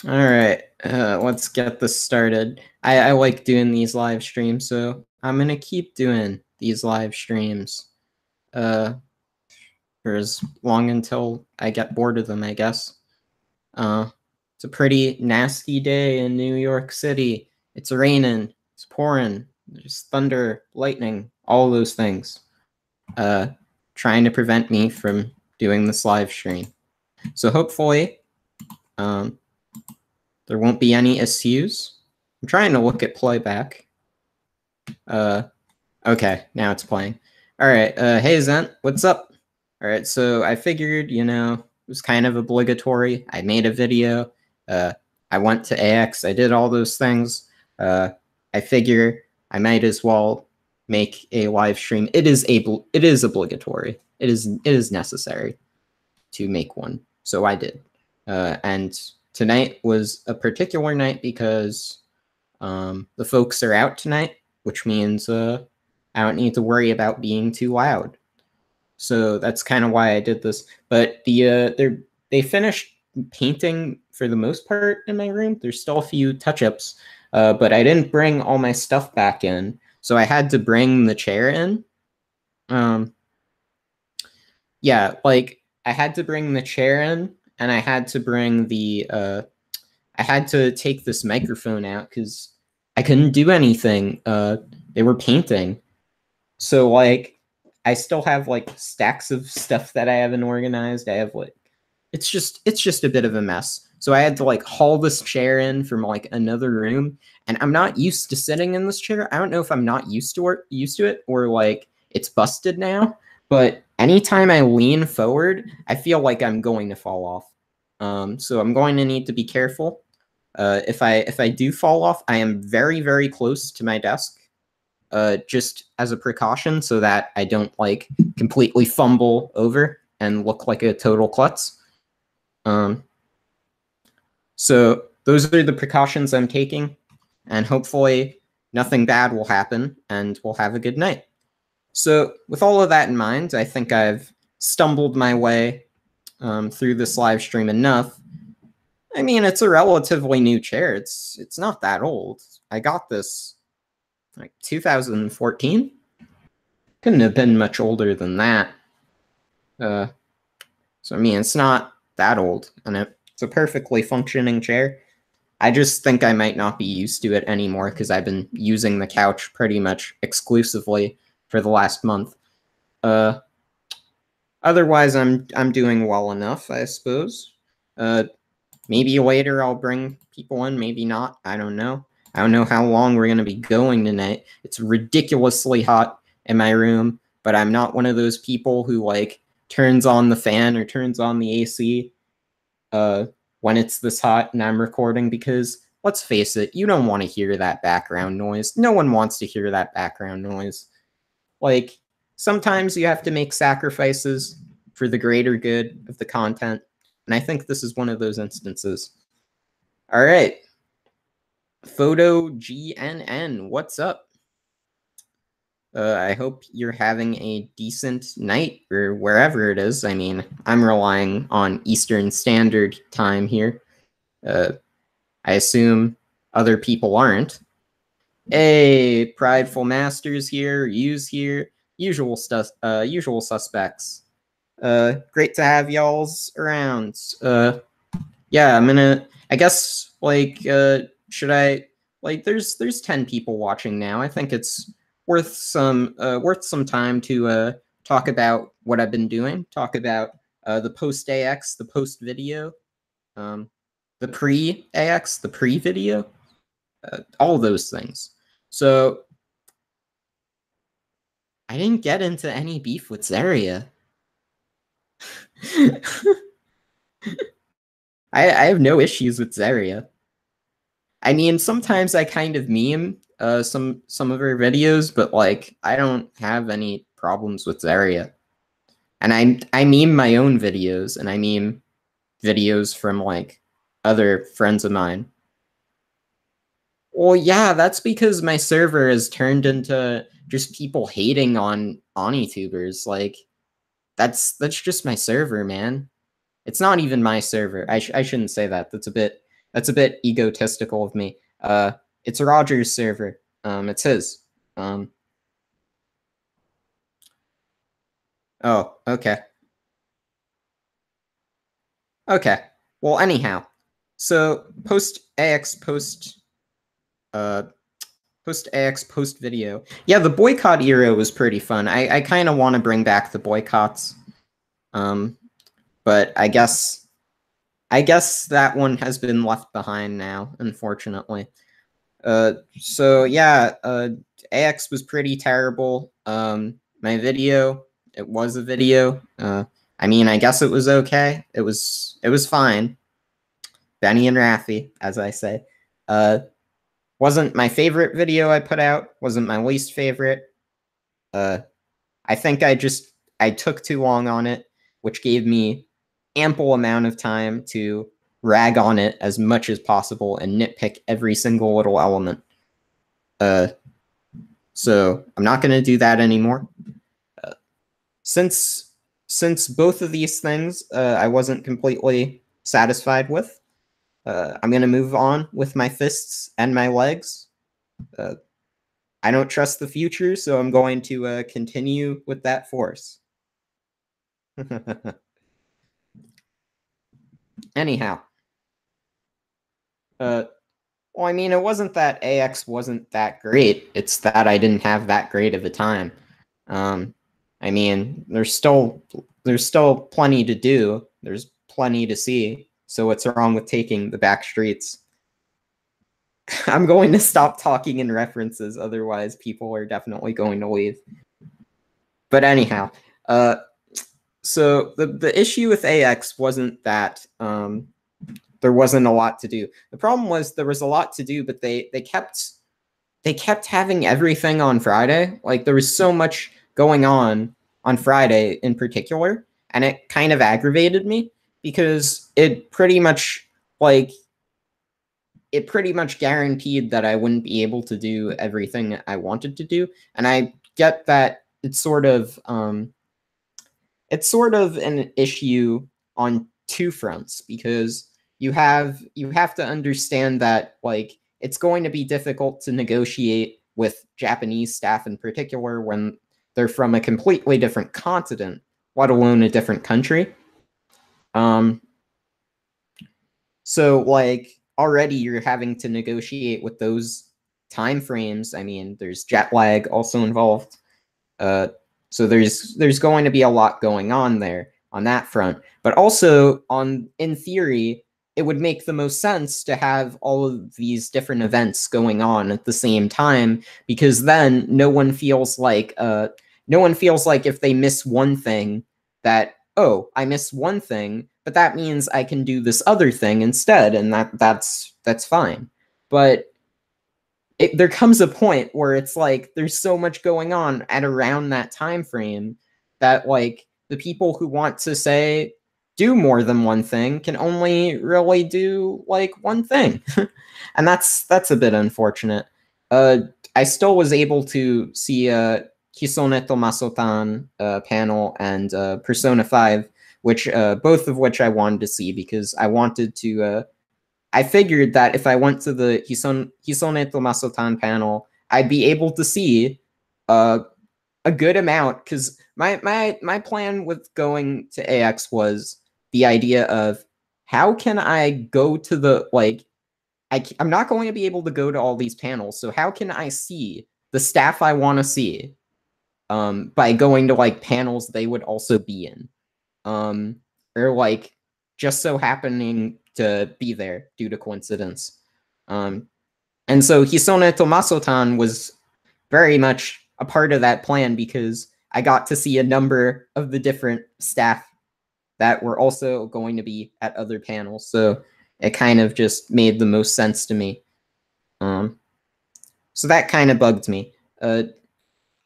All right, let's get this started. I like doing these live streams, so I'm gonna keep doing these live streams for as long until I get bored of them, I guess. It's a pretty nasty day in New York City. It's raining, it's pouring, there's thunder, lightning, all those things. Trying to prevent me from doing this live stream. So hopefully, there won't be any issues. I'm trying to look at playback. Okay, now it's playing. All right, hey Zent, what's up? All right, so I figured, it was kind of obligatory. I made a video. I went to AX. I did all those things. I figure I might as well make a live stream. It is obligatory. It is necessary to make one. So I did. And tonight was a particular night because the folks are out tonight, which means I don't need to worry about being too loud. So that's kind of why I did this. But they finished painting for the most part in my room. There's still a few touch-ups, but I didn't bring all my stuff back in, so I had to bring the chair in. Yeah, like I had to bring the chair in, and I had to bring I had to take this microphone out because I couldn't do anything. They were painting, so like I still have like stacks of stuff that I haven't organized. I have like it's just a bit of a mess. So I had to like haul this chair in from like another room, and I'm not used to sitting in this chair. I don't know if I'm not used to it or like it's busted now, but anytime I lean forward, I feel like I'm going to fall off. So I'm going to need to be careful. If I do fall off, I am very, very close to my desk, just as a precaution so that I don't like completely fumble over and look like a total klutz. So those are the precautions I'm taking, and hopefully nothing bad will happen and we'll have a good night. So with all of that in mind, I think I've stumbled my way through this live stream enough. I mean, it's a relatively new chair. It's not that old. I got this like 2014. Couldn't have been much older than that. So I mean, it's not that old, and it's a perfectly functioning chair. I just think I might not be used to it anymore because I've been using the couch pretty much exclusively for the last month. Otherwise, I'm doing well enough, I suppose. Maybe later I'll bring people in, maybe not. I don't know. I don't know how long we're going to be going tonight. It's ridiculously hot in my room, but I'm not one of those people who like turns on the fan or turns on the AC when it's this hot and I'm recording, because let's face it, you don't want to hear that background noise. No one wants to hear that background noise. Like, sometimes you have to make sacrifices for the greater good of the content, and I think this is one of those instances. All right. Photo GNN, what's up? I hope you're having a decent night or wherever it is. I mean, I'm relying on Eastern Standard Time here. I assume other people aren't. Hey, Prideful Masters here, Use here, usual stuff, usual suspects. Great to have y'all's around. Yeah, I guess, like, should I, like, there's 10 people watching now. I think it's worth some time to talk about what I've been doing, talk about the post AX, the post video, the pre AX, the pre video, all those things. So I didn't get into any beef with Zarya. I have no issues with Zarya. I mean, sometimes I kind of meme some of her videos, but like I don't have any problems with Zarya. And I meme my own videos, and I meme videos from like other friends of mine. Well, yeah, that's because my server has turned into just people hating on OnlyTubers. Like that's just my server, man. It's not even my server. I shouldn't say that. That's a bit That's a bit egotistical of me. It's Roger's server. It's his. Oh, okay. Okay. Well, anyhow, so uh, post AX post video. Yeah, the boycott era was pretty fun. I kind of want to bring back the boycotts. But I guess that one has been left behind now, unfortunately. So yeah, AX was pretty terrible. My video, it was a video. I mean, I guess it was okay. It was fine. Benny and Raffy, as I say. Wasn't my favorite video I put out. Wasn't my least favorite. I think I took too long on it, which gave me ample amount of time to rag on it as much as possible and nitpick every single little element. So I'm not going to do that anymore. Since both of these things I wasn't completely satisfied with, I'm going to move on with my fists and my legs. I don't trust the future, so I'm going to continue with that force. Anyhow. Well, I mean, it wasn't that AX wasn't that great. It's that I didn't have that great of a time. I mean, there's still plenty to do. There's plenty to see. So what's wrong with taking the back streets? I'm going to stop talking in references, otherwise people are definitely going to leave. But anyhow, so the issue with AX wasn't that there wasn't a lot to do. The problem was there was a lot to do, but they kept having everything on Friday. Like, there was so much going on Friday in particular, and it kind of aggravated me because it pretty much guaranteed that I wouldn't be able to do everything I wanted to do. And I get that it's sort of an issue on two fronts, because you have to understand that, like, it's going to be difficult to negotiate with Japanese staff in particular when they're from a completely different continent, let alone a different country. So, like, already you're having to negotiate with those time frames. I mean, there's jet lag also involved. So there's going to be a lot going on there on that front. But also, in theory, it would make the most sense to have all of these different events going on at the same time, because then no one feels like if they miss one thing that, oh, I missed one thing, but that means I can do this other thing instead, and that's fine. But there comes a point where it's like there's so much going on at around that time frame that, like, the people who want to say do more than one thing can only really do like one thing. And that's a bit unfortunate. I still was able to see Kisone to Masotan panel and Persona 5, which both of which I wanted to see, because I wanted to I figured that if I went to the Hisone to Masotan panel, I'd be able to see a good amount, because my plan with going to AX was the idea of, how can I go to the, like, I'm not going to be able to go to all these panels, so how can I see the staff I want to see by going to, like, panels they would also be in, or, like, just so happening to be there due to coincidence. And so Hisone to Masotan was very much a part of that plan, because I got to see a number of the different staff that were also going to be at other panels. So it kind of just made the most sense to me. So that kind of bugged me.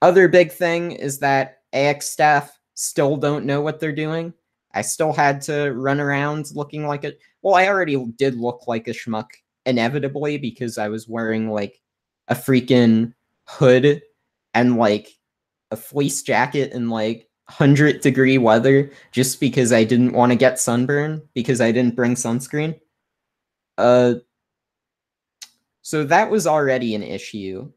Other big thing is that AX staff still don't know what they're doing. I still had to run around looking like a... Well, I already did look like a schmuck, inevitably, because I was wearing, like, a freaking hood and, like, a fleece jacket in, like, 100-degree weather, just because I didn't want to get sunburn, because I didn't bring sunscreen. So that was already an issue.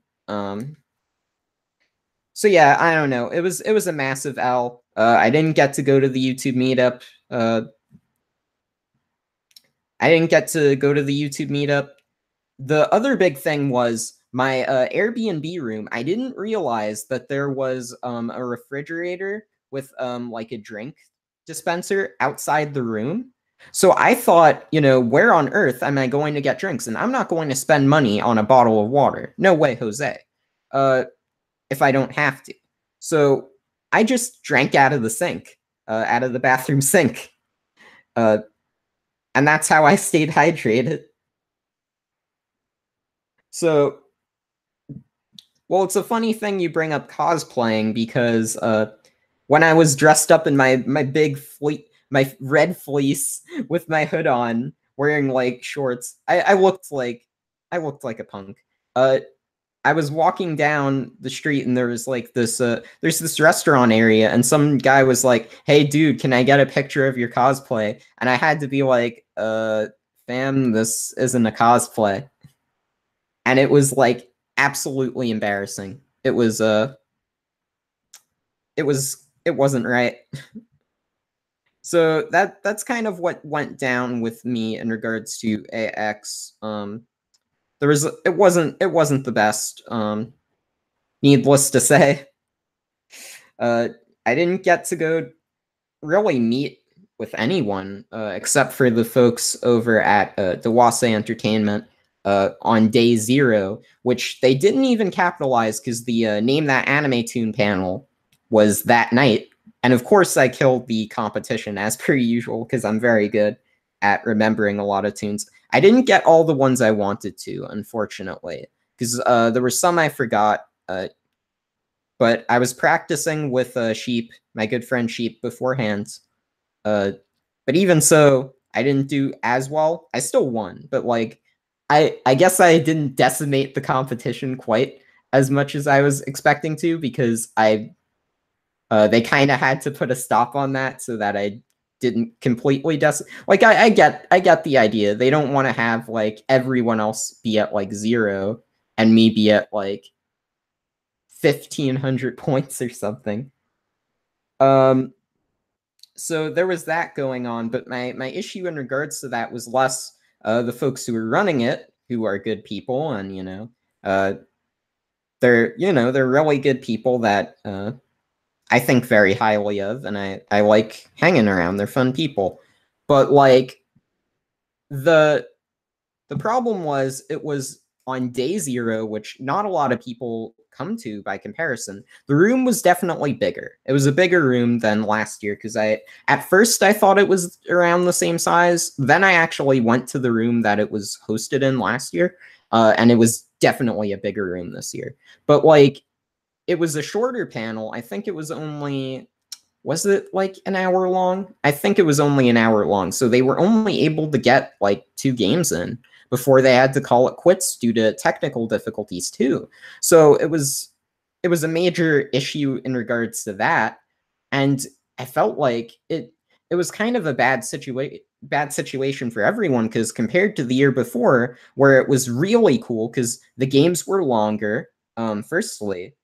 So yeah, I don't know. It was a massive L. I didn't get to go to the YouTube meetup. I didn't get to go to the YouTube meetup. The other big thing was my Airbnb room. I didn't realize that there was a refrigerator with like a drink dispenser outside the room. So I thought, you know, where on earth am I going to get drinks? And I'm not going to spend money on a bottle of water. No way, Jose. If I don't have to. So I just drank out of the sink, out of the bathroom sink. Uh, and that's how I stayed hydrated. So, well, it's a funny thing you bring up cosplaying because when I was dressed up in my big my red fleece with my hood on, wearing like shorts, I looked like a punk. I was walking down the street and there was like this there's this restaurant area and some guy was like, "Hey dude, can I get a picture of your cosplay?" And I had to be like, fam, this isn't a cosplay." And it was like absolutely embarrassing. It wasn't right. So that's kind of what went down with me in regards to AX. There was it wasn't the best. Needless to say, uh, I didn't get to go really meet with anyone except for the folks over at Dewase Entertainment on day 0, which they didn't even capitalize because the Name That Anime Tune panel was that night. And of course, I killed the competition as per usual because I'm very good at remembering a lot of tunes. I didn't get all the ones I wanted to, unfortunately, because there were some I forgot. But I was practicing with Sheep, my good friend Sheep, beforehand. But even so, I didn't do as well. I still won, but like, I guess I didn't decimate the competition quite as much as I was expecting to because they kind of had to put a stop on that so that I didn't completely like I get the idea. They don't want to have like everyone else be at like 0 and me be at like 1,500 points or something. So there was that going on, but my issue in regards to that was less the folks who were running it, who are good people, and they're really good people that I think very highly of, and I like hanging around. They're fun people, but like the the problem was it was on day 0, which not a lot of people come to by comparison. The room was definitely bigger. It was a bigger room than last year because at first I thought it was around the same size. Then I actually went to the room that it was hosted in last year, and it was definitely a bigger room this year. But like it was a shorter panel. I think it was only was it like an hour long? I think it was only an hour long. So they were only able to get like 2 games in before they had to call it quits due to technical difficulties too. So it was a major issue in regards to that. And I felt like it was kind of a bad situation for everyone because compared to the year before where it was really cool because the games were longer, firstly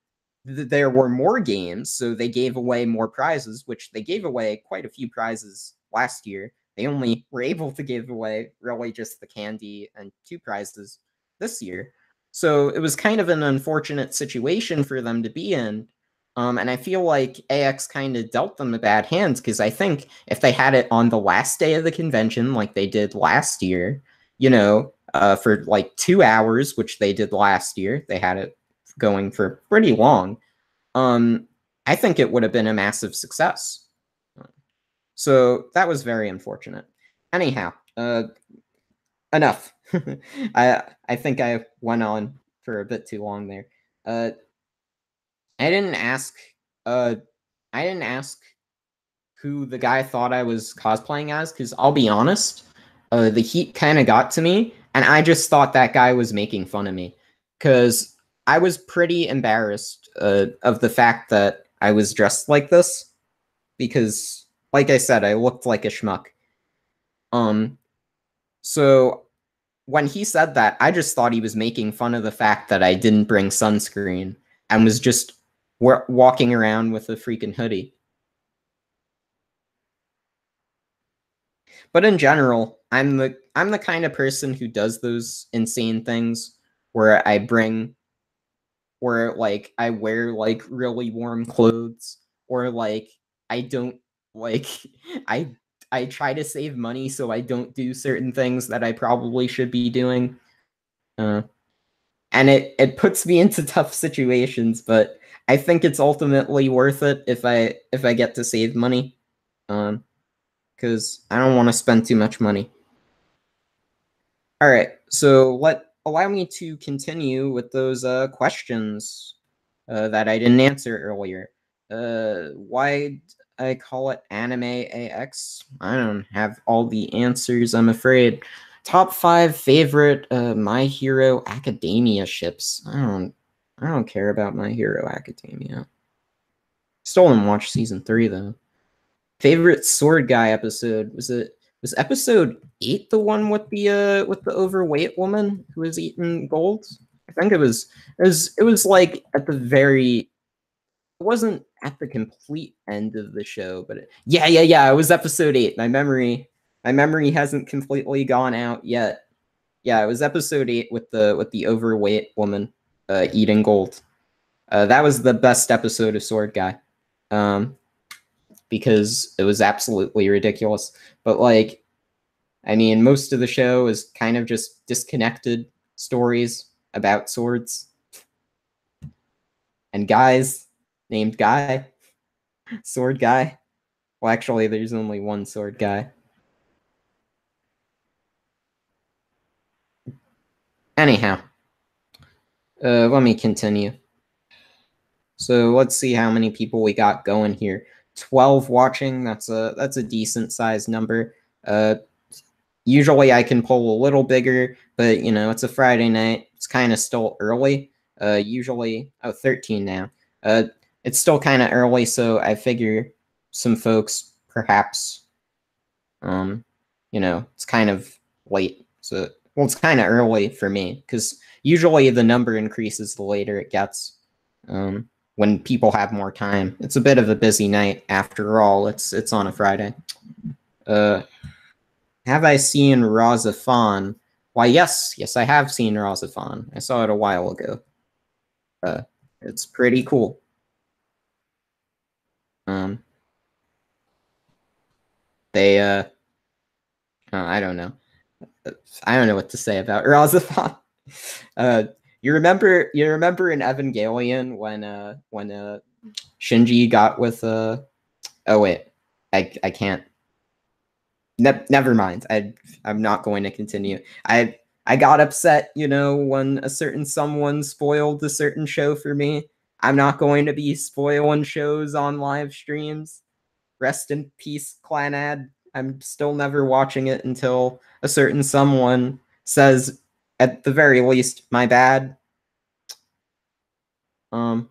there were more games, so they gave away more prizes, which they gave away quite a few prizes last year. They only were able to give away really just the candy and 2 prizes this year. So it was kind of an unfortunate situation for them to be in. And I feel like AX kind of dealt them a bad hand because I think if they had it on the last day of the convention, like they did last year, for like 2 hours, which they did last year, they had it going for pretty long. I think it would have been a massive success. So that was very unfortunate. Anyhow, enough. I think I went on for a bit too long there. Uh, I didn't ask. Uh, I didn't ask who the guy thought I was cosplaying as because I'll be honest, the heat kind of got to me, and I just thought that guy was making fun of me because I was pretty embarrassed of the fact that I was dressed like this because, like I said, I looked like a schmuck. Um, so when he said that, I just thought he was making fun of the fact that I didn't bring sunscreen and was just walking around with a freaking hoodie. But in general, I'm the kind of person who does those insane things where like I wear like really warm clothes, or like I don't like I I try to save money so I don't do certain things that I probably should be doing. Uh, and it puts me into tough situations, but I think it's ultimately worth it if I get to save money. Because I don't want to spend too much money. All right, so allow me to continue with those questions that I didn't answer earlier. Why I call it Anime AX? I don't have all the answers, I'm afraid. Top 5 favorite My Hero Academia ships. I don't care about My Hero Academia. Still didn't watch season 3 though. Favorite Sword Guy episode, was episode 8 the one with the overweight woman who was eating gold? I think it was like at the very, it wasn't at the complete end of the show, but yeah, it was episode 8. My memory hasn't completely gone out yet. Yeah, it was episode 8 with the overweight woman eating gold. That was the best episode of Sword Guy. Because it was absolutely ridiculous. But like, I mean, most of the show is kind of just disconnected stories about swords and guys named Guy, Sword Guy. Well, actually, there's only one Sword Guy. Anyhow, let me continue. So let's see how many people we got going here. 12 watching. That's a decent sized number. Usually I can pull a little bigger, but you know, it's a Friday night. It's kind of still early. Usually, 13 now. It's still kind of early, so I figure some folks perhaps, you know, it's kind of late. So, well, it's kind of early for me because usually the number increases the later it gets. When people have more time. It's a bit of a busy night after all. It's on a Friday. Have I seen Razafan? Why, yes, I have seen Razafan. I saw it a while ago. It's pretty cool. They I don't know. I don't know what to say about Razafan. You remember in Evangelion when Shinji got with oh wait, I can't. Never mind. I'm not going to continue. I got upset, you know, when a certain someone spoiled a certain show for me. I'm not going to be spoiling shows on live streams. Rest in peace, Clanad. I'm still never watching it until a certain someone says, at the very least, my bad. The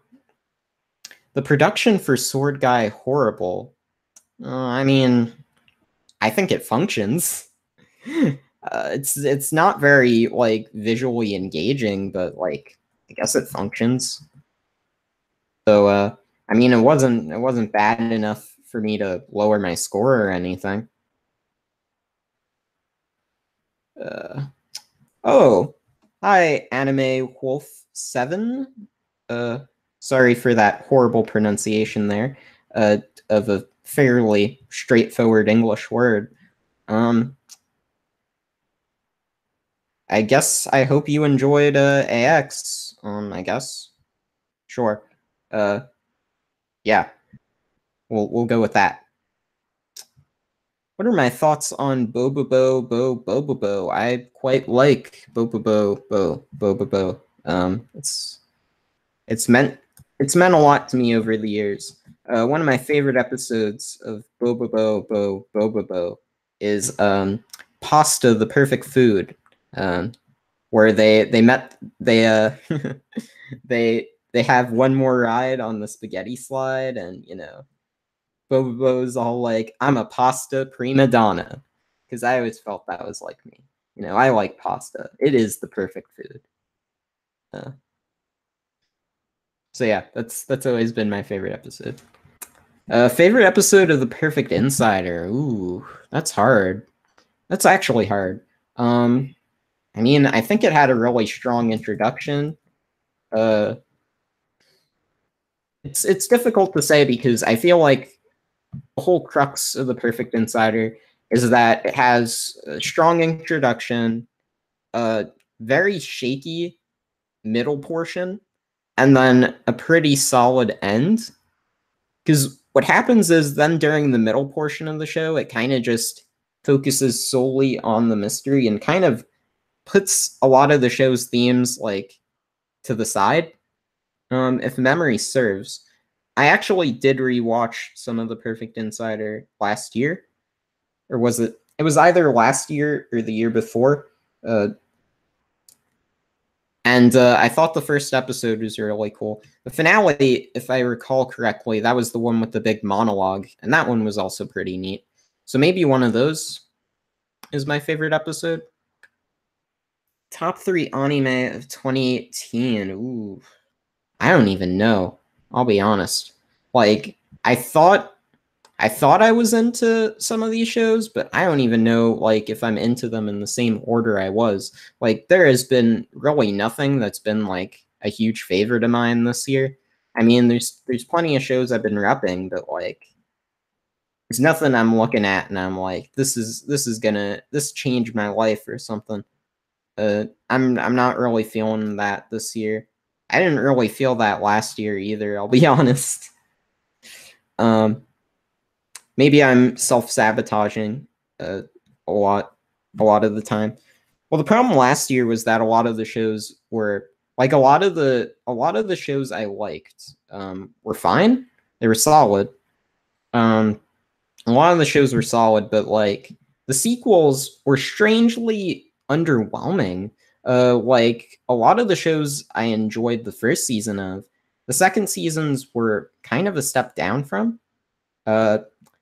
production for Sword Guy horrible. I mean, I think it functions. It's not very like visually engaging, but like I guess it functions. So I mean, it wasn't bad enough for me to lower my score or anything. Oh, hi, Anime Wolf 7. Sorry for that horrible pronunciation there. Of a fairly straightforward English word. I guess I hope you enjoyed AX. I guess. Sure. Yeah. We'll go with that. What are my thoughts on Bobobo? I quite like Bobobo. It's meant a lot to me over the years. One of my favorite episodes of Bobobo is Pasta, the Perfect Food. Where they met they have one more ride on the spaghetti slide, and you know, Bobo's all like, I'm a pasta prima donna, because I always felt that was like me. You know, I like pasta. It is the perfect food. So yeah, that's always been my favorite episode. Favorite episode of The Perfect Insider. Ooh, that's hard. That's actually hard. I mean, I think it had a really strong introduction. It's difficult to say because I feel like the whole crux of The Perfect Insider is that it has a strong introduction, a very shaky middle portion, and then a pretty solid end. Because what happens is then during the middle portion of the show, it kind of just focuses solely on the mystery and kind of puts a lot of the show's themes like to the side. If memory serves, I actually did rewatch some of The Perfect Insider last year, or was it? It was either last year or the year before. And I thought the first episode was really cool. The finale, if I recall correctly, that was the one with the big monologue, and that one was also pretty neat. So maybe one of those is my favorite episode. Top 3 anime of 2018. Ooh, I don't even know. I'll be honest. Like, I thought I was into some of these shows, but I don't even know like if I'm into them in the same order I was. Like there has been really nothing that's been like a huge favorite of mine this year. I mean, there's plenty of shows I've been repping, but like there's nothing I'm looking at and I'm like this changed my life or something. I'm not really feeling that this year. I didn't really feel that last year either, I'll be honest. Maybe I'm self-sabotaging a lot of the time. Well, the problem last year was that a lot of the shows were like a lot of the shows I liked were fine. They were solid. A lot of the shows were solid, but like the sequels were strangely underwhelming. Like a lot of the shows I enjoyed the first season of, the second seasons were kind of a step down from.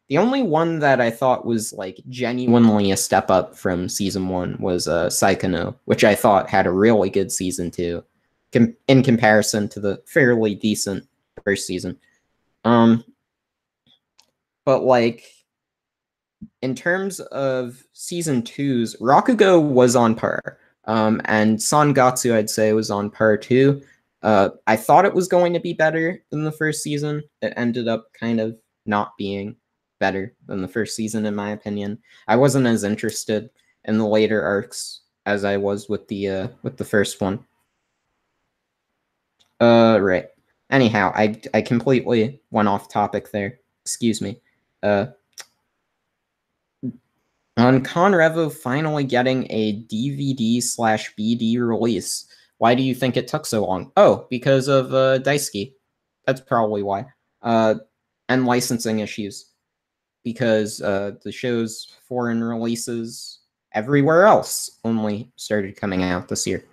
The only one that I thought was like genuinely a step up from season 1 was Psychono, which I thought had a really good season 2, in comparison to the fairly decent first season. But like in terms of season 2's, Rakugo was on par, and Sangatsu I'd say was on par too. I thought it was going to be better than the first season. It ended up kind of not being better than the first season, in my opinion. I wasn't as interested in the later arcs as I was with the first one. Right. Anyhow, I completely went off topic there. Excuse me. On Conrevo finally getting a DVD/BD release, why do you think it took so long? Oh, because of Daisuke. That's probably why. And licensing issues. Because the show's foreign releases everywhere else only started coming out this year.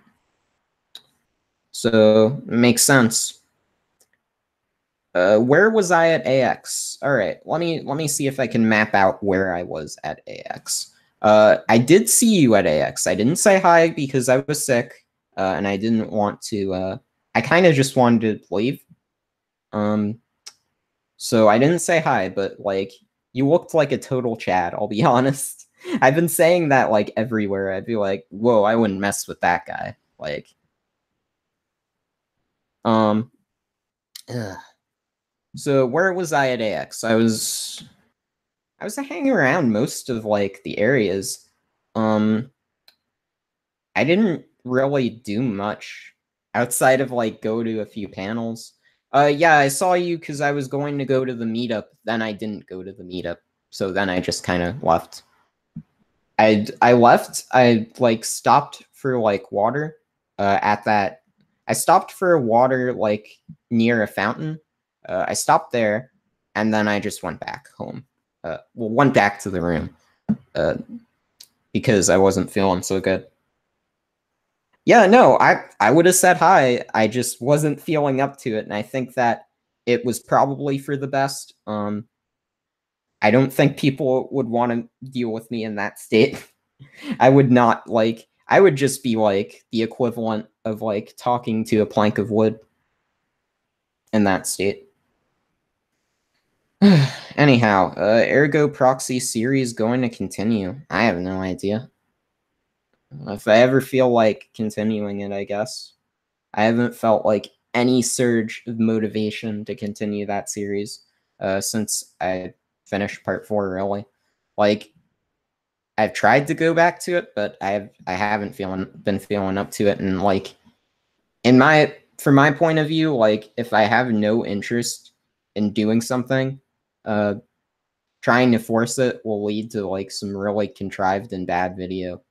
So it makes sense. Where was I at AX? All right, let me see if I can map out where I was at AX. I did see you at AX. I didn't say hi because I was sick, and I didn't want to. I kind of just wanted to leave. So I didn't say hi, but like you looked like a total Chad. I'll be honest. I've been saying that like everywhere. I'd be like, "Whoa, I wouldn't mess with that guy." Like, ugh. So where was I at AX? I was hanging around most of like the areas. I didn't really do much outside of like go to a few panels. Yeah, I saw you because I was going to go to the meetup. Then I didn't go to the meetup, so then I just kind of left. I left. I like stopped for like water. At that, I stopped for water like near a fountain. I stopped there, and then I just went back home. Went back to the room because I wasn't feeling so good. Yeah, no, I would have said hi. I just wasn't feeling up to it, and I think that it was probably for the best. I don't think people would want to deal with me in that state. I would not like. I would just be like the equivalent of like talking to a plank of wood in that state. Anyhow, Ergo Proxy series going to continue. I have no idea. If I ever feel like continuing it, I guess. I haven't felt like any surge of motivation to continue that series since I finished part 4, really. Like, I've tried to go back to it, but I haven't been feeling up to it. And like, from my point of view, like if I have no interest in doing something, trying to force it will lead to like some really contrived and bad video.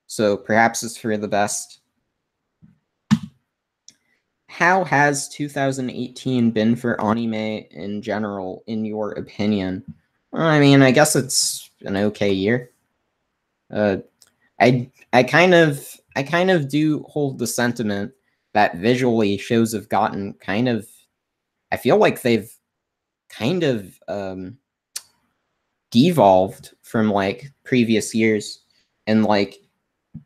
So perhaps it's for the best. How has 2018 been for anime in general, in your opinion? Well, I mean, I guess it's an okay year. I kind of do hold the sentiment that visually shows have gotten kind of. I feel like they've kind of devolved from like previous years, and like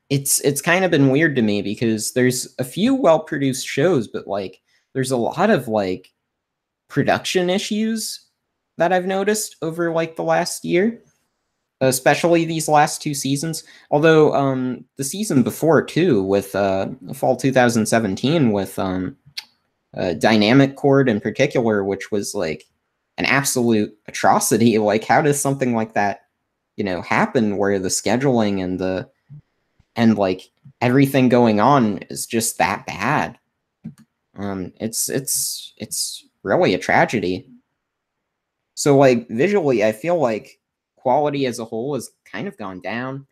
it's kind of been weird to me because there's a few well-produced shows, but like there's a lot of like production issues that I've noticed over like the last year, especially these last 2 seasons. Although the season before too, with fall 2017, with Dynamic Chord in particular, which was like an absolute atrocity. Like, how does something like that, happen where the scheduling and like everything going on is just that bad? It's really a tragedy. So like visually, I feel like quality as a whole has kind of gone down.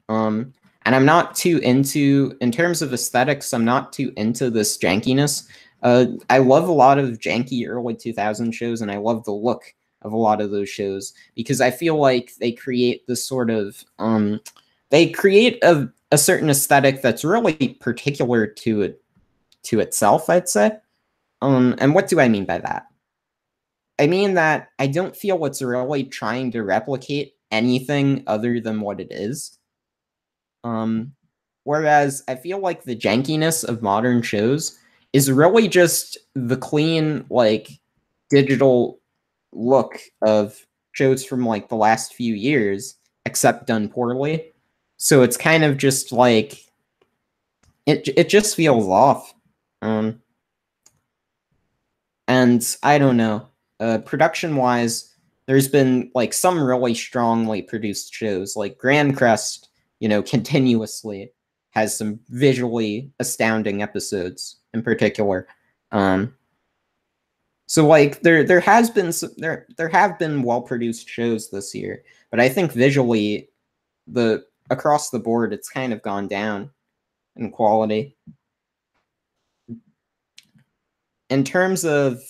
And I'm not too into, in terms of aesthetics, I'm not too into this jankiness. I love a lot of janky early 2000 shows, and I love the look of a lot of those shows because I feel like they create this sort of, they create a certain aesthetic that's really particular to itself, I'd say. And what do I mean by that? I mean that I don't feel it's really trying to replicate anything other than what it is. Whereas I feel like the jankiness of modern shows is really just the clean, like, digital look of shows from like the last few years, except done poorly. So it's kind of just like it just feels off. And I don't know. Production wise, there's been like some really strongly produced shows, like Grand Crest, continuously has some visually astounding episodes in particular. So like there has been there have been well produced shows this year, but I think visually the across the board it's kind of gone down in quality. In terms of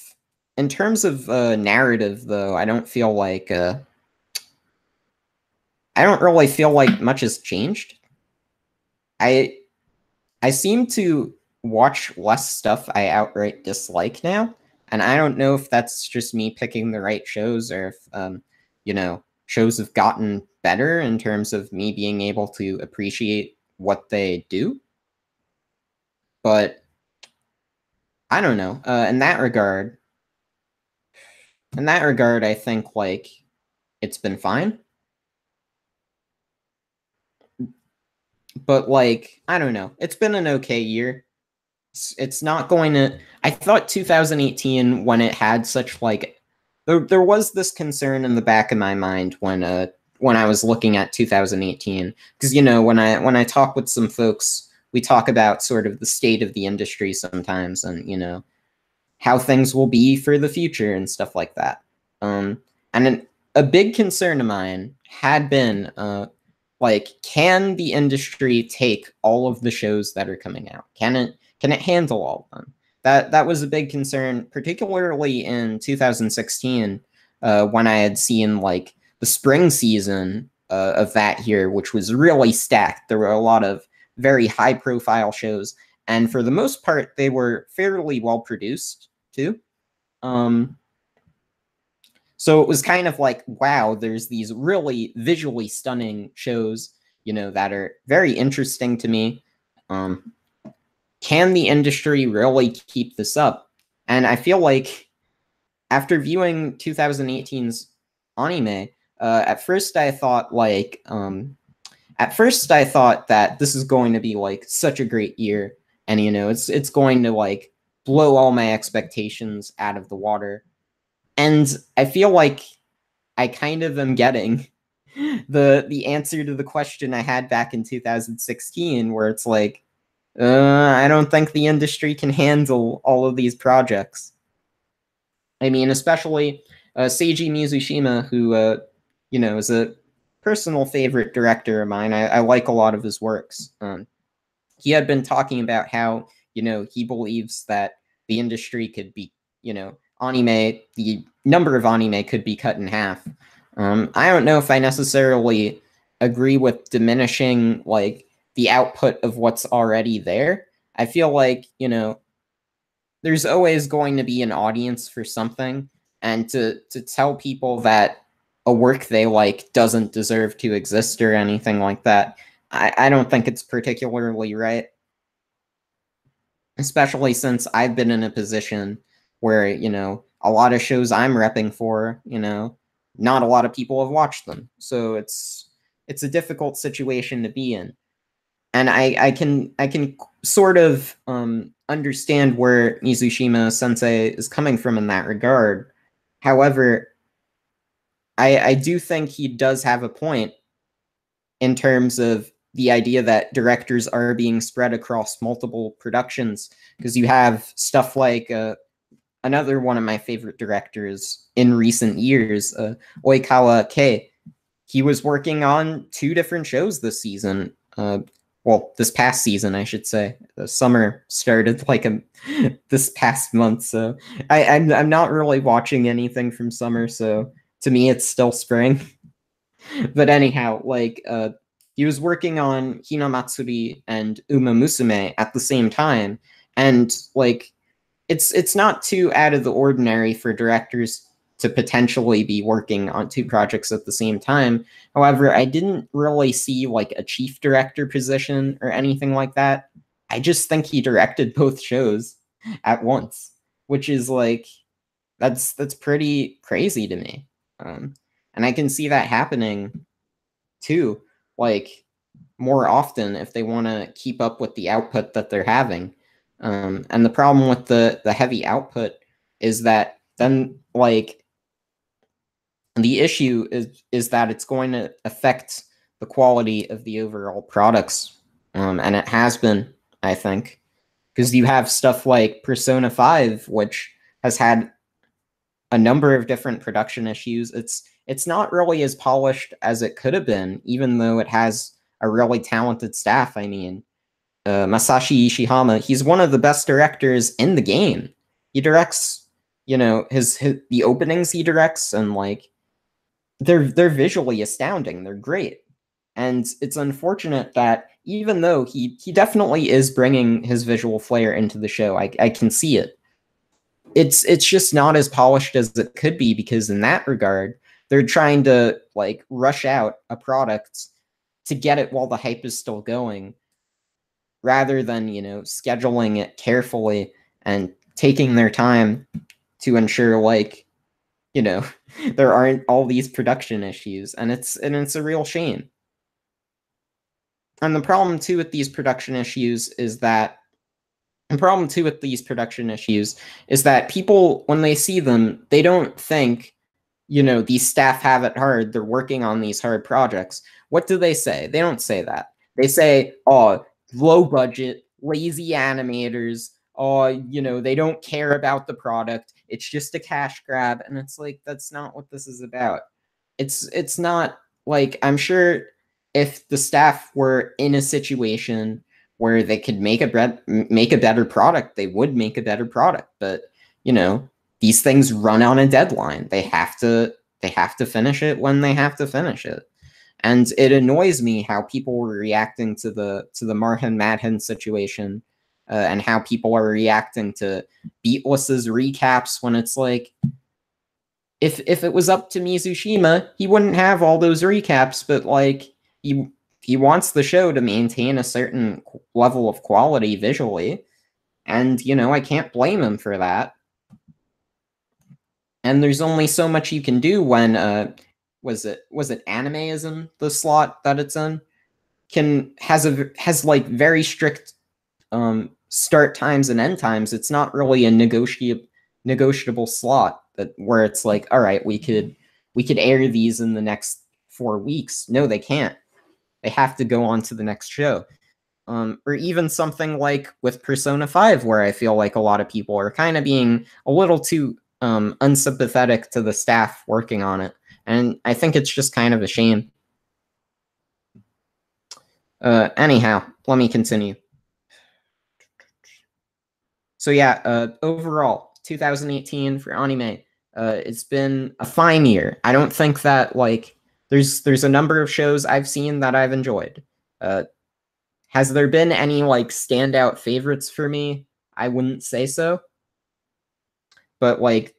narrative, though, I don't feel like I don't really feel like much has changed. I I seem to watch less stuff I outright dislike now, and I don't know if that's just me picking the right shows or if shows have gotten better in terms of me being able to appreciate what they do. But I don't know. In that regard, I think like it's been fine. But like I don't know, it's been an okay year. It's not going to. I thought 2018, when it had such like there was this concern in the back of my mind when I was looking at 2018, because when I talk with some folks, we talk about sort of the state of the industry sometimes, and how things will be for the future and stuff like that. And a big concern of mine had been like, can the industry take all of the shows that are coming out? Can it handle all of them? That was a big concern, particularly in 2016, when I had seen like the spring season of that year, which was really stacked. There were a lot of very high profile shows, and for the most part, they were fairly well produced too. So So it was kind of like, wow, there's these really visually stunning shows, that are very interesting to me. Can the industry really keep this up? And I feel like after viewing 2018's anime, at first I thought that this is going to be like such a great year, and it's going to like blow all my expectations out of the water. And I feel like I kind of am getting the answer to the question I had back in 2016, where it's like, I don't think the industry can handle all of these projects. I mean, especially Seiji Mizushima, who is a personal favorite director of mine. I like a lot of his works. He had been talking about how he believes that the industry could be, anime, the number of anime could be cut in half. I don't know if I necessarily agree with diminishing like the output of what's already there. I feel like there's always going to be an audience for something, and to tell people that a work they like doesn't deserve to exist or anything like that, I don't think it's particularly right. Especially since I've been in a position where, a lot of shows I'm repping for, not a lot of people have watched them. So it's a difficult situation to be in. And I can sort of understand where Mizushima Sensei is coming from in that regard. However, I do think he does have a point in terms of the idea that directors are being spread across multiple productions, because you have stuff like another one of my favorite directors in recent years, Oikawa Kei. He was working on 2 different shows this season. Well, this past season, I should say. The summer started like this past month, so I'm not really watching anything from summer. So to me, it's still spring. But anyhow, like he was working on Hinamatsuri and Uma Musume at the same time, and like it's not too out of the ordinary for directors to potentially be working on 2 projects at the same time. However, I didn't really see like a chief director position or anything like that. I just think he directed both shows at once, which is like that's pretty crazy to me. And I can see that happening too, like more often if they want to keep up with the output that they're having. And the problem with the heavy output is that then like the issue is that it's going to affect the quality of the overall products, and it has been, I think, because you have stuff like Persona 5, which has had a number of different production issues. It's not really as polished as it could have been, even though it has a really talented staff. I mean, Masashi Ishihama, he's one of the best directors in the game. He directs, his the openings he directs, and like they're visually astounding. They're great. And it's unfortunate that even though he definitely is bringing his visual flair into the show, I can see it. It's just not as polished as it could be, because in that regard, they're trying to like rush out a product to get it while the hype is still going, rather than, scheduling it carefully and taking their time to ensure like, there aren't all these production issues, and it's a real shame. And the problem too with these production issues is that people, when they see them, they don't think, these staff have it hard, they're working on these hard projects. What do they say? They don't say that. They say, oh, low budget, lazy animators, oh, they don't care about the product, it's just a cash grab. And it's like, that's not what this is about. It's not like, I'm sure if the staff were in a situation where they could make a better product, they would make a better product. But these things run on a deadline. They have to finish it when they have to finish it. And it annoys me how people were reacting to the Marhen Madhen situation, and how people are reacting to Beatless's recaps, when it's like, if it was up to Mizushima, he wouldn't have all those recaps, but like he wants the show to maintain a certain level of quality visually, and you know, I can't blame him for that. And there's only so much you can do when was it animeism, the slot that it's in has like very strict start times and end times. It's not really a negotiable slot that where it's like, all right, we could air these in the next 4 weeks. No, they can't. They have to go on to the next show. Or even something like with Persona 5, where I feel like a lot of people are kind of being a little too unsympathetic to the staff working on it. And I think it's just kind of a shame. Anyhow, let me continue. So yeah, overall, 2018 for anime, it's been a fine year. I don't think that like there's a number of shows I've seen that I've enjoyed. Has there been any like standout favorites for me? I wouldn't say so. But like,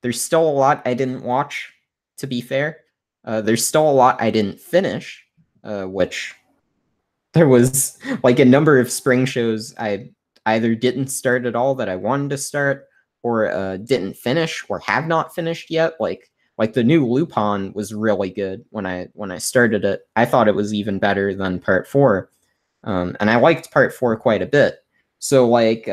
there's still a lot I didn't watch, to be fair. There's still a lot I didn't finish, which there was like a number of spring shows I either didn't start at all that I wanted to start, or didn't finish, or have not finished yet. Like the new Lupin was really good when I started it. I thought it was even better than Part 4, and I liked Part 4 quite a bit. So like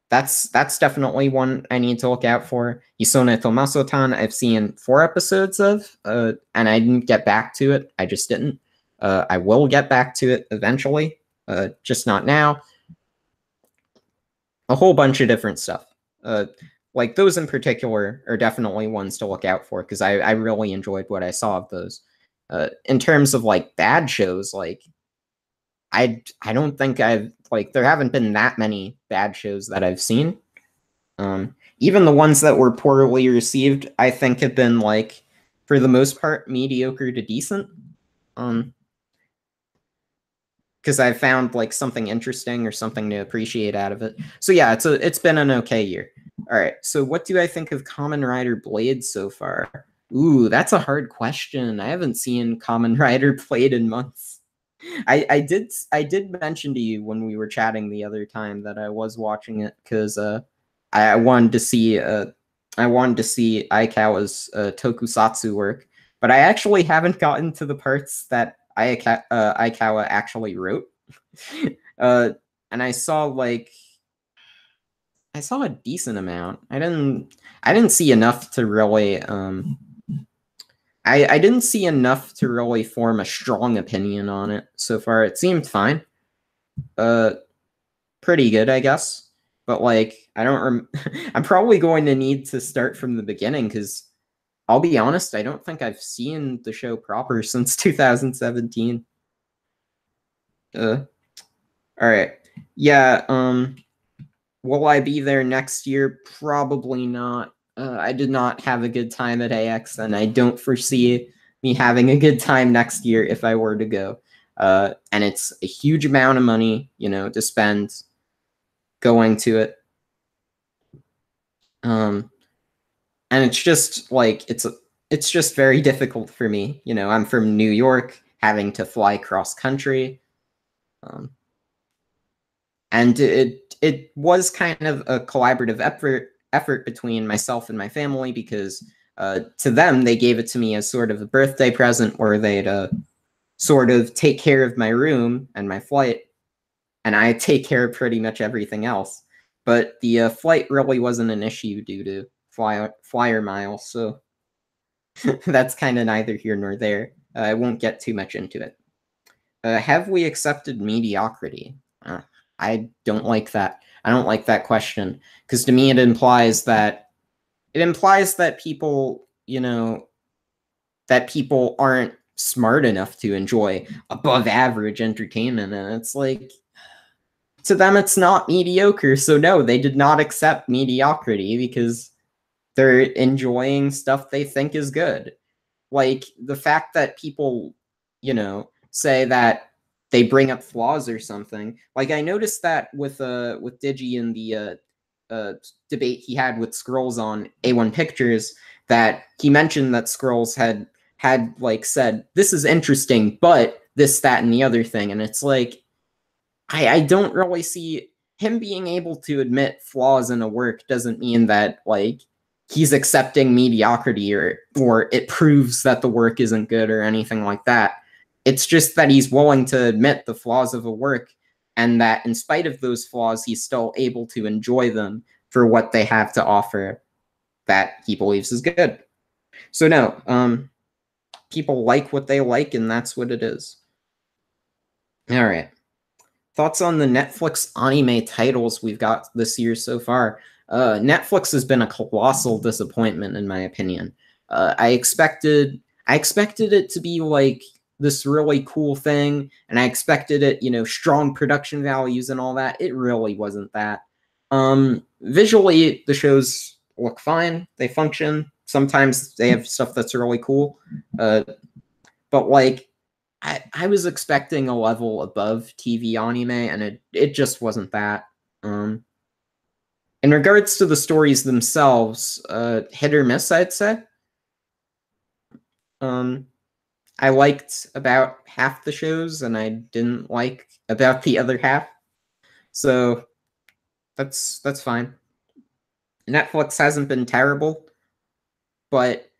that's definitely one I need to look out for. Isone Tomaso-tan, I've seen 4 episodes of, and I didn't get back to it. I just didn't. I will get back to it eventually, just not now. A whole bunch of different stuff. Like those in particular are definitely ones to look out for, because I really enjoyed what I saw of those. In terms of like bad shows, like I don't think there haven't been that many bad shows that I've seen. Even the ones that were poorly received, I think have been like, for the most part, mediocre to decent. Because I've found like something interesting or something to appreciate out of it. So yeah, it's been an okay year. All right, so what do I think of Kamen Rider Blade so far? Ooh, that's a hard question. I haven't seen Kamen Rider Blade in months. I did mention to you when we were chatting the other time that I was watching it because I wanted to see Aikawa's tokusatsu work, but I actually haven't gotten to the parts that Aikawa actually wrote. And I saw a decent amount. I didn't see enough to really I didn't see enough to really form a strong opinion on it so far. It seemed fine. Pretty good, I guess. But like, I'm probably going to need to start from the beginning, because I'll be honest, I don't think I've seen the show proper since 2017. All right. Yeah, will I be there next year? Probably not. I did not have a good time at AX, and I don't foresee me having a good time next year if I were to go. And it's a huge amount of money, to spend going to it. And it's just like it's just very difficult for me. I'm from New York, having to fly cross country. And it was kind of a collaborative effort between myself and my family, because to them, they gave it to me as sort of a birthday present, where they'd sort of take care of my room and my flight, and I take care of pretty much everything else. But the flight really wasn't an issue due to flyer miles, so that's kind of neither here nor there. I won't get too much into it. Have we accepted mediocrity? I don't like that. I don't like that question, because to me it implies that people, that people aren't smart enough to enjoy above average entertainment, and it's like, to them it's not mediocre. So no, they did not accept mediocrity, because they're enjoying stuff they think is good. Like the fact that people, say that they bring up flaws or something. Like I noticed that with Digi in the debate he had with Scrolls on A1 Pictures, that he mentioned that Skrulls had like said, this is interesting, but this, that, and the other thing. And it's like, I don't really see him being able to admit flaws in a work doesn't mean that like he's accepting mediocrity or it proves that the work isn't good or anything like that. It's just that he's willing to admit the flaws of a work, and that in spite of those flaws, he's still able to enjoy them for what they have to offer that he believes is good. So no, people like what they like, and that's what it is. All right. Thoughts on the Netflix anime titles we've got this year so far? Netflix has been a colossal disappointment, in my opinion. I expected it to be like this really cool thing, and I expected it, strong production values and all that. It really wasn't that. Visually, the shows look fine. They function. Sometimes they have stuff that's really cool. But like, I was expecting a level above TV anime, and it just wasn't that. In regards to the stories themselves, hit or miss, I'd say. I liked about half the shows, and I didn't like about the other half. So that's fine. Netflix hasn't been terrible, but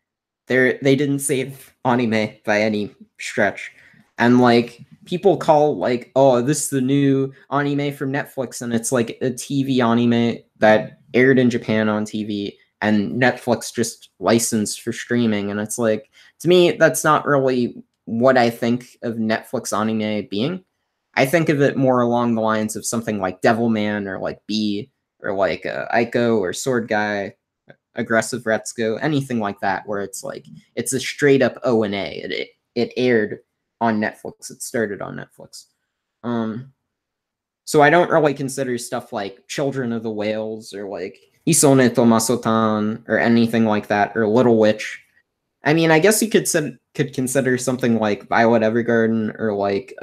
they didn't save anime by any stretch. And like, people call like, oh, this is the new anime from Netflix, and it's like a TV anime that aired in Japan on TV and Netflix just licensed for streaming. And it's like, to me, that's not really what I think of Netflix anime being. I think of it more along the lines of something like Devilman or like B or like Aiko or Sword Guy, Aggressive Retsuko, anything like that, where it's like, it's a straight up O&A. It aired on Netflix. It started on Netflix. So I don't really consider stuff like Children of the Whales or like Isone to Masotan or anything like that, or Little Witch. I mean, I guess you could consider something like Violet Evergarden or like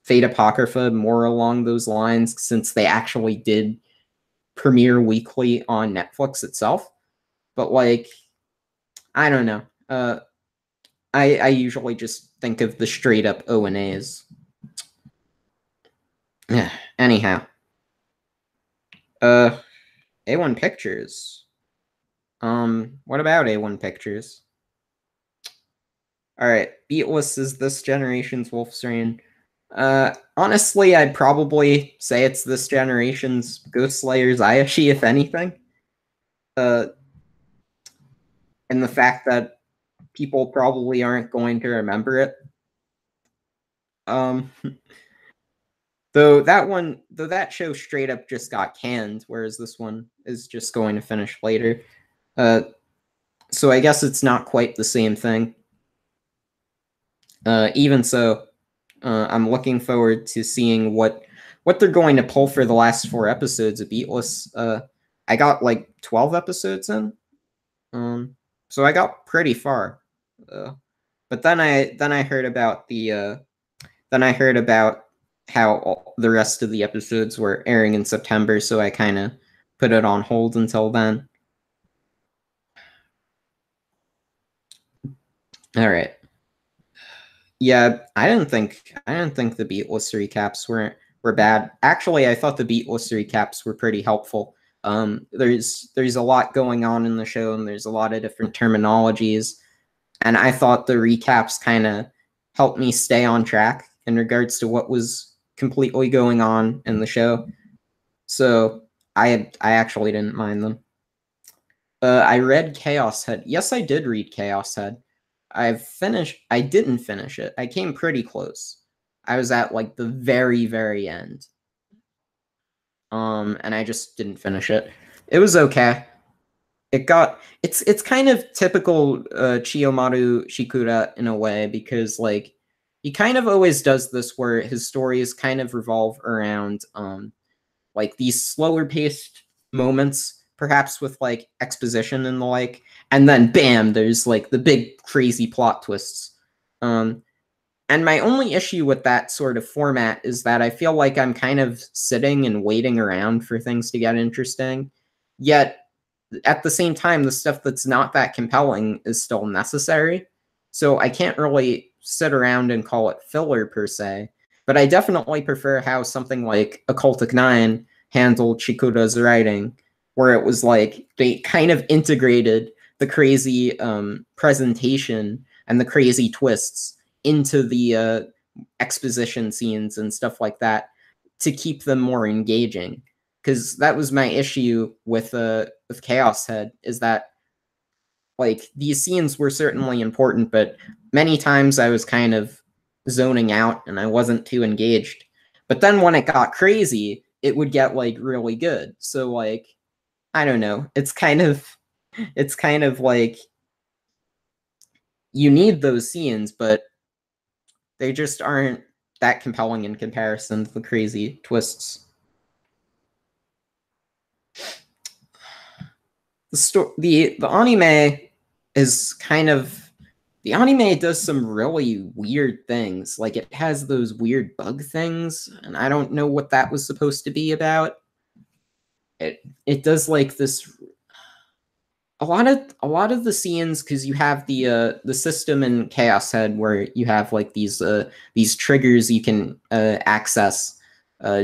Fate Apocrypha more along those lines, since they actually did premiere weekly on Netflix itself. But like, I don't know. I usually just think of the straight up O&As. Anyhow. A1 Pictures. What about A1 Pictures? Alright, Beatless is this generation's Wolf's Rain. Honestly, I'd probably say it's this generation's Ghost Slayer's Ayashi, if anything. And the fact that people probably aren't going to remember it. Though that show straight up just got canned, whereas this one is just going to finish later. So I guess it's not quite the same thing. Even so, I'm looking forward to seeing what they're going to pull for the last 4 episodes of Beatless. I got like 12 episodes in, so I got pretty far. But then I heard about how the rest of the episodes were airing in September, so I kind of put it on hold until then. All right. Yeah, I didn't think the Beatless recaps were bad. Actually, I thought the Beatless recaps were pretty helpful. There's a lot going on in the show, and there's a lot of different terminologies, and I thought the recaps kind of helped me stay on track in regards to what was completely going on in the show. So I actually didn't mind them. I read Chaos Head. Yes, I did read Chaos Head. I didn't finish it. I came pretty close. I was at like the very, very end. And I just didn't finish it. It was okay. It's kind of typical Chiyomaru Shikura in a way, because like he kind of always does this where his stories kind of revolve around like these slower paced moments, perhaps with like exposition and the like, and then bam, there's like the big crazy plot twists. And my only issue with that sort of format is that I feel like I'm kind of sitting and waiting around for things to get interesting. Yet at the same time, the stuff that's not that compelling is still necessary. So I can't really sit around and call it filler per se, but I definitely prefer how something like Occultic 9 handled Chikuda's writing, where it was like they kind of integrated the crazy presentation and the crazy twists into the exposition scenes and stuff like that to keep them more engaging. Because that was my issue with Chaos Head, is that like these scenes were certainly important, but many times I was kind of zoning out and I wasn't too engaged. But then when it got crazy, it would get like really good. So like I don't know. It's kind of like you need those scenes, but they just aren't that compelling in comparison to the crazy twists. The anime is kind of, the anime does some really weird things. Like it has those weird bug things, and I don't know what that was supposed to be about. It does like this, a lot of the scenes, because you have the system in Chaos Head where you have like these triggers you can access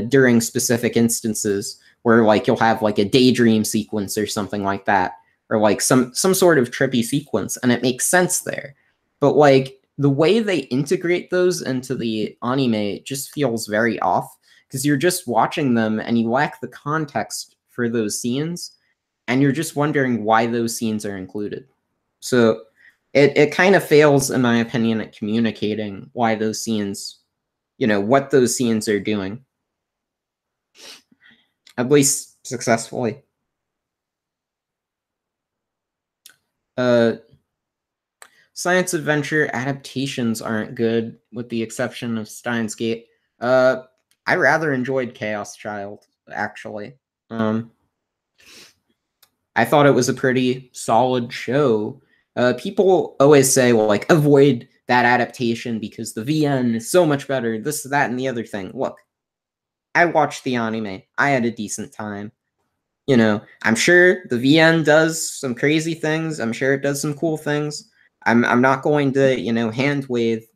during specific instances, where like you'll have like a daydream sequence or something like that, or like some sort of trippy sequence, and it makes sense there. But like the way they integrate those into the anime just feels very off, because you're just watching them and you lack the context for those scenes, and you're just wondering why those scenes are included. So it kind of fails, in my opinion, at communicating why those scenes, what those scenes are doing. At least successfully. Science adventure adaptations aren't good, with the exception of Steins Gate. I rather enjoyed Chaos Child, actually. I thought it was a pretty solid show. People always say, well, like, avoid that adaptation because the VN is so much better, this, that, and the other thing. Look, I watched the anime. I had a decent time. I'm sure the VN does some crazy things. I'm sure it does some cool things. I'm not going to, hand wave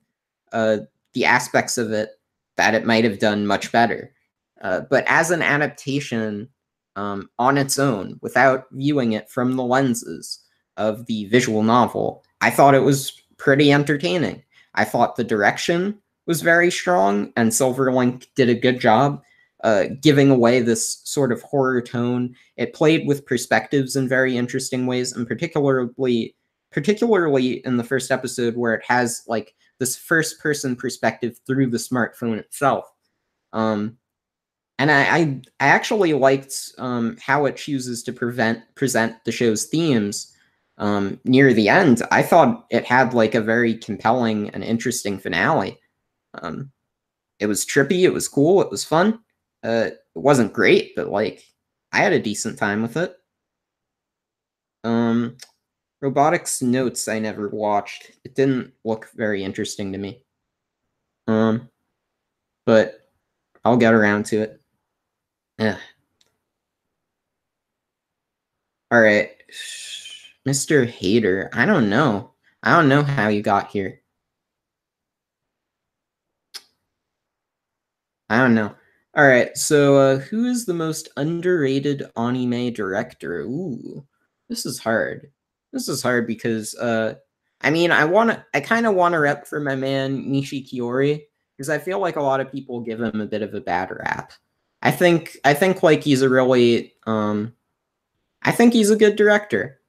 the aspects of it that it might have done much better. But as an adaptation on its own, without viewing it from the lenses of the visual novel, I thought it was pretty entertaining. I thought the direction was very strong, and Silverlink did a good job giving away this sort of horror tone. It played with perspectives in very interesting ways, and particularly in the first episode, where it has like this first-person perspective through the smartphone itself. And I actually liked how it chooses to present the show's themes near the end. I thought it had like a very compelling and interesting finale. It was trippy, it was cool, it was fun. It wasn't great, but like I had a decent time with it. Robotics Notes I never watched. It didn't look very interesting to me. But I'll get around to it. Ugh. All right, Mr. Hater. I don't know how you got here. I don't know. All right, so who is the most underrated anime director? Ooh, this is hard. This is hard because I mean, I kind of want to rep for my man Nishi Kiori, because I feel like a lot of people give him a bit of a bad rap. I think like he's a really I think he's a good director.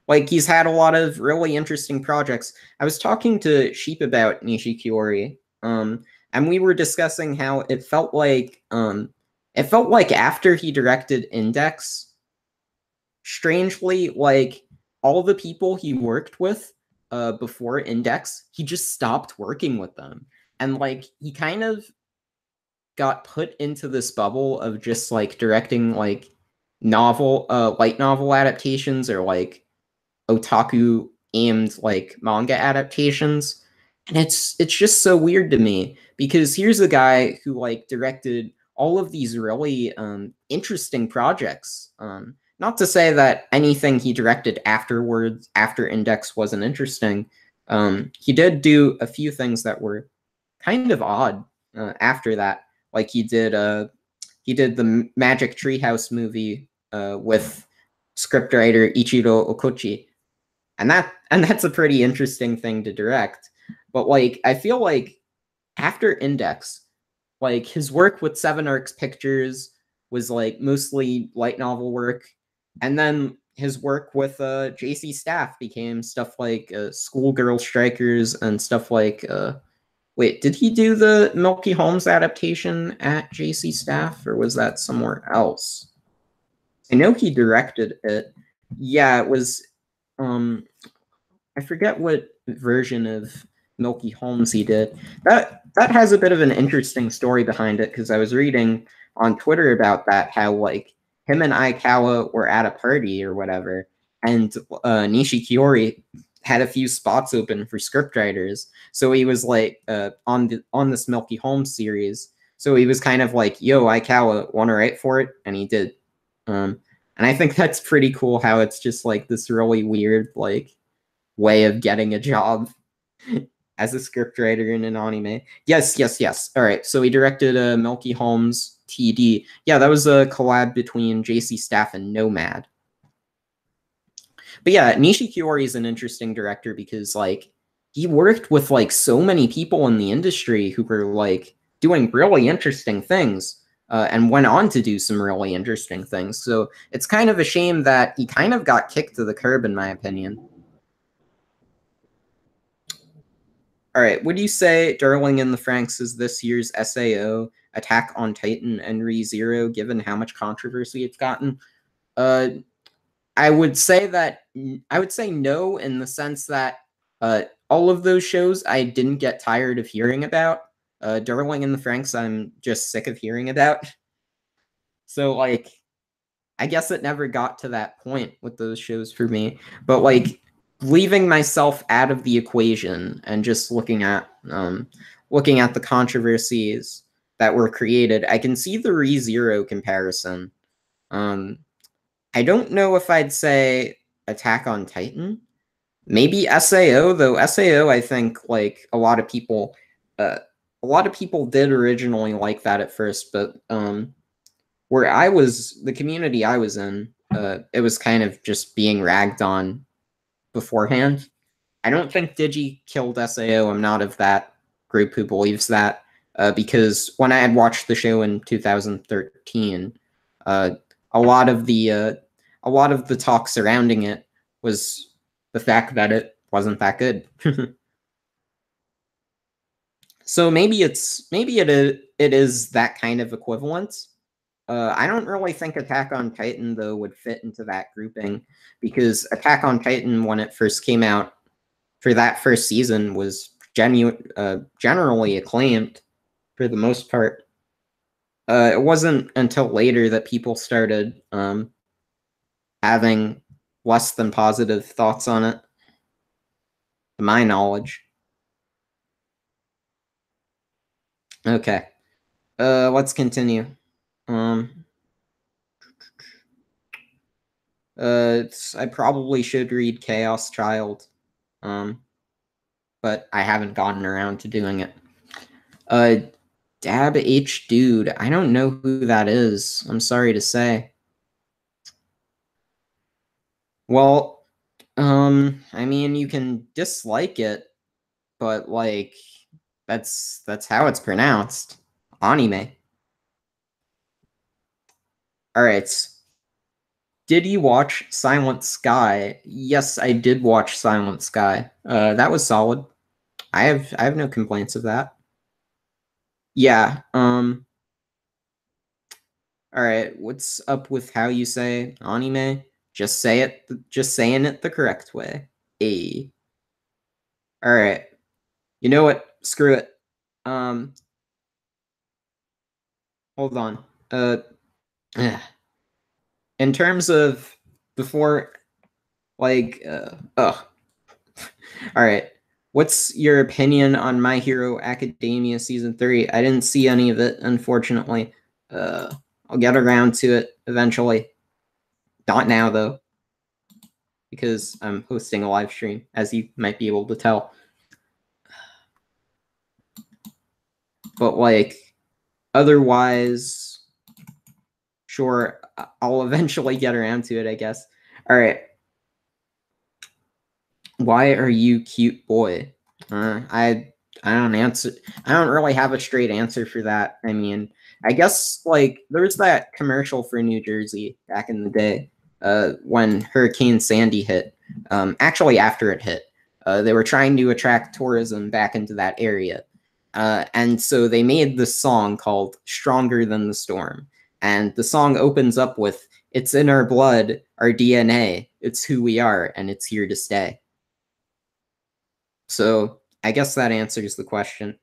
Like, he's had a lot of really interesting projects. I was talking to Sheep about Nishi Kiori, and we were discussing how it felt like after he directed Index, strangely, like, all the people he worked with before Index, he just stopped working with them. And, like, he kind of got put into this bubble of just, like, directing, like, light novel adaptations, or, like, otaku aimed like manga adaptations. And it's just so weird to me, because here's a guy who like directed all of these really interesting projects. Not to say that anything he directed afterwards, after Index, wasn't interesting. He did do a few things that were kind of odd after that. Like he did the Magic Treehouse movie with scriptwriter Ichiro Okochi, and that's a pretty interesting thing to direct. But like, I feel like after Index, like his work with Seven Arcs Pictures was like mostly light novel work, and then his work with JC Staff became stuff like Schoolgirl Strikers and stuff like wait, did he do the Milky Holmes adaptation at JC Staff, or was that somewhere else? I know he directed it. Yeah, it was I forget what version of Milky Holmes he did. That has a bit of an interesting story behind it, because I was reading on Twitter about that, how like him and Aikawa were at a party or whatever, and Nishikiori had a few spots open for scriptwriters. So he was like on this Milky Holmes series. So he was kind of like, "Yo, Aikawa, want to write for it?" And he did. And I think that's pretty cool, how it's just like this really weird like way of getting a job as a scriptwriter in an anime. Yes. All right. So he directed Milky Holmes TD. Yeah, that was a collab between JC Staff and Nomad. But yeah, Nishikiori is an interesting director because like he worked with like so many people in the industry who were like doing really interesting things. And went on to do some really interesting things. So it's kind of a shame that he kind of got kicked to the curb, in my opinion. All right, would you say Darling in the Franxx is this year's SAO, Attack on Titan, and ReZero, given how much controversy it's gotten? I would say no, in the sense that all of those shows I didn't get tired of hearing about. Darling in the Franxx, I'm just sick of hearing about. So like, I guess it never got to that point with those shows for me. But like, leaving myself out of the equation and just looking at the controversies that were created, I can see the ReZero comparison. I don't know if I'd say Attack on Titan. Maybe SAO, though. SAO, I think like a lot of people did originally like that at first, but where I was, the community I was in, it was kind of just being ragged on beforehand. I don't think Digi killed SAO. I'm not of that group who believes that, because when I had watched the show in 2013, a lot of the talk surrounding it was the fact that it wasn't that good. So maybe it is that kind of equivalence. I don't really think Attack on Titan, though, would fit into that grouping, because Attack on Titan, when it first came out, for that first season, was generally acclaimed for the most part. It wasn't until later that people started having less than positive thoughts on it, to my knowledge. Okay, let's continue. I probably should read Chaos Child, but I haven't gotten around to doing it. Dab H Dude, I don't know who that is. I'm sorry to say. Well, I mean, you can dislike it, but like, that's how it's pronounced. Anime. All right. Did you watch Silent Sky? Yes, I did watch Silent Sky. That was solid. I have no complaints of that. Yeah. All right. What's up with how you say anime? Just say it. Just saying it the correct way. A. All right. You know what? Screw it. Hold on. In terms of before, like, all right. What's your opinion on My Hero Academia Season 3? I didn't see any of it, unfortunately. I'll get around to it eventually. Not now though, because I'm hosting a live stream, as you might be able to tell. But like, otherwise, sure, I'll eventually get around to it, I guess. All right. Why are you cute boy? I don't answer. I don't really have a straight answer for that. I mean, I guess like there was that commercial for New Jersey back in the day, when Hurricane Sandy hit. Actually, after it hit, they were trying to attract tourism back into that area, and so they made this song called "Stronger Than the Storm," and the song opens up with "It's in our blood, our DNA. It's who we are, and it's here to stay." So I guess that answers the question.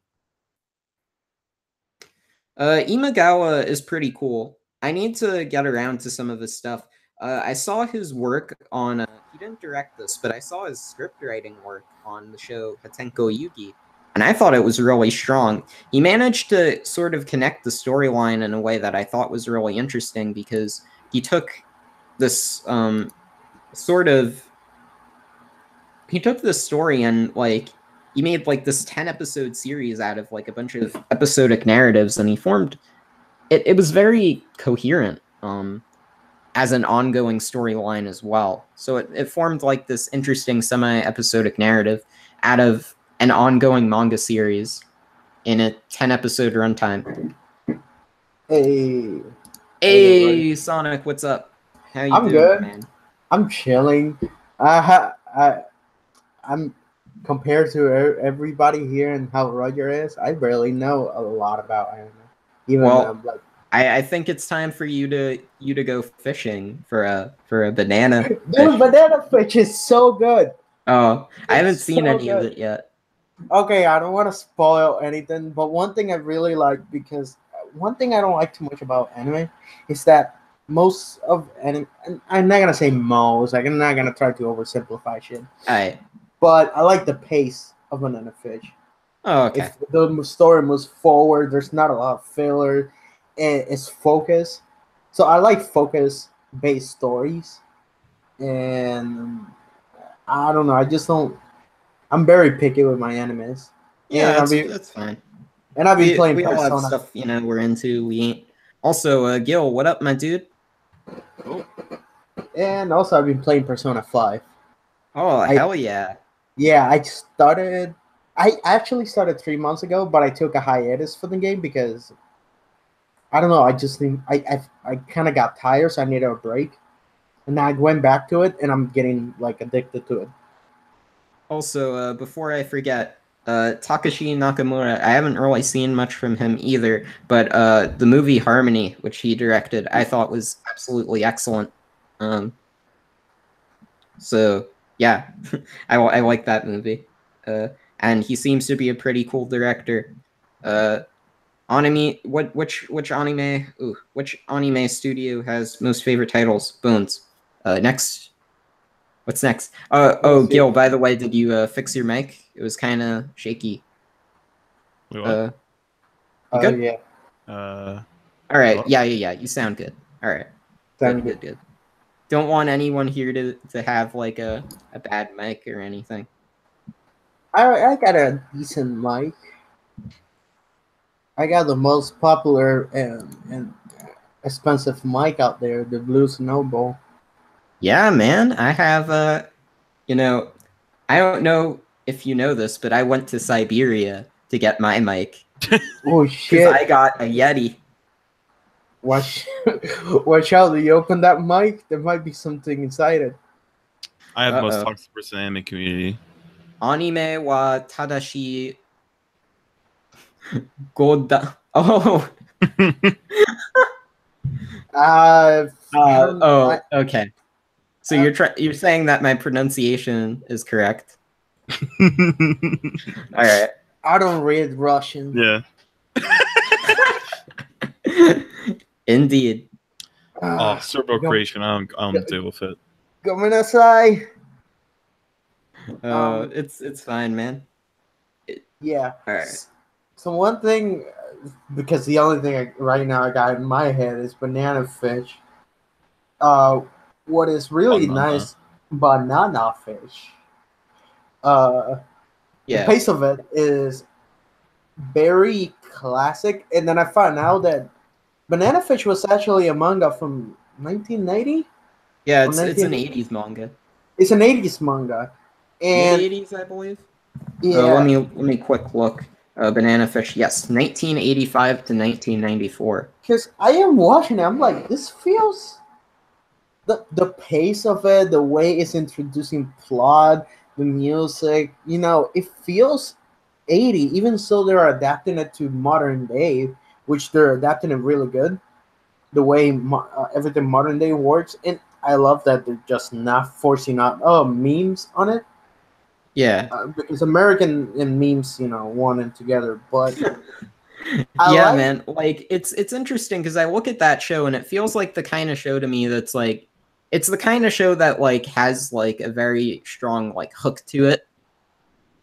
Imagawa is pretty cool. I need to get around to some of his stuff. I saw his work on. He didn't direct this, but I saw his script writing work on the show Hatenko Yugi, and I thought it was really strong. He managed to sort of connect the storyline in a way that I thought was really interesting because he took this sort of he took this story and like he made like this 10 episode series out of like a bunch of episodic narratives, and he formed it was very coherent as an ongoing storyline as well. So it formed like this interesting semi-episodic narrative out of an ongoing manga series in a 10 episode runtime. Hey Sonic, what's up? How you I'm doing, good, man? I'm chilling. I'm compared to everybody here and how Roger is. I barely know a lot about anime. Even like, I think it's time for you to go fishing for a banana. Dude, banana fish is so good. Oh, I haven't seen any of it yet. Okay, I don't want to spoil anything, but one thing I really like, because one thing I don't like too much about anime is that most of anime, I'm not gonna say most, like I'm not gonna try to oversimplify shit. Alright. But I like the pace of Banana Fish. Oh, okay. If the story moves forward, there's not a lot of filler. It's focused. So I like focus-based stories. And I don't know. I just don't. I'm very picky with my animes. Yeah, that's fine. And I've been playing we Persona. all have stuff, we're into. We ain't. Also, Gil, what up, my dude? Oh. And also, I've been playing Persona 5. Oh, hell yeah. Yeah, I actually started 3 months ago, but I took a hiatus for the game because I don't know. I just think I kind of got tired, so I needed a break, and I went back to it, and I'm getting like addicted to it. Also, before I forget, Takashi Nakamura, I haven't really seen much from him either, but the movie Harmony, which he directed, I thought was absolutely excellent. So yeah, I like that movie. And he seems to be a pretty cool director. Anime, which anime? Ooh, which anime studio has most favorite titles? Bones. Next. What's next? Oh, Gil. By the way, did you fix your mic? It was kind of shaky. Wait, what? You good? Yeah. All right. Hello? Yeah. You sound good. All right. Good. Don't want anyone here to have like a bad mic or anything. I got a decent mic. I got the most popular and expensive mic out there, the Blue Snowball. Yeah, man. I have I don't know if you know this, but I went to Siberia to get my mic. Oh shit! I got a Yeti. Watch out! Do you open that mic? There might be something inside it. I have the most toxic person in the anime community. Anime wa tadashi goda. Oh. Okay. So you're saying that my pronunciation is correct? All right. I don't read Russian. Yeah. Indeed. Serbo-Croatian. I don't deal with it. Gomenasai. It's fine, man. Yeah. All right. So one thing, because the only thing right now I got in my head is banana fish. What is really nice, banana fish. The Yeah. pace of it is very classic, and then I found out that Banana Fish was actually a manga from 1990. Yeah, Or it's an 19... 80s manga. It's an 80s manga, Mid and 80s, I believe. yeah, Let me quick look. Banana Fish, yes, 1985 to 1994. because I am watching it, I'm like, this feels the pace of it, the way it's introducing plot, the music, it feels 80, even so they're adapting it to modern day, which they're adapting it really good. The way everything modern day works, and I love that they're just not forcing out memes on it. Yeah. Because American and memes, one and together. But I yeah, like, man. Like it's interesting because I look at that show and it feels like the kind of show to me that's like it's the kind of show that like has like a very strong like hook to it.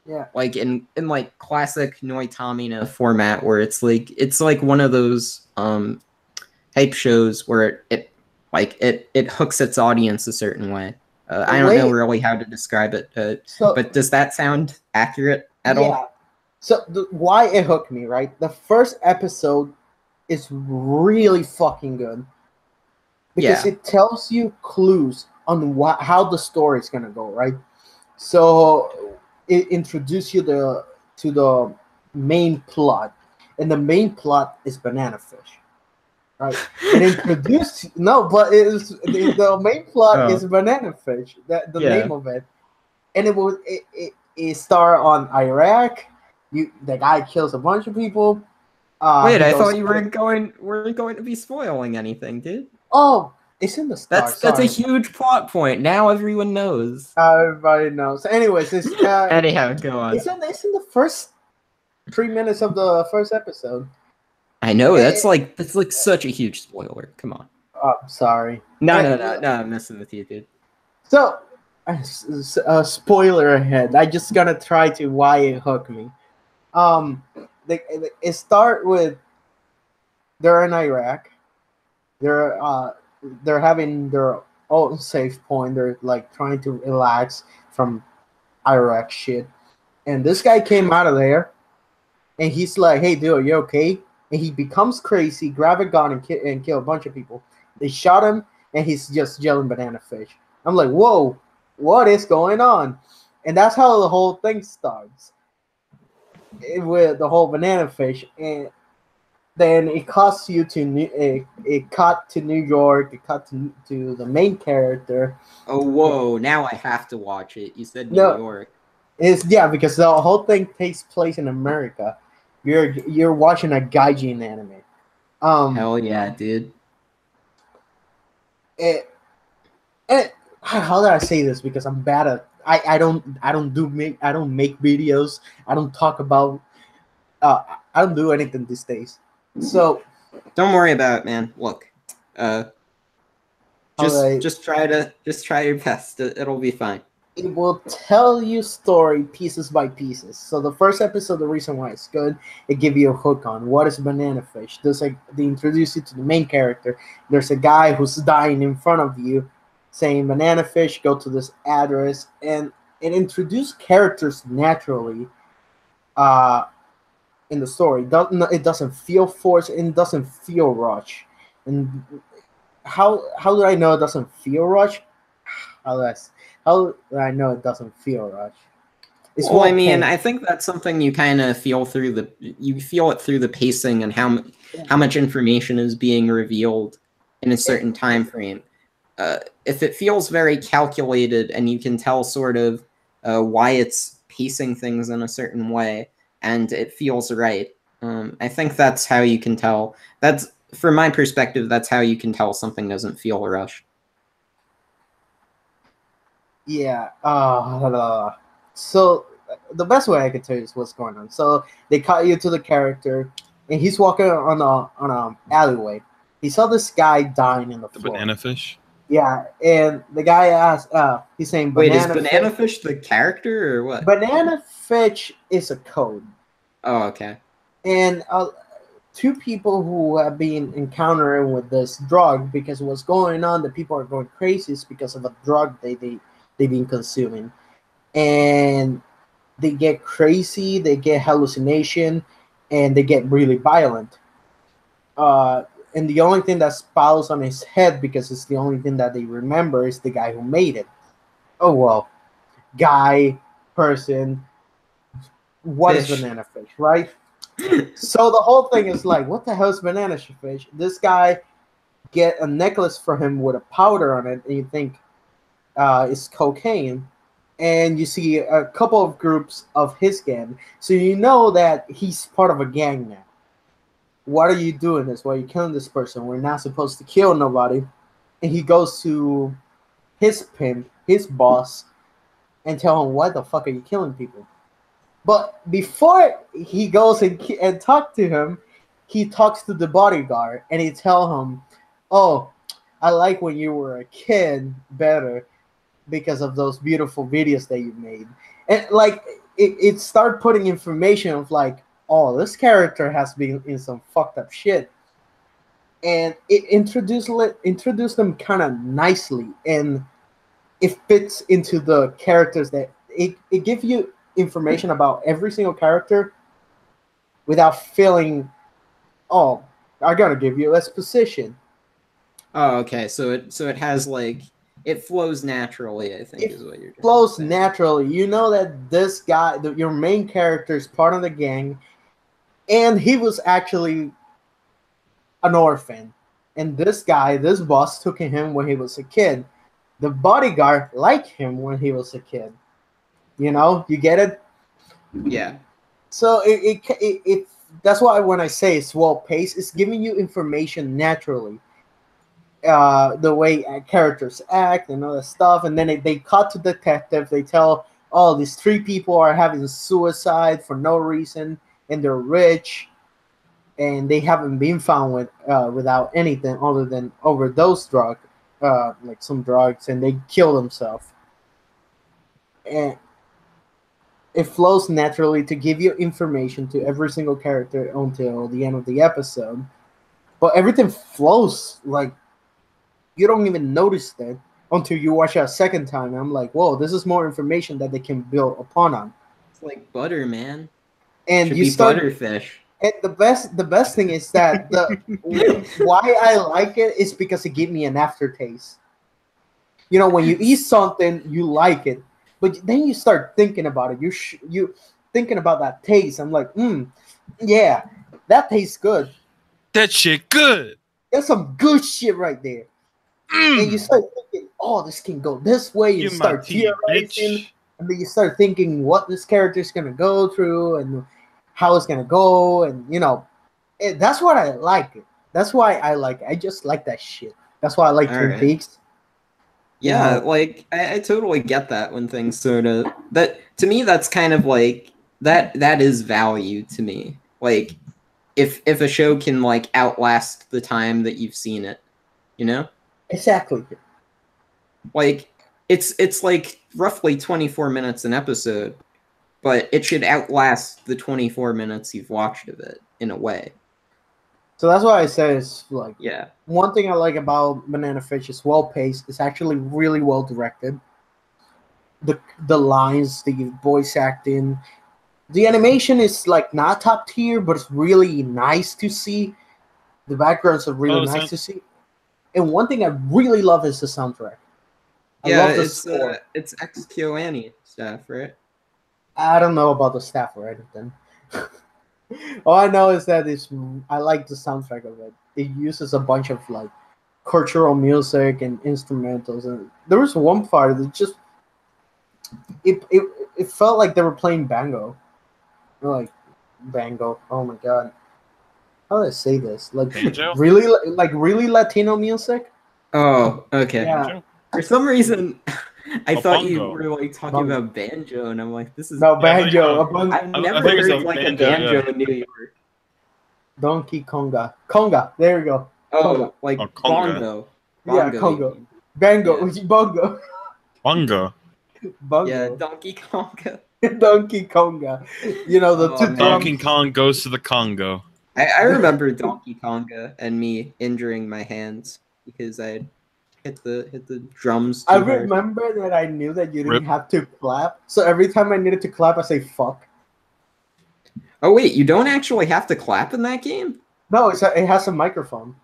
yeah, Like in like classic Noitamina format where it's like one of those type shows where it hooks its audience a certain way. I don't know really how to describe it, but does that sound accurate at all? So why it hooked me, right? The first episode is really fucking good because it tells you clues on how the story is gonna go, right? So it introduces you to the main plot, and the main plot is banana fish. Right. It introduced but the main plot is banana fish. The name of it, and it started on Iraq. The guy kills a bunch of people. Wait, I thought you weren't going to be spoiling anything, dude. Oh, it's in the start. That's a huge plot point. Now everyone knows. Everybody knows. Anyways, it's anyhow, go on. It's in the first 3 minutes of the first episode. I know that's like such a huge spoiler. Come on. Oh, sorry. No, I'm messing with you, dude. So, spoiler ahead. I just gonna try to why it hooked me. It start with they're in Iraq. They're having their own safe point. They're like trying to relax from Iraq shit. And this guy came out of there, and he's like, "Hey, dude, are you okay?" And he becomes crazy, grab a gun, and kill a bunch of people. They shot him, and he's just yelling banana fish. I'm like, whoa, what is going on? And that's how the whole thing starts, with the whole banana fish. And then it cuts you to it cut to New York. It cut to the main character. Oh, whoa! Now I have to watch it. You said New York. Because the whole thing takes place in America. You're watching a gaijin anime. Hell yeah, dude. How did I say this? Because I'm bad at I don't make videos. I don't talk about I don't do anything these days. So don't worry about it, man. Look, just try your best. It'll be fine. It will tell you story pieces by pieces. So the first episode, the reason why it's good, it give you a hook on what is banana fish. They introduce you to the main character. There's a guy who's dying in front of you, saying banana fish, go to this address, and it introduces characters naturally in the story. It doesn't feel forced, and it doesn't feel rushed. And how do I know it doesn't feel rushed? How do I know it doesn't feel rushed? Well, I mean, I think that's something you kind of feel through the pacing and how much information is being revealed in a certain time frame. If it feels very calculated and you can tell sort of why it's pacing things in a certain way and it feels right, I think that's how you can tell. That's, from my perspective, that's how you can tell something doesn't feel rushed. Yeah. So the best way I could tell you is what's going on. So they cut you to the character, and he's walking on a alleyway. He saw this guy dying in the floor. Banana fish. Yeah, and the guy asked. He's saying, "Wait, is banana fish the character or what?" Banana fish is a code. Oh, okay. And two people who have been encountering with this drug, because what's going on, the people are going crazy is because of a drug they've been consuming, and they get crazy, they get hallucination, and they get really violent. Uh, and the only thing that spouts on his head, because it's the only thing that they remember, is the guy who made it. Oh well, guy, person, what is Fish. banana fish, right? So the whole thing is like, what the hell is banana fish? This guy get a necklace for him with a powder on it, and you think it's cocaine, and you see a couple of groups of his gang, so you know that he's part of a gang now. What are you doing this? Why are you killing this person? We're not supposed to kill nobody. And he goes to his pimp, his boss, and tell him, why the fuck are you killing people? But before he goes and talk to him, he talks to the bodyguard, and he tell him, oh, I like when you were a kid better because of those beautiful videos that you made. And like it start putting information of like, oh, this character has been in some fucked up shit. And it introduced them kind of nicely, and it fits into the characters that it gives you information about every single character without feeling, oh, I gotta give you exposition. Oh, okay. So it has like it flows naturally, I think It is what you're flows saying. naturally. You know that this guy, your main character, is part of the gang, and he was actually an orphan. And this guy, this boss, took him when he was a kid. The bodyguard liked him when he was a kid. You know, you get it? Yeah. So it that's why when I say it's well paced, it's giving you information naturally. The way characters act and all that stuff, and then they cut to detective. They tell, oh, these three people are having suicide for no reason, and they're rich, and they haven't been found without anything other than overdose drug, like some drugs, and they kill themselves. And it flows naturally to give you information to every single character until the end of the episode. But everything flows like you don't even notice that until you watch it a second time. I'm like, whoa, this is more information that they can build upon on. It's like butter, man. And Should you be start. butterfish. And the best thing is that why I like it is because it gives me an aftertaste. You know, when you eat something, you like it, but then you start thinking about it. You thinking about that taste. I'm like, yeah, that tastes good. That shit good. That's some good shit right there. And you start thinking, oh, this can go this way. You Give my start tea, theorizing, bitch. and then you start thinking what this character is gonna go through and how it's gonna go, and you know, that's what I like. It. That's why I like it. I just like that shit. That's why I like Twin Alright. Peaks. Yeah, You know? like I totally get that when things sort of that to me that's kind of like that is value to me. Like if a show can like outlast the time that you've seen it, you know? Exactly. Like it's like roughly 24 minutes an episode, but it should outlast the 24 minutes you've watched of it in a way. So that's why I say it's like Yeah. one thing I like about Banana Fish is well paced. It's actually really well directed. The lines, the voice acting, the animation is like not top tier, but it's really nice to see. The backgrounds are really nice to see. And one thing I really love is the soundtrack. I love the score. It's XKOANI stuff, right? I don't know about the staff or anything. All I know is that I like the soundtrack of it. It uses a bunch of like cultural music and instrumentals, and there was one part that just it felt like they were playing bango, like bango. Oh my god, how do I say this? Like Banjo? really Latino music. Oh, okay. Yeah, For some reason, I A thought you bongo. were like talking Bongo. about banjo, and I'm like, this is no Yeah, banjo. I've I never think it's heard a like banjo, a banjo yeah. in New York. Donkey Conga. There you go. Oh, like Oh, conga. bongo. Yeah, Bongo. Congo. You mean. Bango. Yeah. Bongo. Bunga. Bongo. Yeah, Donkey Konga. Donkey Konga. You know, the Oh, two man. Donkey drums. Kong goes to the Congo. I remember Donkey Konga and me injuring my hands because I had hit the drums too I hard. remember that I knew that you didn't Rip. have to clap. So every time I needed to clap, I say fuck. Oh wait, you don't actually have to clap in that game? No, it has a microphone.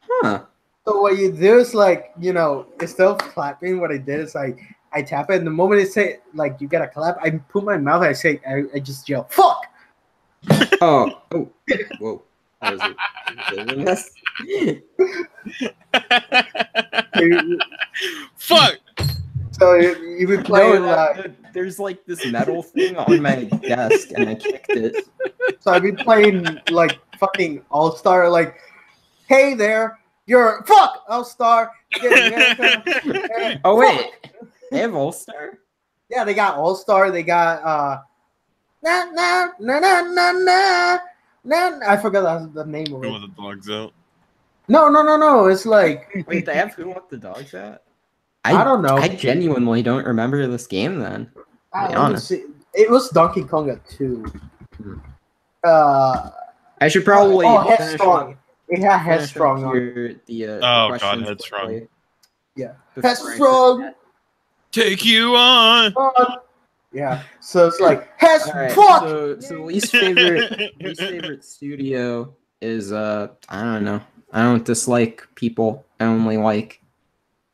Huh. So what you do is like, you know, instead of clapping, what I did is I tap it, and the moment it say like you gotta clap, I put my mouth, I just yell fuck. Oh, whoa. That was a mess. Fuck! So you be playing there's like this metal thing on my desk, and I kicked it. so I've been playing like fucking All Star, like, hey there, you're fuck All Star. Oh wait, they have All Star? Yeah, they got All Star. They got na na na na na na na. I forgot the name of Go it. with the dogs out. No. It's like Wait, they have Who Let the Dogs Out? I don't know. I genuinely don't remember this game then. To be Let me honest. see. It was Donkey Konga 2. Hmm. I should probably Headstrong. It had finish Headstrong up on it. here, the Oh, God, questions Headstrong. quickly Yeah. before I Headstrong. forget. Take you on. Yeah. So it's like All right, fuck. so least favorite studio is I don't know. I don't dislike people. I only like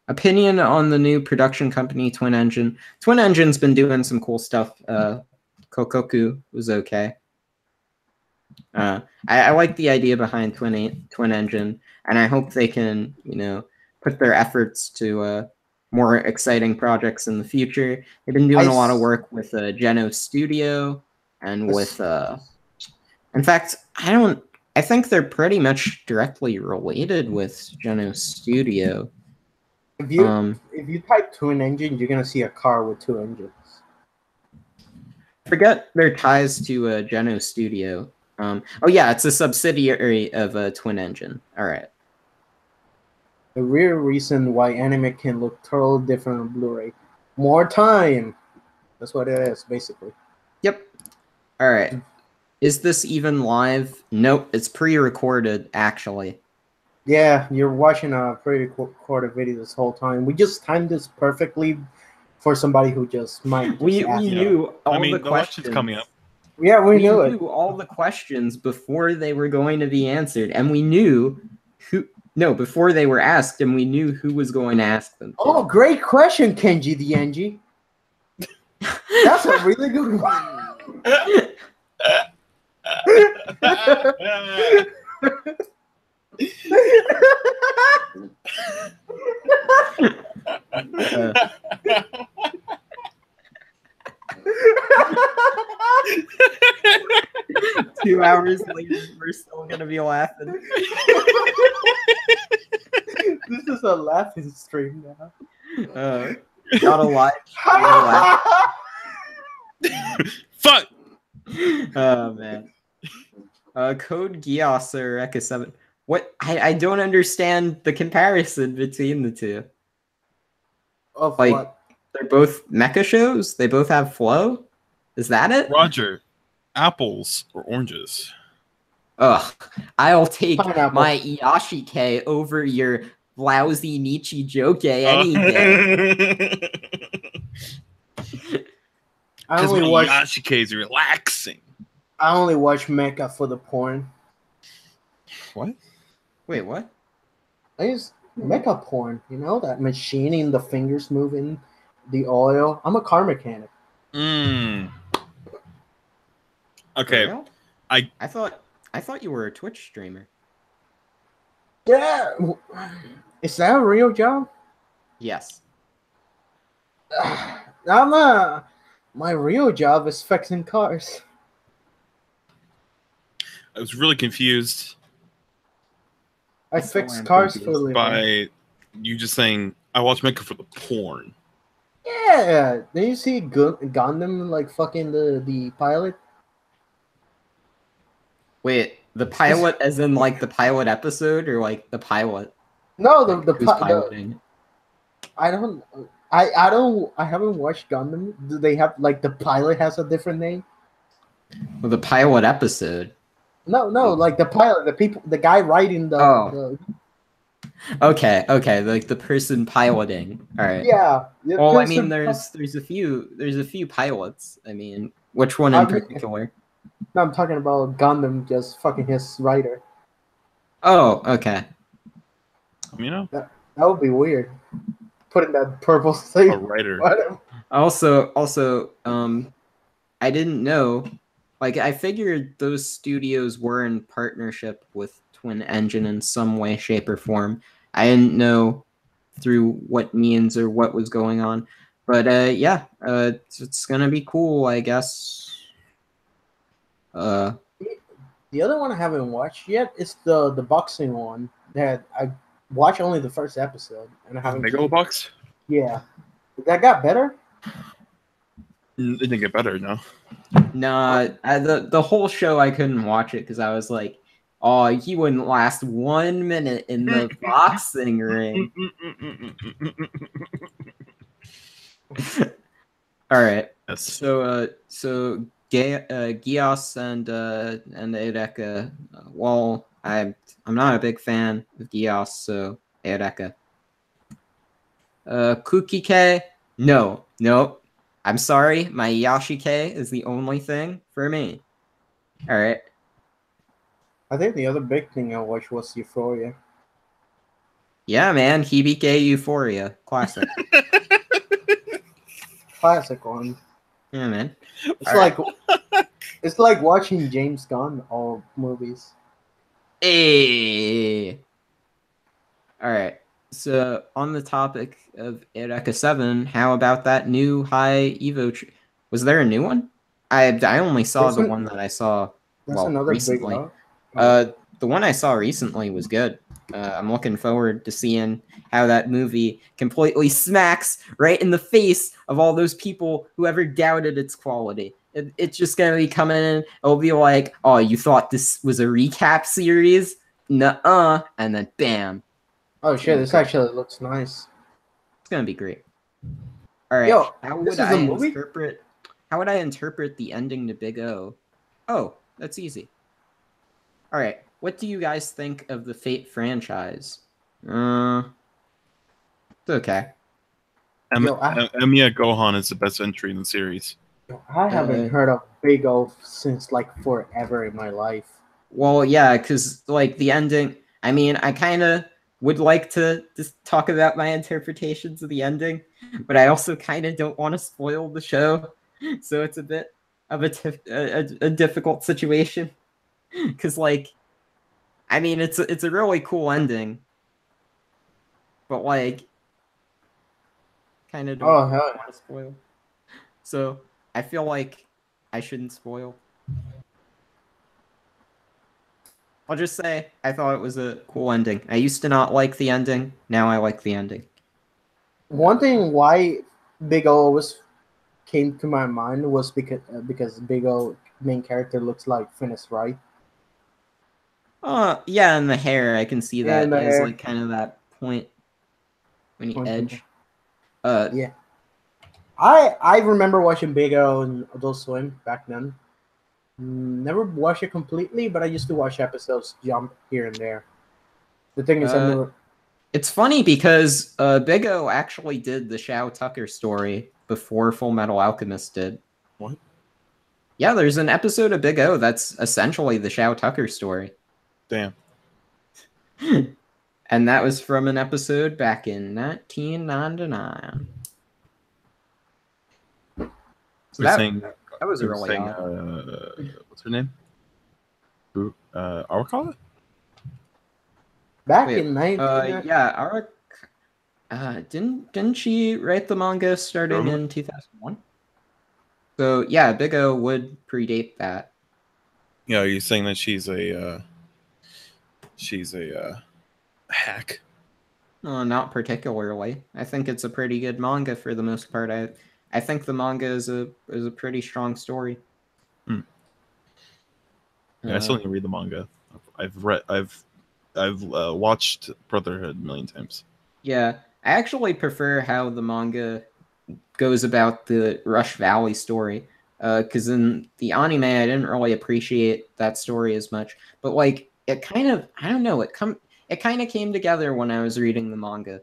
opinion on the new production company Twin Engine. Twin Engine's been doing some cool stuff. Kokoku was okay. I like the idea behind Twin Engine, and I hope they can, put their efforts to more exciting projects in the future. They've been doing a lot of work with Geno Studio and with. In fact, I think they're pretty much directly related with Geno Studio. If you type Twin Engine, you're gonna see a car with two engines. Forget their ties to Geno Studio. Oh yeah, it's a subsidiary of Twin Engine. All right. The real reason why anime can look totally different on Blu-ray. More time. That's what it is, basically. Yep. All right. Is this even live? Nope, it's pre-recorded, actually. Yeah, you're watching a pre-recorded video this whole time. We just timed this perfectly for somebody who just might just We ask. knew all the the election's questions coming up. Yeah, we knew it. all the questions before they were going to be answered, and we knew before they were asked, and we knew who was going to ask them. Oh, great question, Kenji the Engie. That's a really good one. 2 hours later, we're still gonna be laughing. This is a laughing stream now. Not a live. Fuck. Oh man. Code Geass or Eka 7. What? I don't understand the comparison between the two. Of Like, what? they're both mecha shows? They both have flow? Is that it? Roger, apples or oranges? Ugh. I'll take Pineapple. my Iyashike over your lousy Nichi Joke any day. I Because only my watch Yashike is relaxing. mecha for the porn. What? Wait, what? I use mecha porn. You know that machining, the fingers moving, the oil. I'm a car mechanic. Okay. For real? I thought you were a Twitch streamer. Yeah. Is that a real job? Yes. My real job is fixing cars. I was really confused I fix cars for a living. by you just saying I watch Mecha for the porn. Yeah. Did you see Gundam like fucking the pilot? Wait, the pilot as in like the pilot episode or like the pilot? No, Like, the who's piloting? I don't. I haven't watched Gundam. Do they have like the pilot has a different name? Well, the pilot episode. No, like the pilot, the guy writing Oh. the Okay, like the person piloting. All right. yeah. Well, I mean, there's a few pilots. I mean, which one in particular? No, I'm talking about Gundam just fucking his writer. Oh, okay. You know, That would be weird. Putting that purple thing. a writer. Also, I didn't know. Like, I figured those studios were in partnership with Twin Engine in some way, shape, or form. I didn't know through what means or what was going on. But yeah, it's gonna be cool, I guess. The other one I haven't watched yet is the boxing one that I watched only the first episode and I haven't. Big old box. Yeah, that got better. It didn't get better, no. Nah, the whole show I couldn't watch it because I was like, oh, he wouldn't last 1 minute in the boxing ring. All right. Yes. So Gios and Eureka. Well, I'm not a big fan of Gios, so Eureka. Kukike. No. I'm sorry, my Yashike is the only thing for me. All right. I think the other big thing I watched was Euphoria. Yeah, man, Hibike Euphoria, classic. Classic one. Yeah, man. It's like watching James Gunn all movies. Hey. All right. So on the topic of Eureka 7, how about that new high Evo? Was there a new one? I only saw the one that I saw. That's another recently. big one. The one I saw recently was good. I'm looking forward to seeing how that movie completely smacks right in the face of all those people who ever doubted its quality. It's just gonna be coming in. It'll be like, oh, you thought this was a recap series? Nuh-uh, and then bam. Oh shit! This actually looks nice. It's gonna be great. All right. Yo, how would I interpret the ending to Big O? Oh, that's easy. All right. What do you guys think of the Fate franchise? It's okay. Emiya Gohan is the best entry in the series. Yo, I haven't heard of Big O since like forever in my life. Well, yeah, because like the ending. I mean, I kind of would like to just talk about my interpretations of the ending, but I also kind of don't want to spoil the show, so it's a bit of a difficult situation. Because, like, I mean, it's a really cool ending, but like, kind of don't want to spoil. So I feel like I shouldn't spoil. I'll just say I thought it was a cool ending. I used to not like the ending. Now I like the ending. One thing why Big O always came to my mind was because Big O main character looks like Finis Wright. Yeah, and the hair, I can see that as hair. like kind of that point when you edge. Yeah. I remember watching Big O and Adult Swim back then. Never watched it completely, but I used to watch episodes jump here and there. The thing is, it's funny because Big O actually did the Shao Tucker story before Full Metal Alchemist did. What? Yeah, there's an episode of Big O that's essentially the Shao Tucker story. Damn. And that was from an episode back in 1999. So that was really odd. What's her name? Arakawa? Back in 1999. Yeah, didn't she write the manga starting in 2001? So yeah, Big O would predate that. Yeah, are you saying that she's a hack? Not particularly. I think it's a pretty good manga for the most part. I think the manga is a pretty strong story. Yeah, I still need to read the manga. I've watched Brotherhood a million times. Yeah, I actually prefer how the manga goes about the Rush Valley story. Because in the anime, I didn't really appreciate that story as much. But like, it kind of, I don't know, it kind of came together when I was reading the manga.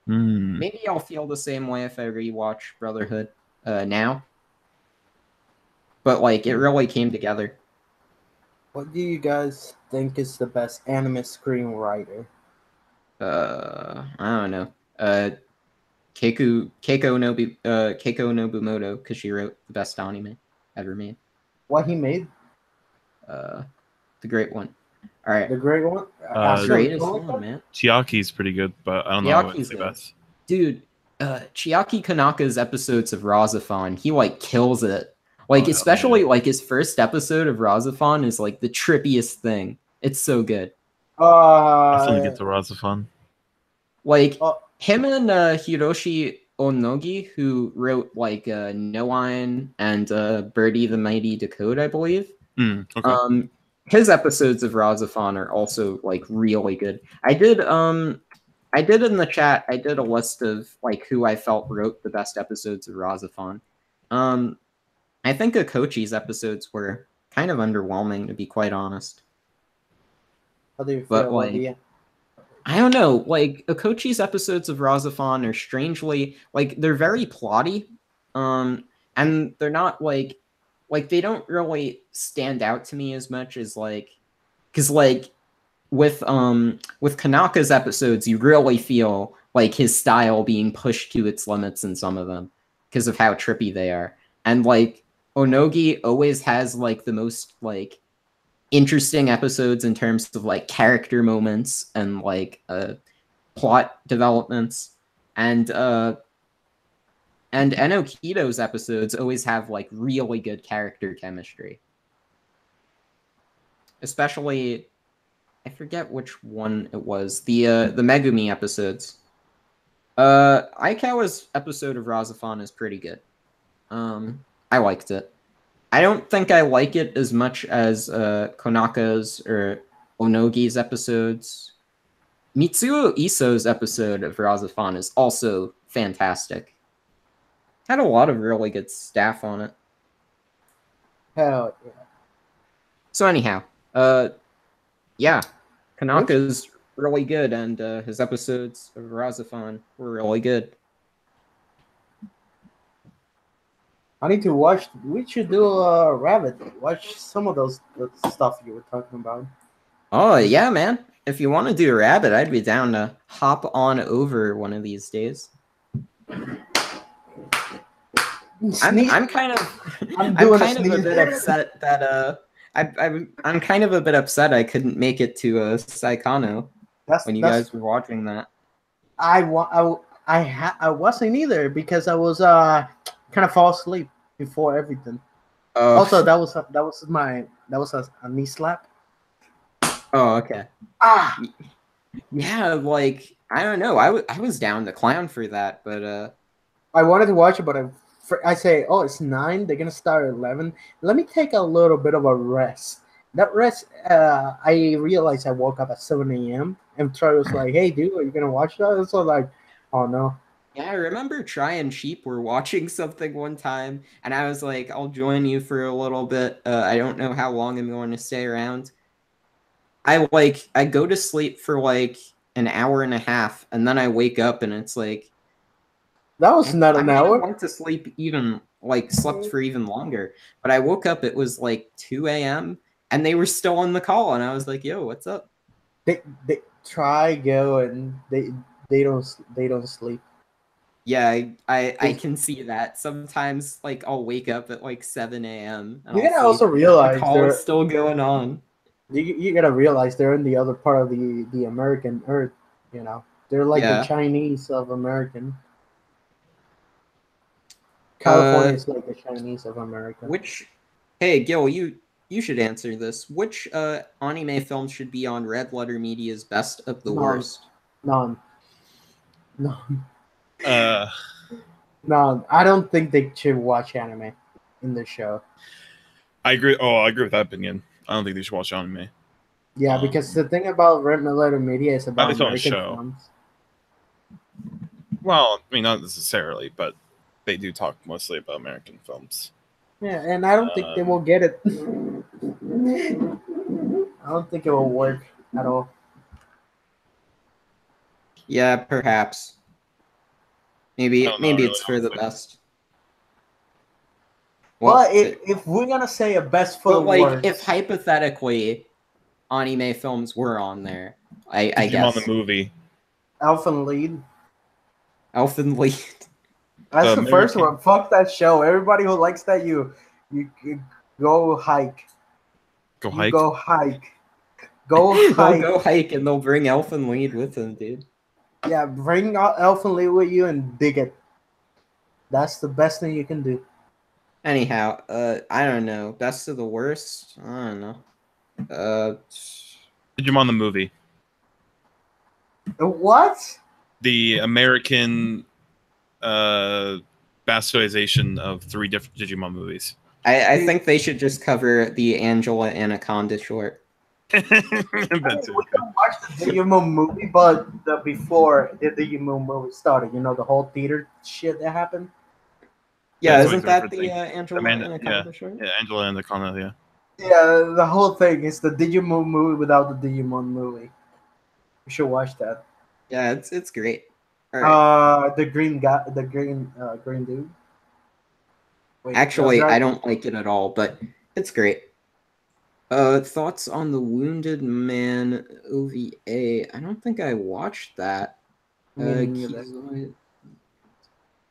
Maybe I'll feel the same way if I rewatch Brotherhood now. But like, it really came together. What do you guys think is the best anime screenwriter? I don't know. Keiko Nobumoto, because she wrote the best anime ever made. What he made? The great one. All right. The great one? The greatest one, man. Chiaki's pretty good, but I don't know what's the best. Dude, Chiaki Kanaka's episodes of Razafon, he like kills it. Like, especially like his first episode of Razafon is like the trippiest thing. It's so good. I still get to Razafon. Like him and Hiroshi Onogi, who wrote like Noine and Birdie the Mighty Decode, I believe. Okay. His episodes of Razafon are also like really good. I did in the chat, I did a list of like who I felt wrote the best episodes of Razafon. I think Okochi's episodes were kind of underwhelming, to be quite honest. How do you But feel like, about the... I don't know, like Okochi's episodes of Razafon are strangely like they're very plotty, and they're not like they don't really stand out to me as much as like, because like with Kanaka's episodes, you really feel like his style being pushed to its limits in some of them because of how trippy they are, and like Onogi always has like the most like interesting episodes in terms of like character moments and like plot developments, and Enokito's episodes always have like really good character chemistry, especially I forget which one it was, the Megumi episodes. Aikawa's episode of Razafon is pretty good. I liked it. I don't think I like it as much as Konaka's or Onogi's episodes. Mitsuo Iso's episode of Razafon is also fantastic. Had a lot of really good staff on it. Hell yeah. So anyhow, yeah, Kanaka's really good, and his episodes of Razafon were really good. I need to watch. We should do a rabbit. Watch some of those stuff you were talking about. Oh yeah, man. If you want to do a rabbit, I'd be down to hop on over one of these days. I'm kind of a bit upset that I'm kind of a bit upset I couldn't make it to Saikano when you guys were watching that. I wasn't either because I was kind of fall asleep before everything. Also, that was a knee slap. Oh, okay. Yeah, like I don't know. I was down to clown for that, but I wanted to watch it, but I say, oh, it's 9. They're gonna start at 11. Let me take a little bit of a rest. That rest, I realized I woke up at 7 a.m. and Troy was like, "Hey, dude, are you gonna watch that?" So like, oh no. Yeah, I remember Try and Sheep were watching something one time, and I was like, "I'll join you for a little bit. I don't know how long I'm going to stay around." I go to sleep for like an hour and a half, and then I wake up, and it's like that was not an hour. I went to sleep slept for even longer, but I woke up. It was like 2 a.m. and they were still on the call, and I was like, "Yo, what's up?" They try go and they don't sleep. Yeah, I can see that. Sometimes like I'll wake up at like 7 a.m. You gotta also realize the call is still going on. You gotta realize they're in the other part of the American Earth. You know, they're like the Chinese of American. California is like the Chinese of America. Hey, Gil, you should answer this. Which anime film should be on Red Letter Media's Best of the Worst? None. No, I don't think they should watch anime in the show. I agree. Oh, I agree with that opinion. I don't think they should watch anime. Yeah, because the thing about Red Letter Media is about American films. Well, I mean, not necessarily, but they do talk mostly about American films. Yeah, and I don't think they will get it. I don't think it will work at all. Yeah, perhaps. Maybe really it's for the best. Well, if we're gonna say a best for the like, worst, if hypothetically anime films were on there, I Digimon guess the movie. Elfen Lied. Elfen Lied. That's the first one. Fuck that show. Everybody who likes that, you go hike. Go hike. Go hike. Go hike. They'll go hike and they'll bring Elfen Lied with them, dude. Yeah, bring Elfen Lied with you and dig it. That's the best thing you can do. Anyhow, I don't know. Best of the worst? I don't know. Digimon the movie. What? The American bastardization of 3 different Digimon movies. I think they should just cover the Angela Anaconda short. That's we don't watch the Digimon movie, but before the Digimon movie started, the whole theater shit that happened. Yeah, isn't that the Angela Anaconda short? Yeah, Angela Anaconda, yeah. Yeah, the whole thing is the Digimon movie without the Digimon movie. You should watch that. Yeah, it's great. All right. The green guy, the green dude. Wait, actually, I don't like it at all, but it's great. Thoughts on the Wounded Man OVA? I don't think I watched that.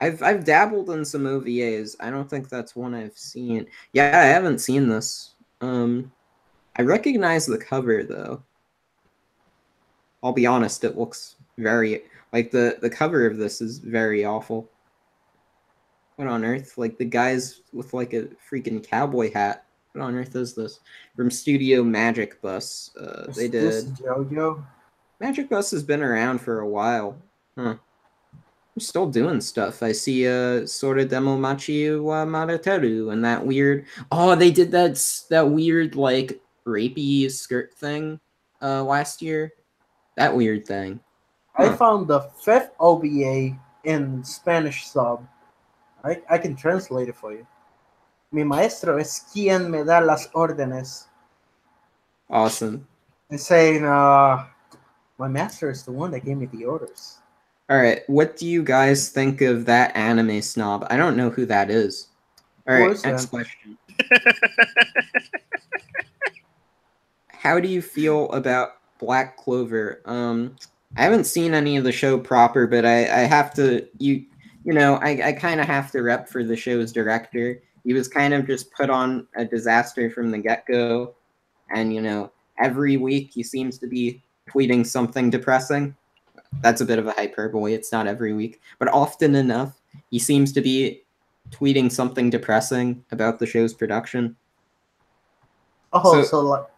I've dabbled in some OVAs. I don't think that's one I've seen. Yeah, I haven't seen this. I recognize the cover though. I'll be honest, it looks very like the cover of this is very awful. What on earth? Like the guys with like a freaking cowboy hat. What on earth is this? From Studio Magic Bus. They did. This JoJo? Magic Bus has been around for a while. Huh. They're still doing stuff. I see Sora Demo Machi wa Marateru and that weird. Oh, they did that weird like rapey skirt thing last year. That weird thing. Huh. I found the 5th OVA in Spanish sub. I can translate it for you. Mi maestro es quien me da las órdenes. Awesome. And saying, my master is the one that gave me the orders. All right, what do you guys think of that anime snob? I don't know who that is. All right, next question. How do you feel about Black Clover? I haven't seen any of the show proper, but I have to I kind of have to rep for the show's director. He was kind of just put on a disaster from the get-go, and every week he seems to be tweeting something depressing. That's a bit of a hyperbole. It's not every week, but often enough, he seems to be tweeting something depressing about the show's production. Oh, well,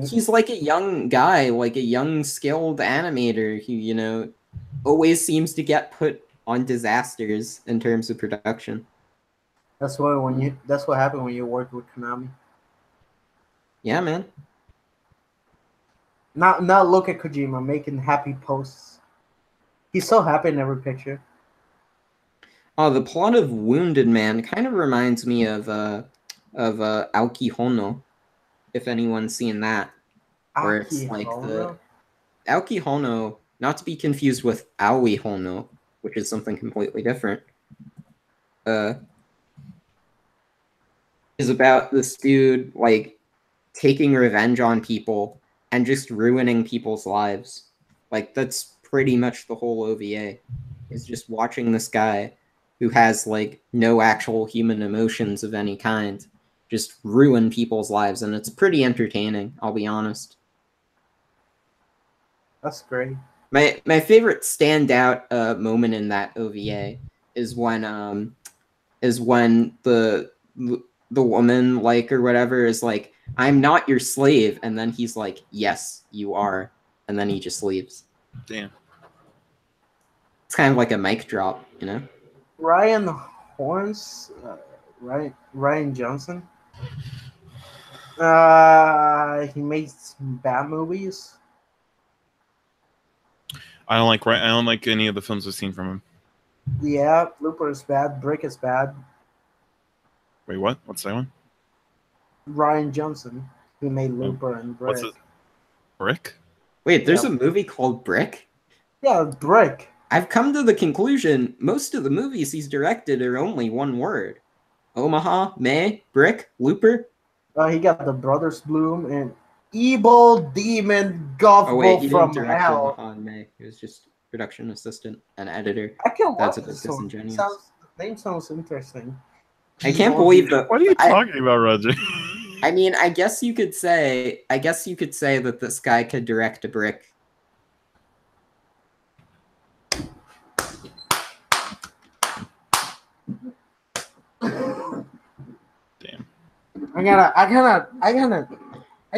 he's like a young guy, like a young skilled animator who, always seems to get put on disasters in terms of production. That's what happened when you work with Konami. Yeah, man. Not look at Kojima making happy posts. He's so happy in every picture. Oh, the plot of Wounded Man kind of reminds me of Aoki Hono, if anyone's seen that. Where it's like the Aoki Hono, not to be confused with Aoi Hono, which is something completely different. Is about this dude like taking revenge on people and just ruining people's lives. Like that's pretty much the whole OVA. Is just watching this guy who has like no actual human emotions of any kind just ruin people's lives, and it's pretty entertaining, I'll be honest. That's great. My favorite standout moment in that OVA is when the woman like or whatever is like, "I'm not your slave," and then he's like, "Yes, you are," and then he just leaves. Damn. It's kind of like a mic drop, Ryan Horns, Ryan Johnson. He made some bad movies. I don't like any of the films I've seen from him. Yeah, Looper is bad. Brick is bad. Wait, what? What's that one? Ryan Johnson, who made Looper and Brick. What's it? Brick? Wait, there's Yeah. a movie called Brick? Yeah, Brick. I've come to the conclusion most of the movies he's directed are only one word. Omaha, May, Brick, Looper. He got the Brothers Bloom and Evil Demon Oh wait, Gothball he from didn't direct Hell. Omaha and May. He was just production assistant and editor. I can That's watch a bit this one. disingenuous. The name sounds interesting. I can't believe that. What are you talking about, Roger? I mean, I guess you could say that this guy could direct a Brick. Damn. I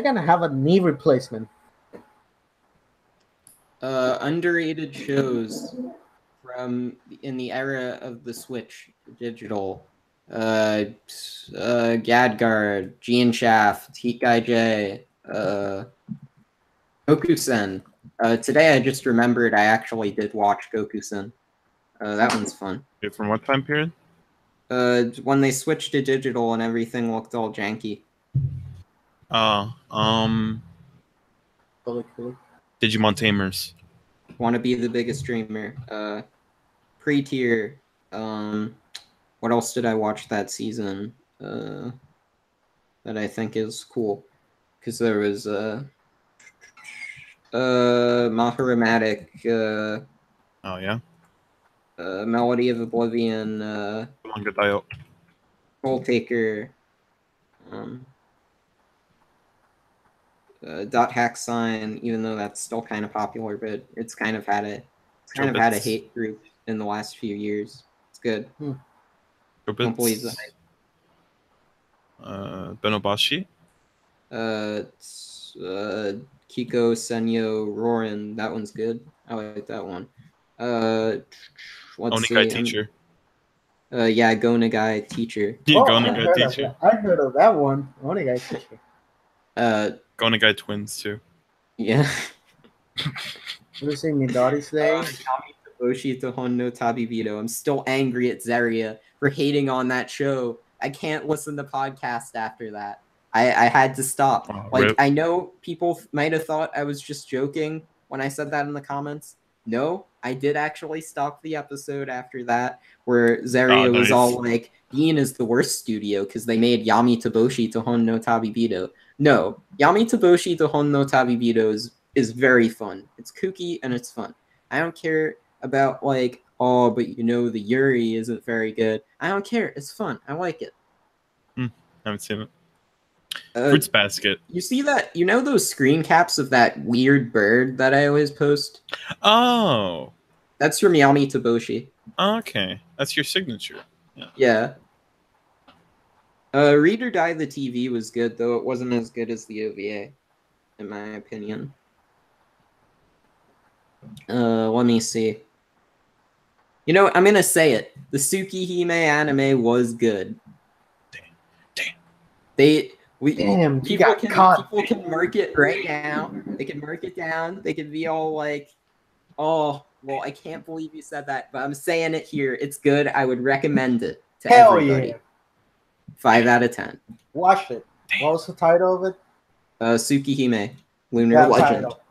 gotta have a knee replacement. Underrated shows from in the era of the Switch digital. Gadgard, Gene Shaft, Hikai J, Goku-sen. Today I just remembered I actually did watch Goku-sen. That one's fun. Wait, from what time period? When they switched to digital and everything looked all janky. Digimon Tamers. Want to be the biggest dreamer. Pre-tier. What else did I watch that season? That I think is cool. Because there was Maharamatic, Oh yeah. Melody of Oblivion, Manga Dial. Soul Taker, Dot Hack Sign, even though that's still kind of popular, but it's kind of had a hate group in the last few years. It's good. Don't believe the hype. Benobashi. Kiko Senyo Rorin, that one's good. I like that one. Let's Onikai see. Teacher. Yeah, Gonagai Teacher. Gonagai Teacher. I heard of that one. Onegai Teacher. Gonagai Twins too. Yeah. You seen Midori's Day? Boshi to Hon no Tabibito. I'm still angry at Zeria for hating on that show. I can't listen to podcasts after that. I had to stop. Rip. I know people might have thought I was just joking when I said that in the comments. No, I did actually stop the episode after that, where Zeria was all like, Bean is the worst studio because they made Yami Toboshi to Hon no Tabibito. No, Yami Toboshi to Hon no Tabibito is very fun. It's kooky and it's fun. I don't care about but the Yuri isn't very good. I don't care. It's fun. I like it. Haven't seen it. Fruits Basket. You see that? You know those screen caps of that weird bird that I always post? Oh. That's from Yami Toboshi. Okay. That's your signature. Yeah. Read or Die the TV was good, though it wasn't as good as the OVA, in my opinion. Let me see. You know, I'm gonna say it. The Tsukihime anime was good. Damn. People can mark it right now. They can mark it down. They can be all like, "Oh, well, I can't believe you said that," but I'm saying it here. It's good. I would recommend it to everybody. Yeah. 5 out of 10. Watch it. What was the title of it? Tsukihime, Lunar That Legend. title.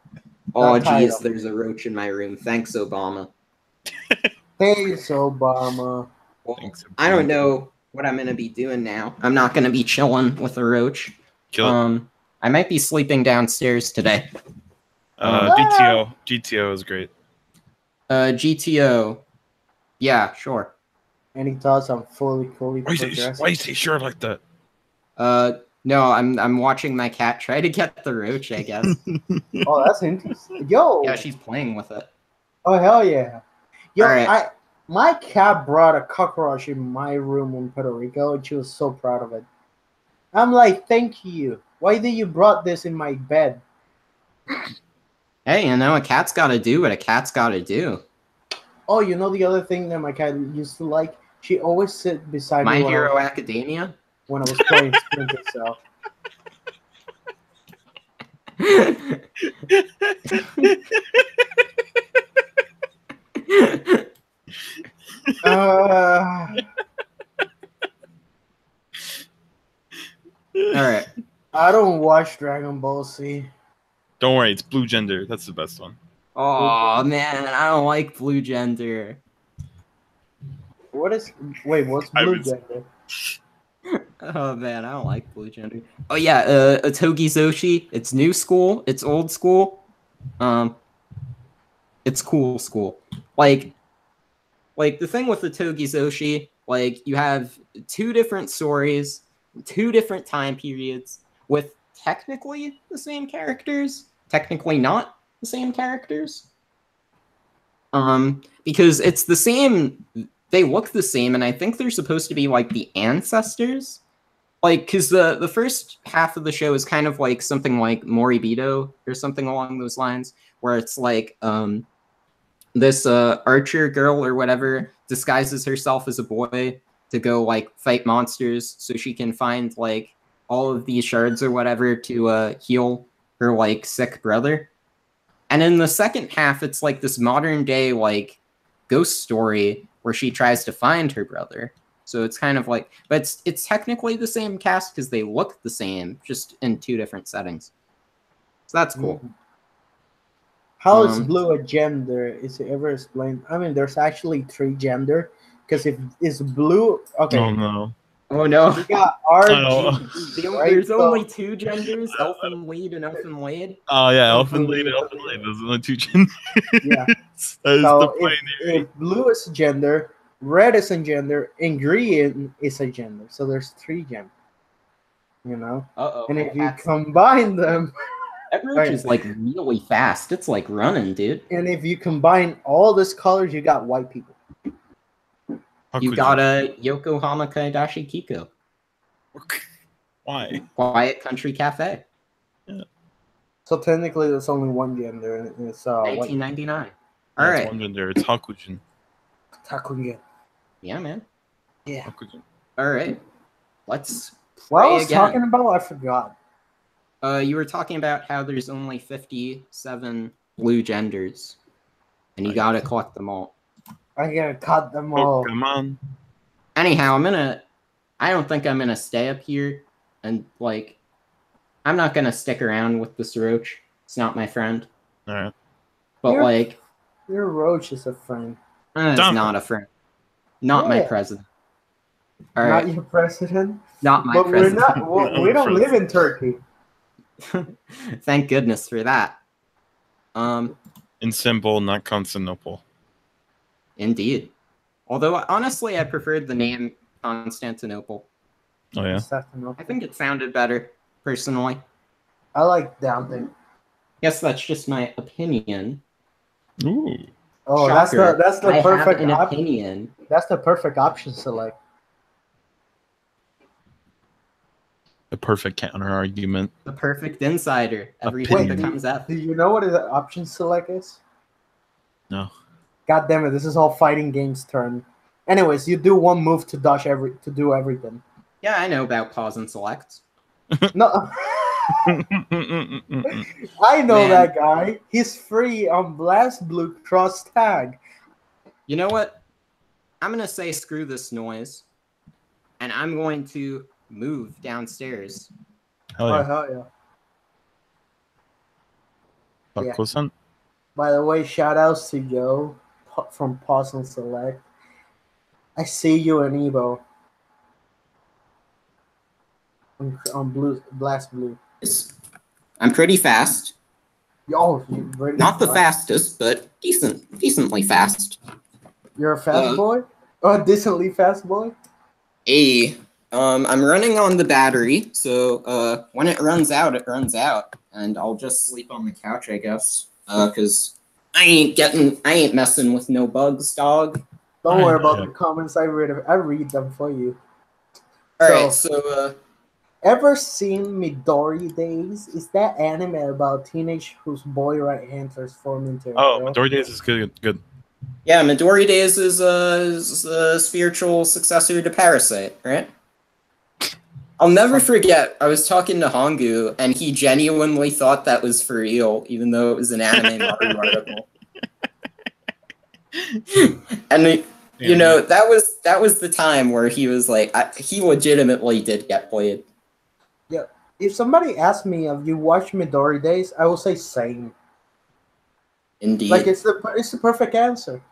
Oh, That geez, title. there's a roach in my room. Thanks, Obama. Thanks, Obama. Well, I don't know what I'm gonna be doing now. I'm not gonna be chilling with a roach. Kill it. I might be sleeping downstairs today. GTO is great. GTO. Yeah, sure. Any thoughts on fully progressive? Why you say sure like that? No, I'm watching my cat try to get the roach, I guess. Oh, that's interesting. Yo. Yeah, she's playing with it. Oh, hell yeah. Yo, Right. my cat brought a cockroach in my room in Puerto Rico, and she was so proud of it. I'm like, thank you. Why did you brought this in my bed? Hey, you know, a cat's got to do what a cat's got to do. Oh, you know the other thing that my cat used to like? She always sit beside My me Hero Academia? when I was playing Splinter Cell. watch Dragon Ball Z. Don't worry, it's blue gender. That's the best one. Oh man, I don't like blue gender. What is? Wait, what's I blue was- gender? Oh man, I don't like blue gender. Oh yeah, Otogi Zoshi. It's new school. It's old school. It's cool school. Like the thing with Otogi Zoshi, like you have two different stories, two different time periods with technically the same characters, technically not the same characters. Because it's the same. They look the same, and I think they're supposed to be like the ancestors. Like, because the first half of the show is kind of like something like Moribito or something along those lines, where it's like this archer girl or whatever disguises herself as a boy to go like fight monsters so she can find like all of these shards or whatever to heal her like sick brother. And in the second half, it's like this modern day like ghost story where she tries to find her brother. So it's kind of like, but it's technically the same cast because they look the same, just in two different settings. So that's cool. How is blue a gender? Is it ever explained? I mean, there's actually 3 gender. Because if it's blue, okay. Oh no. Oh no. We got RG. Right? There's only 2 genders, Elfin Lead and Elfin Lade. Oh yeah, Elfin Elfin Lead, Lead. Elfin Lead. There's only 2 genders. Yeah. That is So the pioneer. if blue is a gender, red is a gender, and green is a gender. So there's 3 genders. You know? Uh-oh. And if you combine them, that roach is like really fast. It's like running, dude. and if you combine all these colors, you got white people. How You could got a Yokohama Kaidashi Kiko. Why? Quiet Country Cafe. So technically, there's only 1 gender, and it's white. 1999. All All right. right. One gender. It's Hakujin. Takuya. Yeah, man. Yeah. Hakujin. All right. Let's What I play was again. talking about, I forgot. You were talking about how there's only 57 blue genders, and you Right. gotta collect them all. I gotta cut them all. Come on. Anyhow, I don't think I'm gonna stay up here, and like, I'm not gonna stick around with this roach. It's not my friend. All right. But You're- like, Your roach is a friend. it's Dumb. not a friend. Not my Yeah. president. All Not right, your president. not my But president. we're not. Well, we don't live in Turkey. Thank goodness for that. In symbol, not Constantinople. Indeed. Although honestly, I preferred the name Constantinople. Oh yeah. I think it sounded better, personally. I like Dante. Guess that's just my opinion. Ooh. Oh, Shocker. that's the I perfect have an option. opinion. That's the perfect option select. The perfect counter argument. The perfect insider. Everything Opinion. becomes F. Do you know what the option select is? No. God damn it! This is all fighting games turn. Anyways, you do 1 move to dodge to do everything. Yeah, I know about pause and select. No, I know Man. that guy. He's free on Blast Blue Cross Tag. You know what? I'm gonna say screw this noise, and I'm going to move downstairs. Hell Oh yeah. hell yeah! Yeah. Bakusan? By the way, shout outs to Yo from Pause and Select. I see you in Evo. On Blast Blue. I'm pretty fast. Yo, you really Not the fast. fastest, but decently fast. You're a fast boy? Oh, a decently fast boy? I'm running on the battery, so when it runs out, it runs out, and I'll just sleep on the couch, I guess. Cause I ain't messing with no bugs, dog. Don't worry about Yeah. the comments. I read them for you. All right, so Ever seen Midori Days? Is that anime about teenage whose boy right hand transformed into a Oh, girl? Midori Days is good. yeah, Midori Days is a spiritual successor to Parasite, right? I'll never forget, I was talking to Hongu, and he genuinely thought that was for real, even though it was an anime Maru article. And you know, that was the time where he was like, he legitimately did get played. if somebody asks me if you watch Midori Days, I will say same. Indeed. Like it's the perfect answer.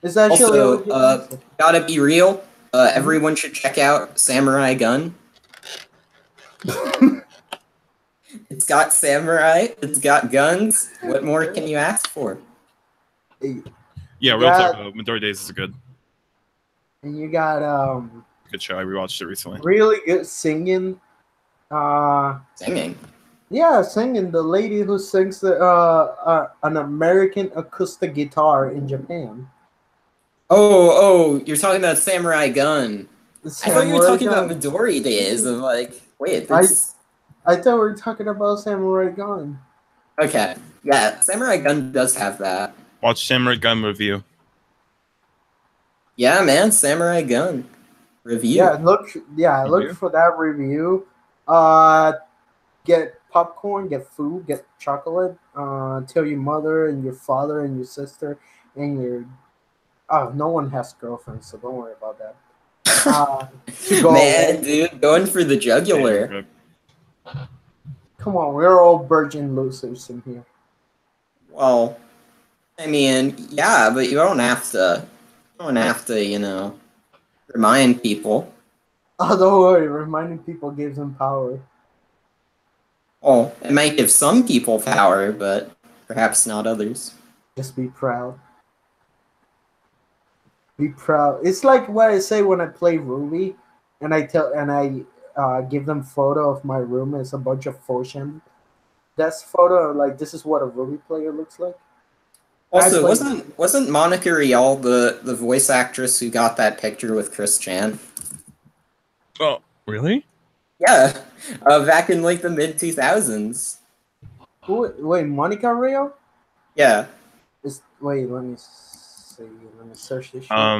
It's actually a Also, legit answer. gotta be real. Everyone should check out Samurai Gun. It's got samurai. It's got guns. What more can you ask for? Yeah, real talk though. Midori Days is a good And you got show. I rewatched it recently. really good singing. Singing. Yeah, singing. The lady who sings an American acoustic guitar in Japan. Oh, you're talking about Samurai Gun. I thought you were Samurai talking about Gun. Midori Days. I'm like, wait, I that's... thought we were talking about Samurai Gun. Okay. Yeah, Samurai Gun does have that. Watch Samurai Gun review. Yeah, man, Samurai Gun. Review. Yeah, look for that review. Get popcorn, get food, get chocolate. Tell your mother and your father and your sister and your no one has girlfriends, so don't worry about that. To go Man, away. dude, going for the jugular. Come on, we're all virgin losers in here. Well, I mean, yeah, but you don't have to, you know, remind people. Oh, don't worry, reminding people gives them power. Well, it might give some people power, but perhaps not others. Just be proud. Be proud. It's like what I say when I play Ruby, and I give them photo of my room. It's a bunch of Foshan. That's photo like this is what a Ruby player looks like. Also, wasn't Monica Rial the voice actress who got that picture with Chris Chan? Oh, really? Yeah, back in like the mid-2000s. Wait, Monica Rio? Yeah. Wait, let me see. Let me search this shit. I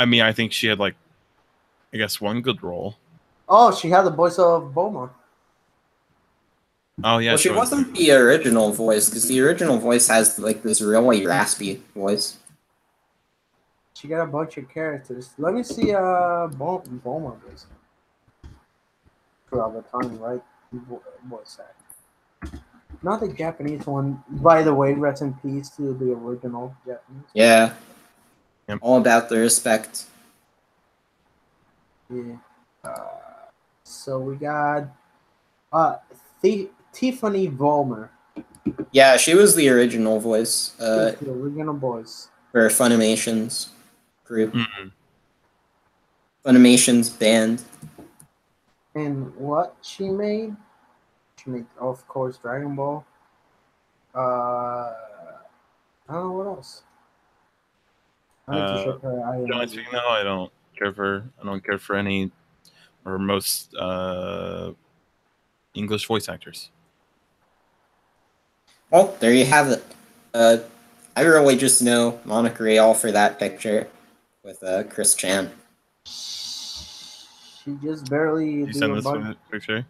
mean, I think she had like, I guess one good role. Oh, she had the voice of Boma. Oh yeah, Well, she wasn't the original voice, because the original voice has like this really raspy voice. She got a bunch of characters. Let me see Boma voice. Throughout the time, right? Voice act. Not the Japanese one. By the way, rest in peace to the original Japanese. Yeah. Yep. All about the respect. Yeah. So we got Tiffany Vollmer. Yeah, she was the original voice. The original voice. For Funimation's group. Mm-mm. Funimation's band. And what she made? She made, of course, Dragon Ball. I don't know what else. I need to check her IMDb. No, I don't care for. I don't care for any or most English voice actors. Well, there you have it. I really just know Monica Rial for that picture with Chris Chan. She just barely. You send this picture?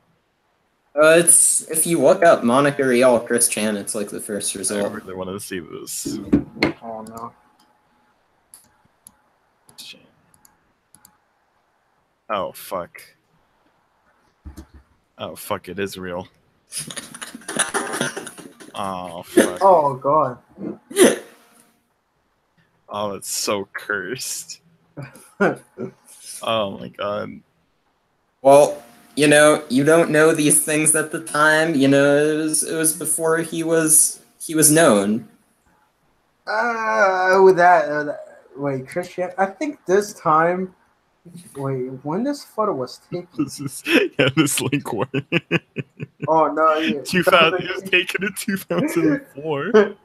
It's if you look up Monica Rial, Chris Chan, it's like the first result. I really wanted to see this. Oh no. Oh fuck. Oh fuck! It is real. Oh fuck. Oh god. Oh, it's so cursed. Oh my god. Well, you know, you don't know these things at the time. You know, it was before he was known. With that, wait, Christian. I think this time. Wait, when this photo was taken? This link work. Oh no! Yeah. 2000. It was taken in 2004.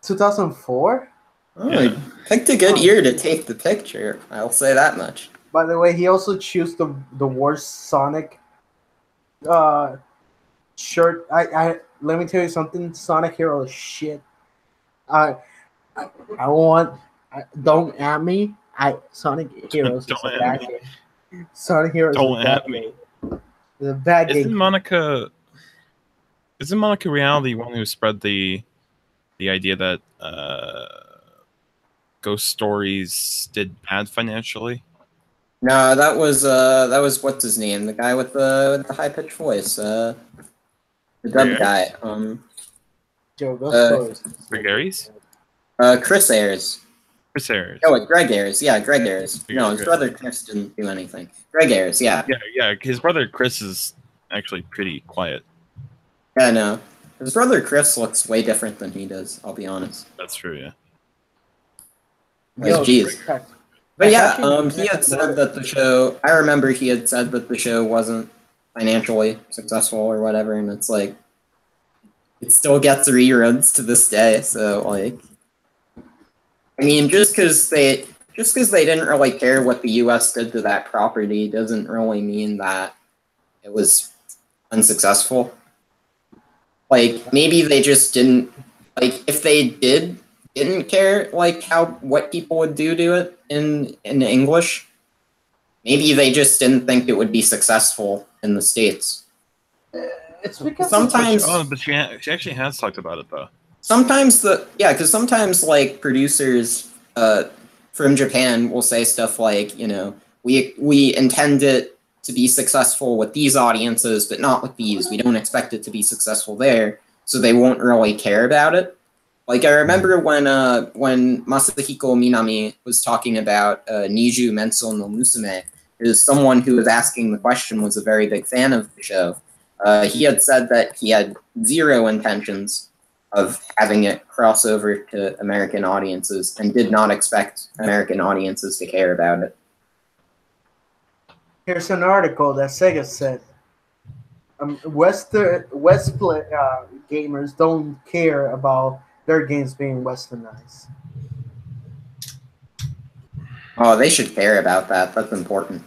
2004. Oh, Yeah. he picked a good year to take the picture. I'll say that much. By the way, he also chose the worst Sonic shirt. I let me tell you something. Sonic Hero is shit. I want. Don't at me. Sonic Heroes is a bad game. Sonic Heroes Don't is a bad at me. game. It's a bad game. Isn't Monica Rial the one who spread the idea that Ghost Stories did bad financially? No, that was what's his name? The guy with the high pitched voice. The dub guy. Joe, those Greg Aries? Chris Ayres. Chris Ayres. Oh, wait, Greg Ayres. Yeah, Greg Ayres. No, his Greg. brother Chris didn't do anything. Greg Ayres. Yeah. Yeah. His brother Chris is actually pretty quiet. Yeah, no. His brother Chris looks way different than he does. I'll be honest. That's true. Yeah. Like, jeez. But yeah, he had said that the show. I remember he had said that the show wasn't financially successful or whatever, and it's like it still gets reruns to this day. So like, I mean, just because they didn't really care what the U.S. did to that property doesn't really mean that it was unsuccessful. Like maybe they just didn't like if they didn't care like what people would do to it in English. Maybe they just didn't think it would be successful in the States. It's because sometimes. But she actually has talked about it though. Sometimes because sometimes like producers from Japan will say stuff like, you know, we intend it to be successful with these audiences, but not with these. We don't expect it to be successful there, so they won't really care about it. Like I remember when Masahiko Minami was talking about Niju Menso no Musume, is someone who was asking the question was a very big fan of the show. He had said that he had zero intentions of having it cross over to American audiences and did not expect American audiences to care about it. Here's an article that Sega said West gamers don't care about their games being westernized. Oh, they should care about that. That's important.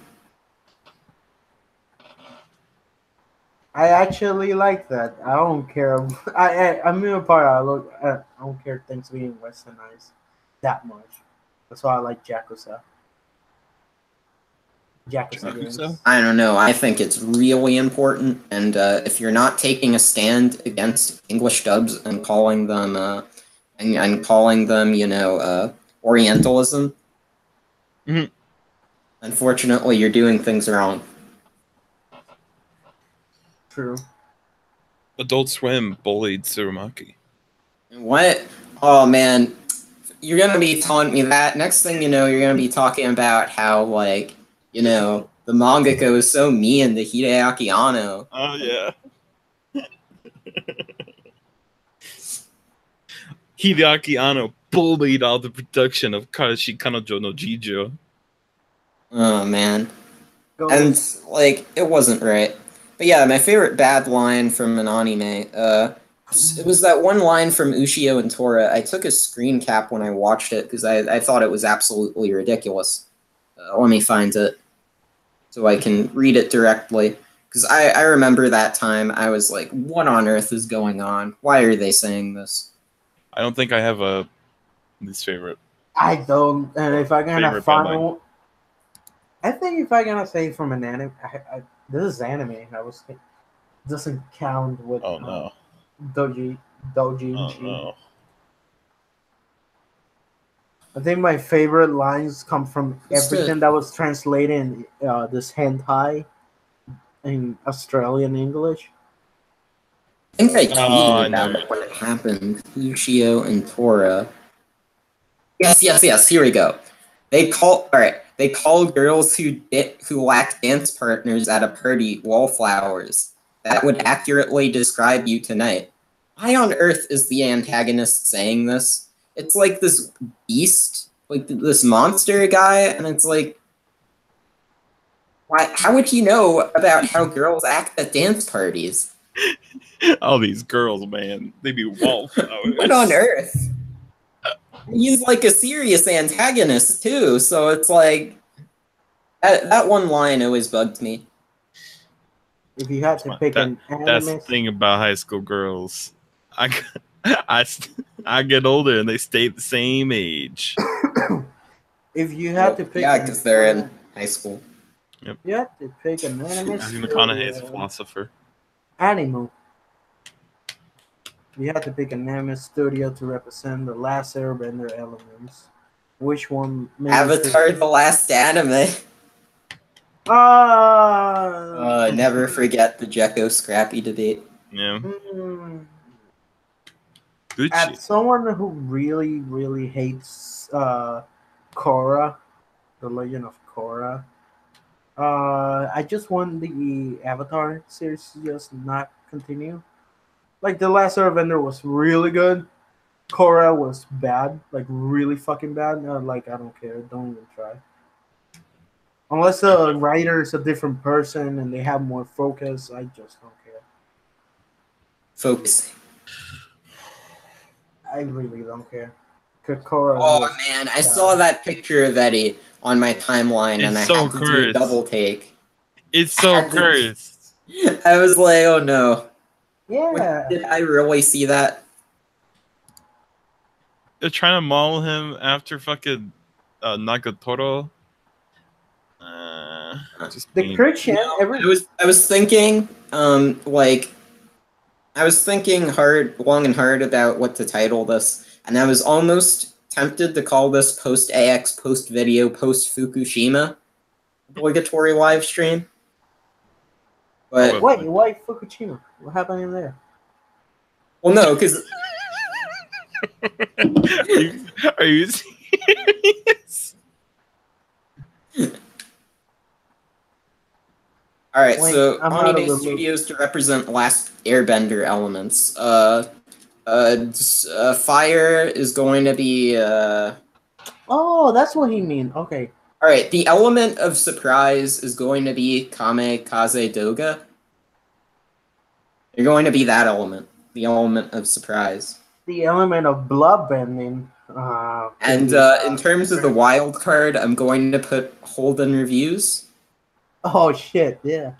I actually like that. I don't care. I'm in a part. I don't care things being westernized that much. That's why I like Yakuza. Yakuza. I don't know. I think it's really important, and if you're not taking a stand against English dubs and calling them, you know, Orientalism, unfortunately, you're doing things wrong. True. Adult Swim bullied Tsurumaki. What? Oh man, you're gonna be telling me that. Next thing you know, you're gonna be talking about how like, you know, the mangaka was so mean to Hideaki Anno. Oh yeah. Hideaki Anno bullied all the production of Karashi Kanojo no Jijo. Oh man. And like it wasn't right. But yeah, my favorite bad line from an anime, it was that one line from Ushio and Tora. I took a screen cap when I watched it because I thought it was absolutely ridiculous. Let me find it so I can read it directly. Because I remember that time I was like, what on earth is going on? Why are they saying this? I don't think I have a least favorite. I don't. And if I'm gonna find one, I think if I'm gonna say from an anime, this is anime. Doesn't count with Doji. Oh no. I think my favorite lines come from everything that was translated in this hentai in Australian English. I think I tweeted about it when it happened. Ushio and Tora. Yes. Here we go. They call girls who lack dance partners at a party wallflowers. That would accurately describe you tonight. Why on earth is the antagonist saying this? It's like this beast, like this monster guy, and it's like, why? How would he know about how girls act at dance parties? All these girls, man, they be wallflowers. What on earth? He's like a serious antagonist too, so it's like that one line always bugged me. If you had to pick an anime, that's the thing about high school girls. I get older and they stay the same age. If you had to pick, because they're in high school. Yep. You had to pick an anime. Matthew McConaughey is a philosopher. Animal. You had to pick an anime studio to represent the last Airbender elements. Which one? Avatar: The Last Anime. Never forget the Jekko Scrappy debate. Yeah. mm, Good as shit. someone who really, really hates Korra, the Legend of Korra, I just want the Avatar series to just not continue. Like the last Airbender was really good. Korra was bad, like really fucking bad. Like I don't care, don't even try. Unless the writer is a different person and they have more focus, I just don't care. Focus. I really don't care. Korra Oh was man, I saw that picture of Eddie on my timeline, and I It's so had to do a cursed. double take. It's so And cursed. I was like, oh no. yeah. Did I really see that? They're trying to model him after fucking Nagatoro. Just The being Christian, I was thinking, like, I was thinking long and hard about what to title this, and I was almost tempted to call this post AX, post video, post Fukushima obligatory live stream. But wait, why Fukushima? What happened in there? well, no, because are you serious? all right. Wait, So I'm out of Omni the loop. Studios to represent Last Airbender elements. Fire is going to be Oh, that's what he mean. Okay. all right. The element of surprise is going to be Kame Kaze Doga. You're going to be that element, the element of surprise. The element of blood bending. And in terms of the wild card, I'm going to put Holden reviews. Oh shit! Yeah.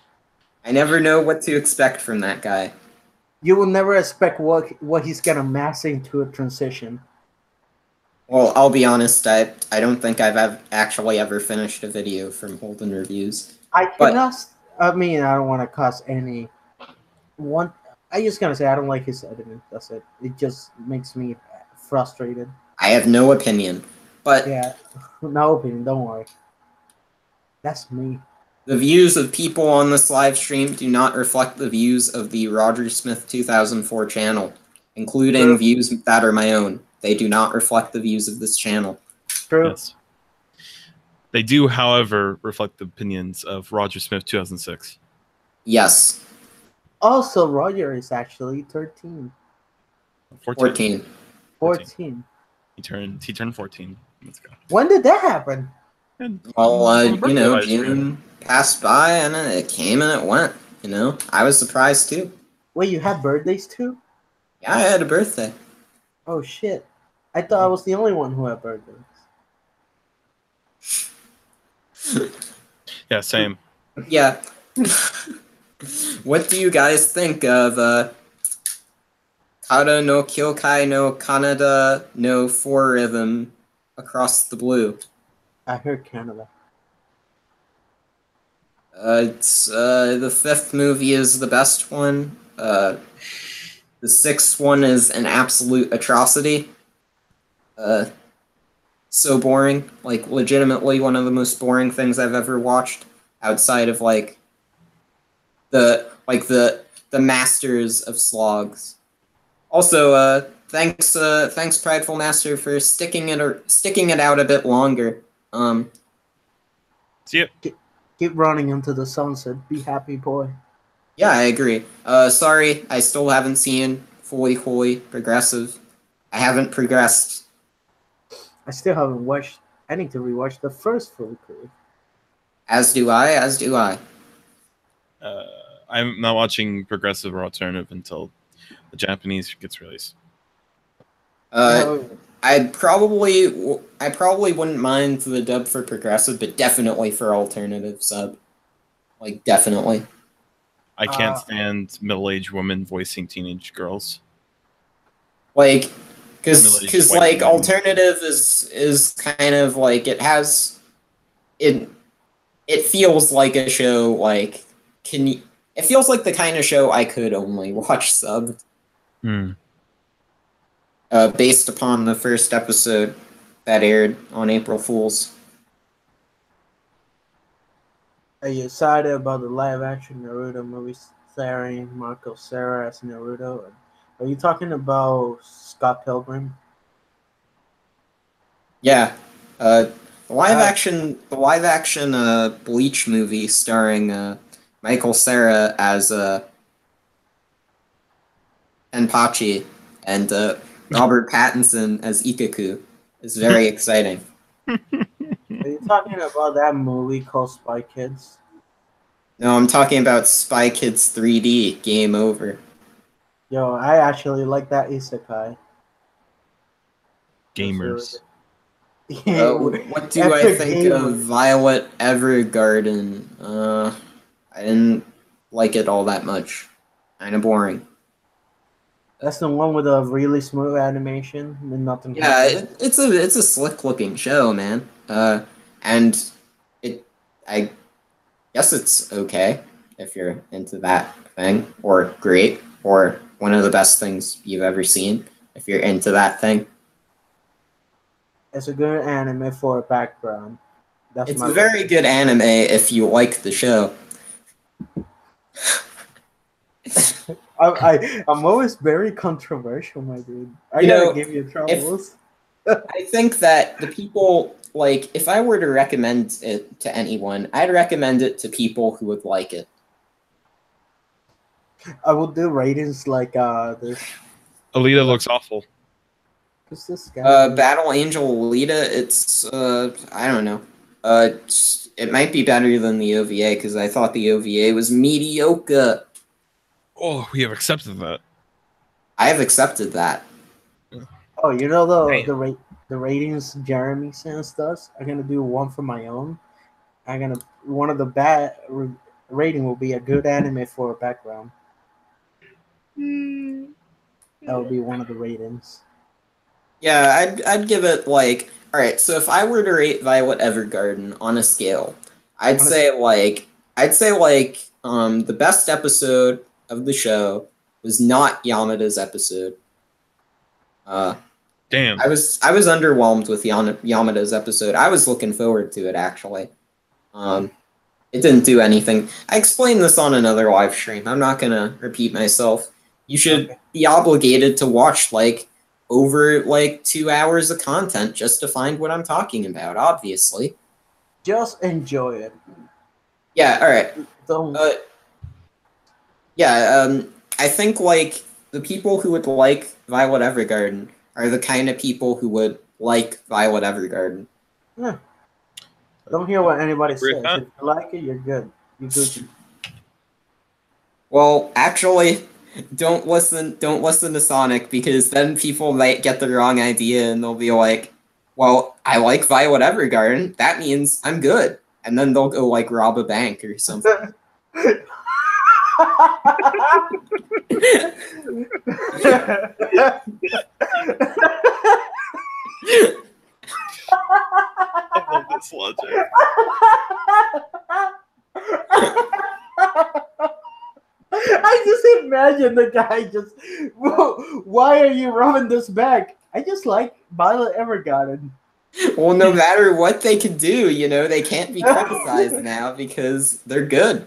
I never know what to expect from that guy. You will never expect what he's gonna mass into a transition. Well, I'll be honest, I don't think I've actually ever finished a video from Holden Reviews. I But- cannot. I mean, I don't want to cuss any one. I just gonna say I don't like his editing. That's it. It just makes me frustrated. I have no opinion. But Yeah, no opinion. Don't worry. That's me. the views of people on this live stream do not reflect the views of the Roger Smith 2004 channel, including True. views that are my own. They do not reflect the views of this channel. True. Yes. They do, however, reflect the opinions of Roger Smith 2006. Yes, Also, Roger is actually 13. 14. 14. He turned 14. Let's go. When did that happen? And Well, on the birthday live stream. June passed by and it came and it went. I was surprised too. Wait, you had birthdays too? Yeah, I had a birthday. Oh shit! I thought I was the only one who had birthdays. Yeah, same. Yeah. What do you guys think of Kata no Kyokai no Kanada no 4 rhythm across the blue? I heard Canada. It's the 5th movie is the best one. The 6th one is an absolute atrocity. So boring, like legitimately one of the most boring things I've ever watched, outside of the masters of slogs. Also, thanks Prideful Master for sticking it out a bit longer. See it. Keep running into the sunset. Be happy, boy. Yeah, I agree. Sorry, I still haven't seen Fully Holy Progressive. I haven't progressed. I still haven't watched. I need to rewatch the first Fully Crew. As do I. I'm not watching progressive or alternative until the Japanese gets released. I probably wouldn't mind the dub for progressive, but definitely for alternative sub. Like, definitely. I can't stand middle-aged women voicing teenage girls. Like, because Middle-aged white like women. alternative is kind of like it feels like a show like it feels like the kind of show I could only watch subbed. Based upon the first episode that aired on April Fool's. Are you excited about the live-action Naruto movie starring Marco Serra as Naruto? Are you talking about Scott Pilgrim? Yeah. The I live action Bleach movie starring Michael Cera as Tenpachi and Robert Pattinson as Ikaku is very exciting. Are you talking about that movie called Spy Kids? No, I'm talking about Spy Kids 3D. Game over. Yo, I actually like that isekai. That's really Gamers. good. What do I Epic think of gamer. Violet Evergarden? I didn't like it all that much. Kind of boring. That's the one with a really smooth animation and nothing Yeah, happens. it's a slick looking show, man. And it I guess it's okay if you're into that thing, or great, or one of the best things you've ever seen if you're into that thing. It's a good anime for a background. That's It's my a very rating. good anime if you like the show. I'm always very controversial, my dude. I You gotta know, give you if troubles. I think that the people like if I were to recommend it to anyone, I'd recommend it to people who would like it. I will do ratings like this. Alita looks awful. Who's this guy? Battle Angel Alita, it's I don't know. It might be better than the OVA because I thought the OVA was mediocre. Oh, we have accepted that. I have accepted that. Oh, you know Damn. the ratings Jeremy Sands does. I'm gonna do one for my own. I'm gonna one of the rating will be a good anime for a background. That would be one of the ratings. Yeah, I'd give it like all right. So if I were to rate Violet Evergarden on a scale, I'd say like the best episode of the show was not Yamada's episode. Damn. I was underwhelmed with Yamada's episode. I was looking forward to it actually. It didn't do anything. I explained this on another live stream. I'm not gonna repeat myself. You should Okay. be obligated to watch like over like 2 hours of content just to find what I'm talking about. Obviously. Just enjoy it. Yeah. All right. Don't. Yeah. I think like the people who would like Violet Evergarden are the kind of people who would like Violet Evergarden. Yeah. Don't hear what anybody Agree says. with that. If you like it, you're good. You Gucci. Well, actually, don't listen to Sonic because then people might get the wrong idea and they'll be like, "Well, I like Violet Evergarden. That means I'm good." And then they'll go like rob a bank or something. I love this logic. I just imagine the guy just, why are you robbing this bank? I just like Violet Evergarden. Well, no matter what they can do, you know, they can't be criticized now because they're good.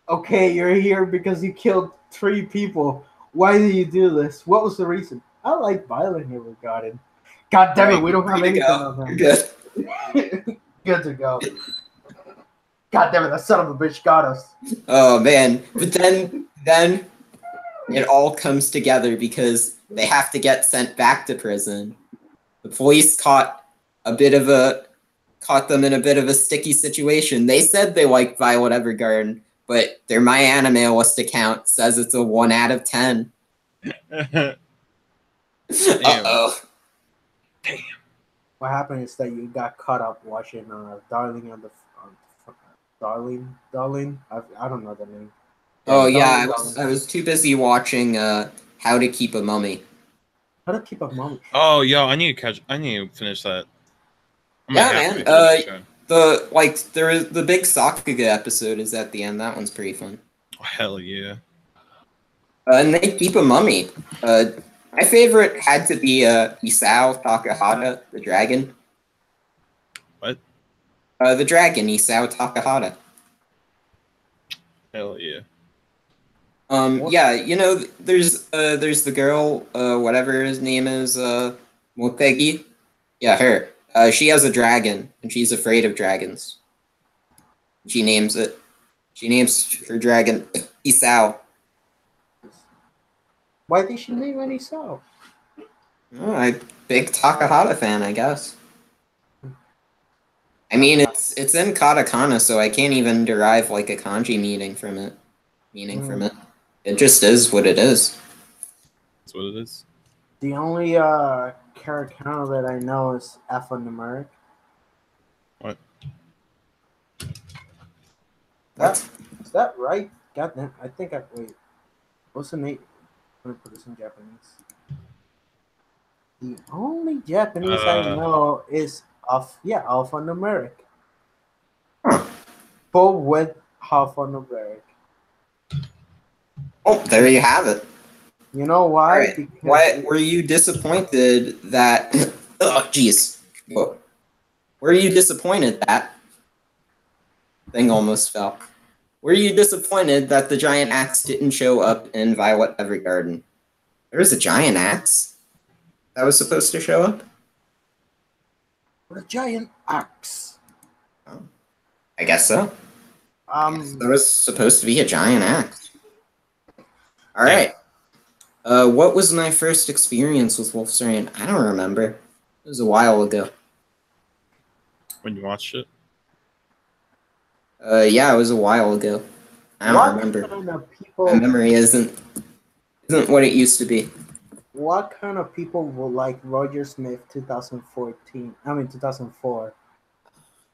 Okay, you're here because you killed 3 people. Why did you do this? What was the reason? I like Violet Evergarden. God damn it, we don't have Free to anything go. on You're them. good. Good to go. God damn it, that son of a bitch got us. Oh man, but then it all comes together because they have to get sent back to prison. The police caught them in a bit of a sticky situation. They said they liked Violet Evergarden, but their My Animalist account says it's a 1 out of 10. Uh-oh. Damn. What happened is that you got caught up watching Darling on the Darling. I don't know the name. Oh Darling, yeah, I was too busy watching How to Keep a Mummy. How to Keep a Mummy. Oh, yo, I need to finish that. I Yeah, might have man. to finish the show. The big Sakuga episode is at the end. That one's pretty fun. Oh, hell yeah. And they keep a mummy. My favorite had to be Isao Takahata, the dragon. What? The dragon, Isao Takahata. Hell yeah. Yeah, you know, there's the girl, whatever his name is, Motegi. Yeah, her. She has a dragon, and she's afraid of dragons. She names her dragon Isao. Why did she name any so? Oh, I'm big Takahata fan, I guess. I mean, it's in katakana, so I can't even derive like a kanji meaning from it. It just is what it is. That's what it is. The only katakana that I know is alphanumeric. What? Is that right? Goddamn, I think I wait. What's the name? I'm gonna put this in Japanese. The only Japanese I know is alphanumeric. Huh. But with alphanumeric. Oh, there you have it. You know why? Right. Because Why were you disappointed that? Oh, jeez. Were you disappointed that thing almost fell? Were you disappointed that the giant axe didn't show up in Violet Evergarden? There was a giant axe that was supposed to show up. the giant axe. Oh, I guess so. There was supposed to be a giant axe. All right. What was my first experience with Wolf's Rain? I don't remember. It was a while ago. When you watched it? Yeah, it was a while ago. I don't remember. Kind of people, my memory isn't what it used to be. What kind of people will like Roger Smith 2014? I mean 2004.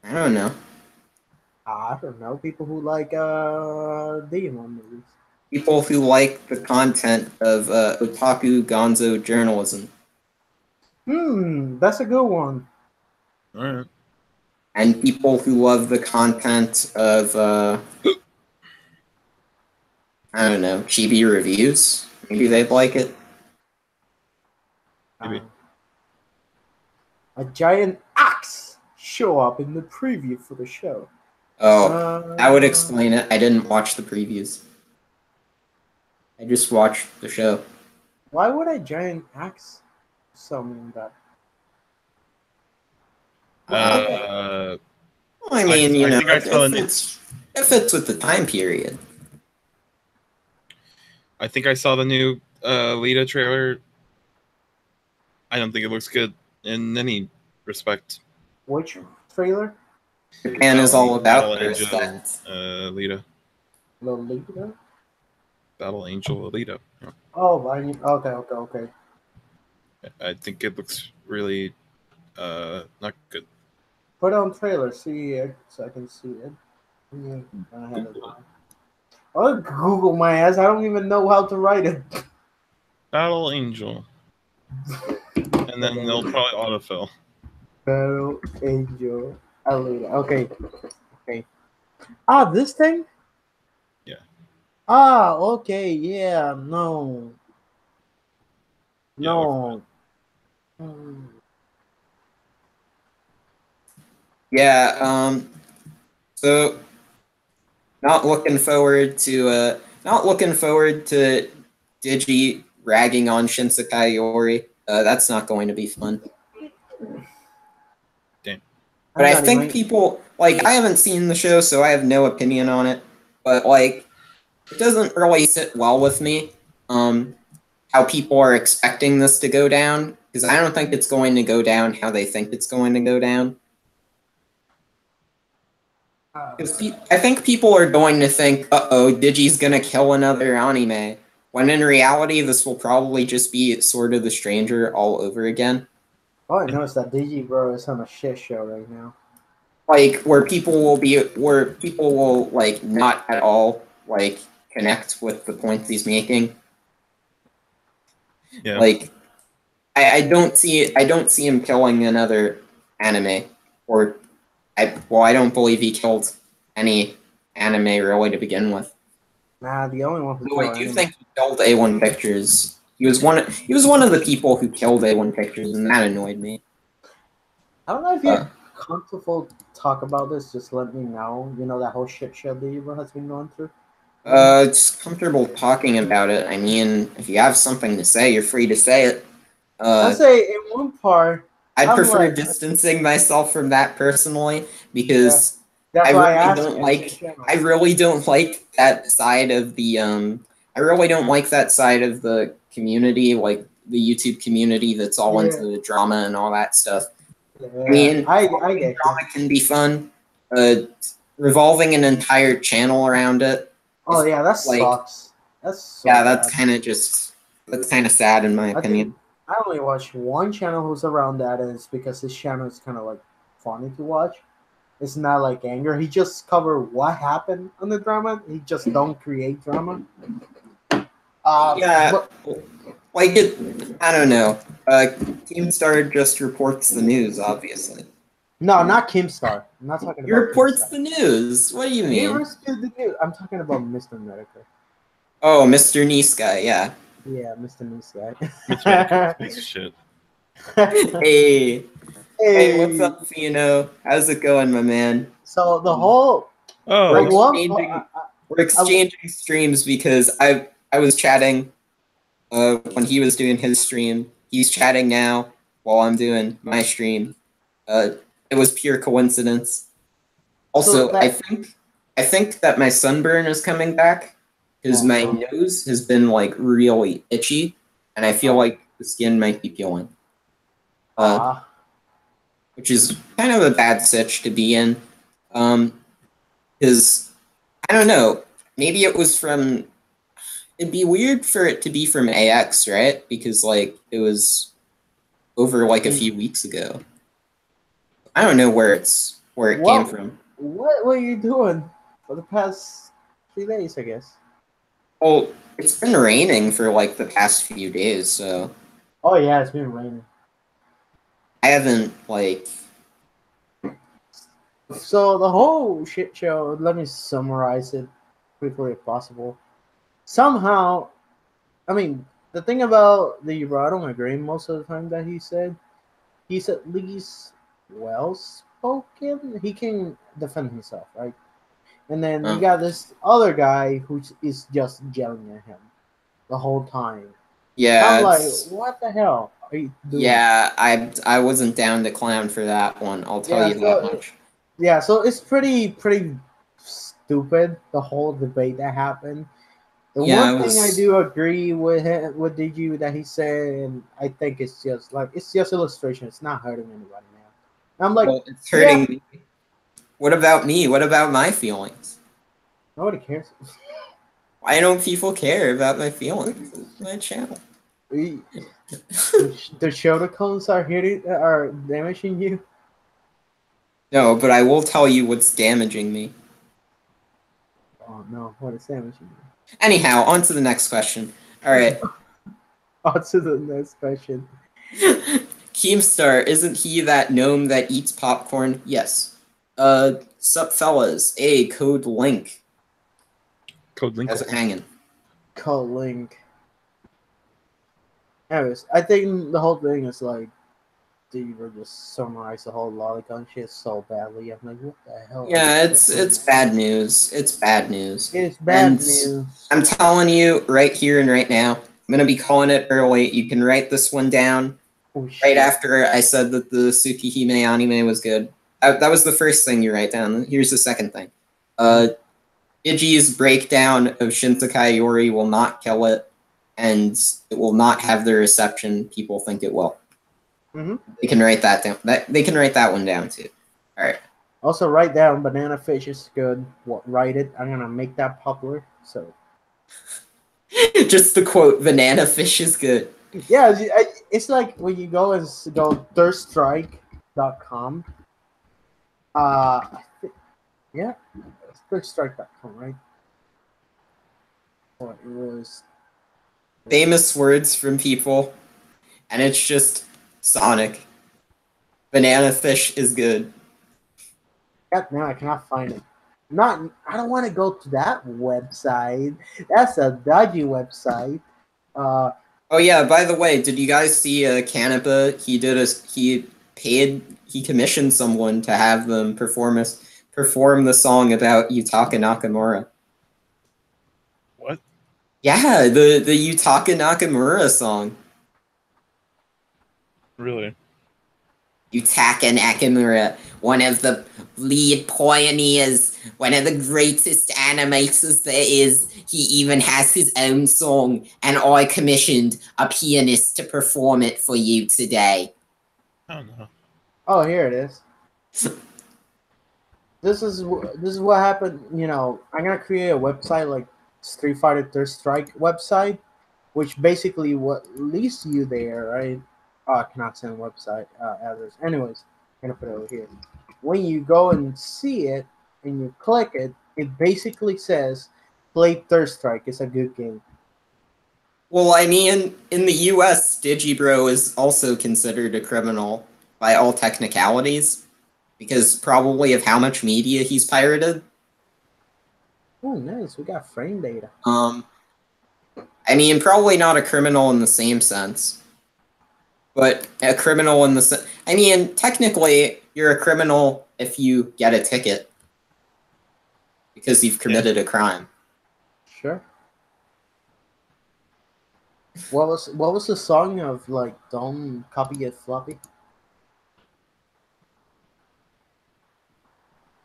I don't know. I don't know. People who like Digimon movies. People who like the content of otaku gonzo journalism. That's a good one. All right. And people who love the content of I don't know, chibi reviews. Maybe they'd like it. Maybe. A giant axe show up in the preview for the show. Oh, that would explain it. I didn't watch the previews. I just watched the show. Why would a giant axe summon that? Well, I mean, you know, it fits with the time period. I think I saw the new Lita trailer. I don't think it looks good in any respect. Which trailer? Japan is all about their respect. Lita. Lolita? Battle Angel Alita. Yeah. Oh, okay. I think it looks really not good. Put on trailer, see it, so I can see it. Yeah, I have it on. Oh, Google my ass. I don't even know how to write it. Battle Angel. And then they'll probably autofill. Battle Angel Alita. Okay. Ah, this thing? Yeah. Ah, okay, yeah, no. No. Yeah, so not looking forward to Digi ragging on Shinsekai Iori. That's not going to be fun. Damn. But I think people like I haven't seen the show, so I have no opinion on it. But like it doesn't really sit well with me. How people are expecting this to go down, because I don't think it's going to go down how they think it's going to go down. Because I think people are going to think, uh-oh, Digi's gonna kill another anime, when in reality this will probably just be Sword of the Stranger all over again. All I know is that Digi Bro is on a shit show right now. Like where people will like not at all like connect with the points he's making. Yeah. Like I don't see him killing another anime, or I don't believe he killed any anime really to begin with. Nah, the only one who No, I do think he killed A1 Pictures. He was one of the people who killed A1 Pictures, and that annoyed me. I don't know if you have comfortable talk about this, just let me know. You know that whole shit show that Ebro has been going through. It's comfortable talking about it. I mean, if you have something to say, you're free to say it. I say in one part, I'd I'm prefer like, distancing myself from that personally yeah, because that's I why I really asked don't you. like. I really don't like that side of the. I really don't like that side of the community, like the YouTube community that's all into the drama and all that stuff. Yeah, I mean, I get you. drama can be fun. Revolving an entire channel around it. Oh yeah, that like, sucks. That's so yeah, that's bad. kind of sad in my I opinion. think I only watch one channel who's around that, and it's because his channel is kind of like funny to watch. It's not like anger. He just cover what happened on the drama. He just don't create drama. Yeah, But like it. I don't know. Keemstar just reports the news, obviously. no, not Kimstar. I'm not talking He about reports Kimstar. the news. What do you He mean? rescued the news. I'm talking about Mr. Medical. Oh, Mr. Nice guy. Yeah. Yeah, Mr. News guy. Piece of shit. Hey. Hey, what's Hey. up, Fino? How's it going, my man? So the whole Oh, We're one, exchanging, we're exchanging streams because I was chatting when he was doing his stream. He's chatting now while I'm doing my stream. It was pure coincidence. Also, so that, I think that my sunburn is coming back because my nose has been like really itchy, and I feel like the skin might be peeling. Which is kind of a bad sitch to be in. Because I don't know, maybe it was from. It'd be weird for it to be from AX, right? Because like it was over like a few weeks ago. I don't know where it came from. What were you doing for the past 3 days? I guess. Well, it's been raining for like the past few days, so Oh yeah, it's been raining. I haven't like. So the whole shit show. Let me summarize it quickly if possible. Somehow, I mean, the thing about the I don't agree most of the time that he's at least well spoken. He can defend himself, right? And then you got this other guy who is just yelling at him the whole time. Yeah, I'm like, what the hell are you doing? Yeah, I wasn't down to clown for that one. I'll tell you that much. Yeah, so it's pretty stupid, the whole debate that happened. The one thing I do agree with him, with DG that he said, and I think it's just illustration. It's not hurting anybody now. I'm like, well, it's hurting me. What about me? What about my feelings? Nobody cares. Why don't people care about my feelings? It's my channel. The shouldicons are damaging you. No, but I will tell you what's damaging me. Oh no, what is damaging you? Anyhow, on to the next question. All right. On to the next question. Keemstar, isn't he that gnome that eats popcorn? Yes. Sup fellas? Code link. Code link. How's it hanging? Code link. Anyways, I think the whole thing is like, you just summarize the whole lolicon shit so badly. I'm like, what the hell? Yeah, it's bad news. It's bad news. It's bad news. I'm telling you right here and right now. I'm gonna be calling it early. You can write this one down. Right after I said that the Tsukihime anime was good. That was the first thing you write down. Here's the second thing. Iji's breakdown of Shinsekai Yori will not kill it, and it will not have the reception people think it will. They can write that down. They can write that one down too. All right. Also, write down banana fish is good. Write it. I'm gonna make that popular. So. Just the quote: "Banana fish is good." Yeah, it's like when you go thirststrike.com. Yeah, thirststrike.com, right? What it was. Famous words from people, and it's just Sonic. Banana fish is good. Now I cannot find it. I don't want to go to that website. That's a dodgy website. Oh yeah, by the way, did you guys see Kanapa? He he commissioned someone to have them perform the song about Yutaka Nakamura. What? Yeah, the Yutaka Nakamura song. Really? Yutaka Nakamura, one of the lead pioneers, one of the greatest animators there is. He even has his own song, and I commissioned a pianist to perform it for you today. I don't know. Oh, here it is. This is what happened. You know, I'm gonna create a website like Street Fighter Third Strike website, which basically what leads you there, right? Oh, I cannot send website address. Anyways, I'm gonna put it over here. When you go and see it and you click it, it basically says play Third Strike. It's a good game. Well, I mean, in the US, Digibro is also considered a criminal by all technicalities, because probably of how much media he's pirated. Oh, nice. We got frame data. I mean, probably not a criminal in the same sense, but a criminal in the I mean, technically, you're a criminal if you get a ticket because you've committed a crime. Sure. What was the song of like don't copy it floppy?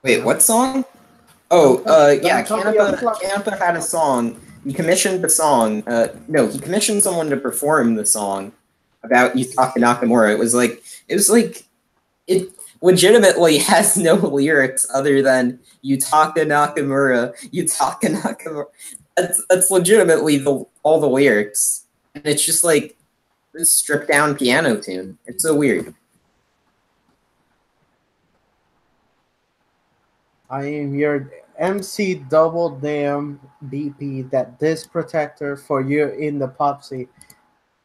Wait, what song? Oh, yeah, Don't copy it floppy. Kanapa had a song. He commissioned the song. No, he commissioned someone to perform the song about Yutaka Nakamura. It was like it legitimately has no lyrics other than Yutaka Nakamura. That's legitimately all the lyrics, and it's just like this stripped down piano tune. It's so weird. I am your MC double damn BP that this protector for you in the popsy.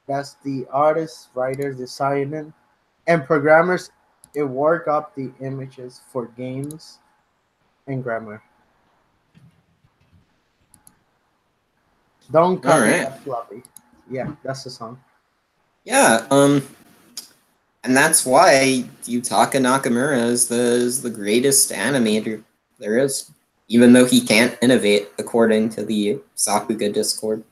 That's the artists, writers, designers, and programmers. It work up the images for games and grammar. Don't copy Alright. that floppy. Yeah, that's the song. Yeah, and that's why Yutaka Nakamura is the greatest animator there is, even though he can't innovate according to the Sakuga Discord.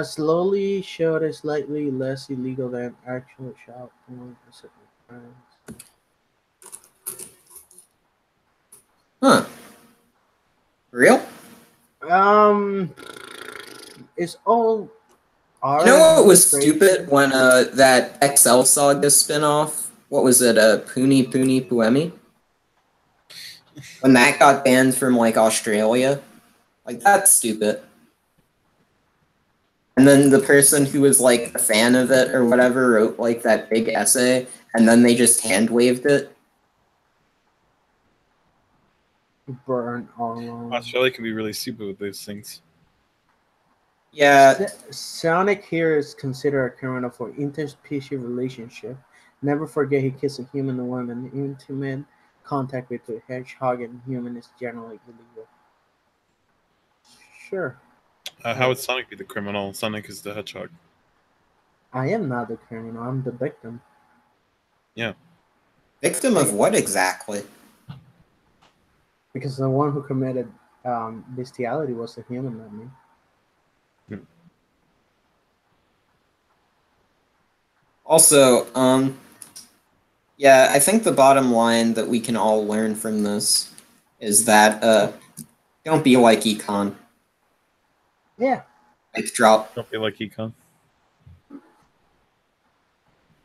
Slowly showed is slightly less illegal than actual shop. Huh. For real? It's all. You know what was stupid when that XL Saga spinoff? What was it? Puni Puni Puemi? When that got banned from like Australia, like that's stupid. And then the person who was like a fan of it or whatever wrote like that big essay, and then they just hand waved it. Burn all. Australia can be really stupid with those things. Yeah. Sonic here is considered a criminal for interspecies relationship. Never forget he kissed a human woman. Intimate contact with a hedgehog and human is generally illegal. Sure. How would Sonic be the criminal? Sonic is the hedgehog. I am not the criminal. I'm the victim. Yeah. Victim of what exactly? Because the one who committed bestiality was a human, not me. Also, yeah, I think the bottom line that we can all learn from this is that don't be like Econ. Yeah. Mic drop. Don't be like Econ.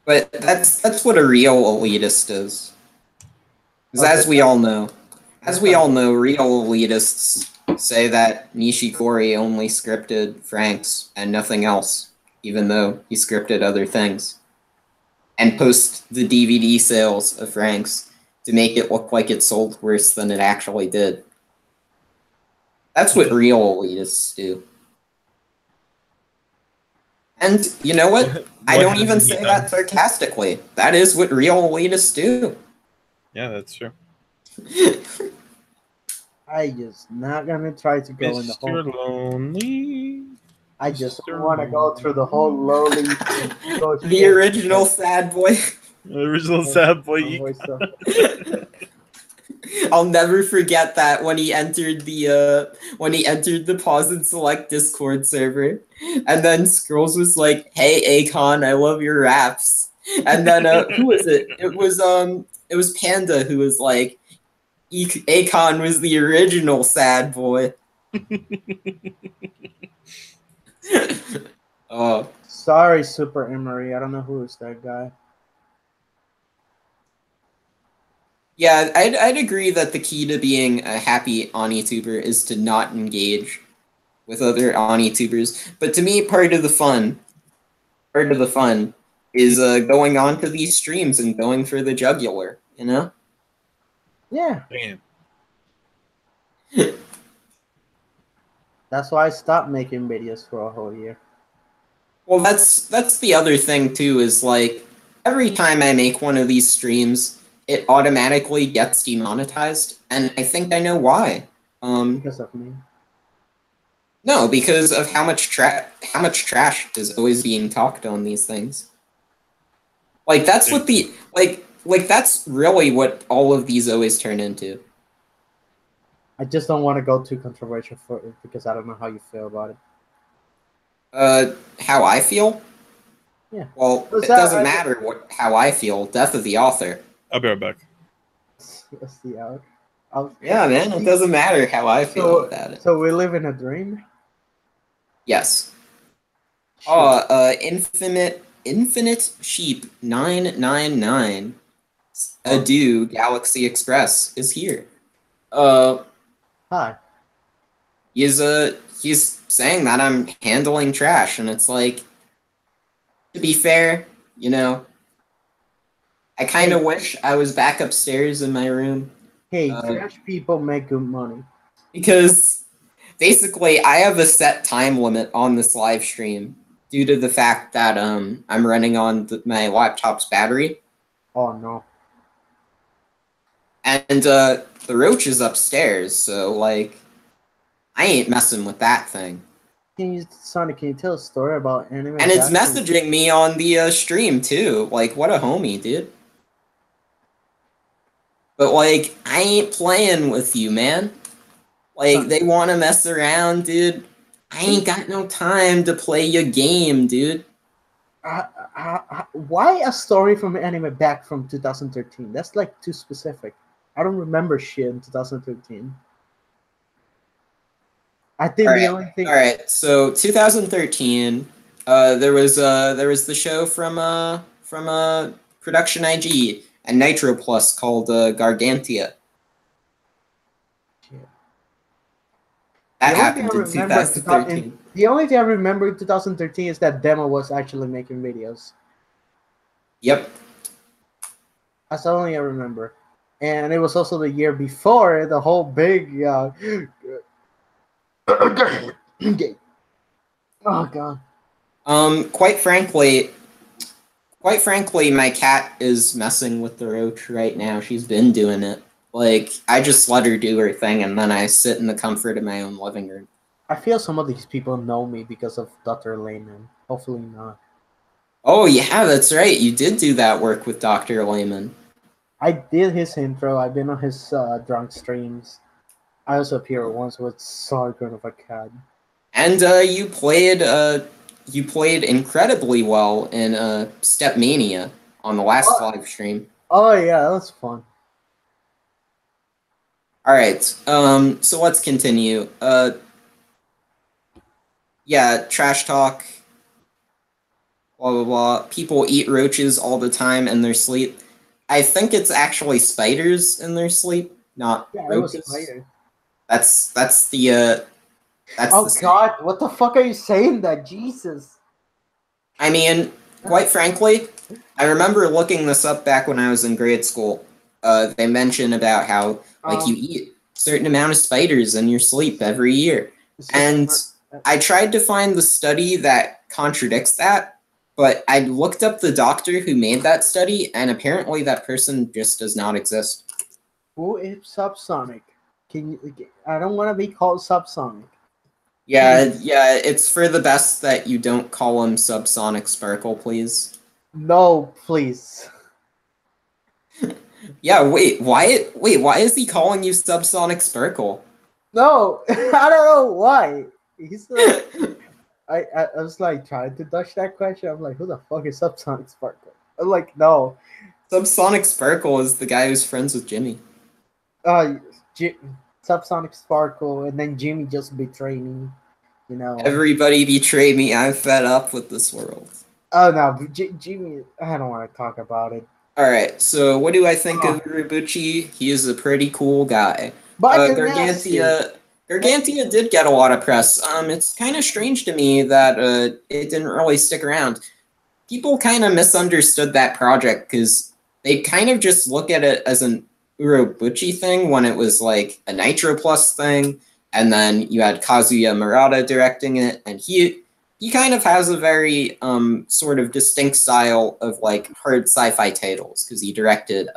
But that's what a real elitist is. Because as we all know, real elitists say that Nishikori only scripted Franks and nothing else, even though he scripted other things. And post the DVD sales of Franks to make it look like it sold worse than it actually did. That's what real elitists do. And you know what? I don't even say that sarcastically. That is what real elitists do. Yeah, that's true. I just not gonna try to go in the hole. Mr. Lonely. I just want to go through the whole lowly. The original sad boy. The original sad boy. I'll never forget that when he entered the pause and select Discord server, and then Scrolls was like, "Hey Akon, I love your raps," and then who was it? It was Panda who was like, "Akon was the original sad boy." Oh, sorry, Super Emery. I don't know who is that guy. yeah, I'd agree that the key to being a happy OniTuber is to not engage with other OniTubers. But to me, part of the fun is going on to these streams and going for the jugular, you know? Yeah. Damn. That's why I stopped making videos for a whole year. Well, that's the other thing too, is like every time I make one of these streams, it automatically gets demonetized, and I think I know why. Because of me. No, because of how much trash is always being talked on these things. Like that's what the like that's really what all of these always turn into. I just don't want to go too controversial for it because I don't know how you feel about it. How I feel? Yeah. Well, it doesn't matter how I feel. Death of the author. I'll be right back. That's the out. Yeah, man, it doesn't matter how I feel about it. So we live in a dream? Yes. Oh, Infinite Sheep 999. Adieu, Galaxy Express is here. Hi. He's saying that I'm handling trash, and it's like, to be fair, you know, I kind of wish I was back upstairs in my room. Hey, trash people make good money. Because basically, I have a set time limit on this live stream due to the fact that I'm running on my laptop's battery. Oh no. And the roach is upstairs, so like, I ain't messing with that thing. Sonic, can you tell a story about anime? And it's messaging me on the stream too. Like, what a homie, dude. But like, I ain't playing with you, man. Like, they want to mess around, dude. I ain't got no time to play your game, dude. Why a story from an anime back from 2013? That's like too specific. I don't remember shit in 2013. I think the only thing. All right, so 2013, there was the show from Production IG and Nitro Plus called Gargantia. That happened in 2013. The only thing I remember in 2013 is that Demo was actually making videos. Yep. That's the only I remember. And it was also the year before the whole big oh god. Quite frankly, my cat is messing with the roach right now. She's been doing it. Like, I just let her do her thing, and then I sit in the comfort of my own living room. I feel some of these people know me because of Dr. Layman. Hopefully not. Oh, yeah, that's right. You did do that work with Dr. Layman. I did his intro. I've been on his drunk streams. I also appeared once with so good of a cat. And you played incredibly well in Stepmania on the last live stream. Oh, yeah, that was fun. All right, so let's continue. Yeah, trash talk, blah, blah, blah. People eat roaches all the time in their sleep. I think it's actually spiders in their sleep, not roaches. That's the... God, what the fuck are you saying that? Jesus. I mean, quite frankly, I remember looking this up back when I was in grade school. They mention about how, like, you eat a certain amount of spiders in your sleep every year. And I tried to find the study that contradicts that, but I looked up the doctor who made that study, and apparently that person just does not exist. Who is Subsonic? I don't want to be called Subsonic. Yeah, yeah, it's for the best that you don't call him Subsonic Sparkle, please. No, please. Yeah, why is he calling you Subsonic Sparkle? No, I don't know why. He's like, I was like trying to dodge that question. I'm like, who the fuck is Subsonic Sparkle? I'm like, no. Subsonic Sparkle is the guy who's friends with Jimmy. Uh, Subsonic Sparkle, and then Jimmy just betrayed me. You know. Everybody betray me. I'm fed up with this world. Oh no, Jimmy. I don't want to talk about it. Alright, so what do I think of Urobuchi? He is a pretty cool guy. But I can ask you. Gargantia did get a lot of press. It's kind of strange to me that it didn't really stick around. People kind of misunderstood that project because they kind of just look at it as an Urobuchi thing when it was like a Nitro Plus thing, and then you had Kazuya Murata directing it, and he kind of has a very sort of distinct style of like hard sci-fi titles because he directed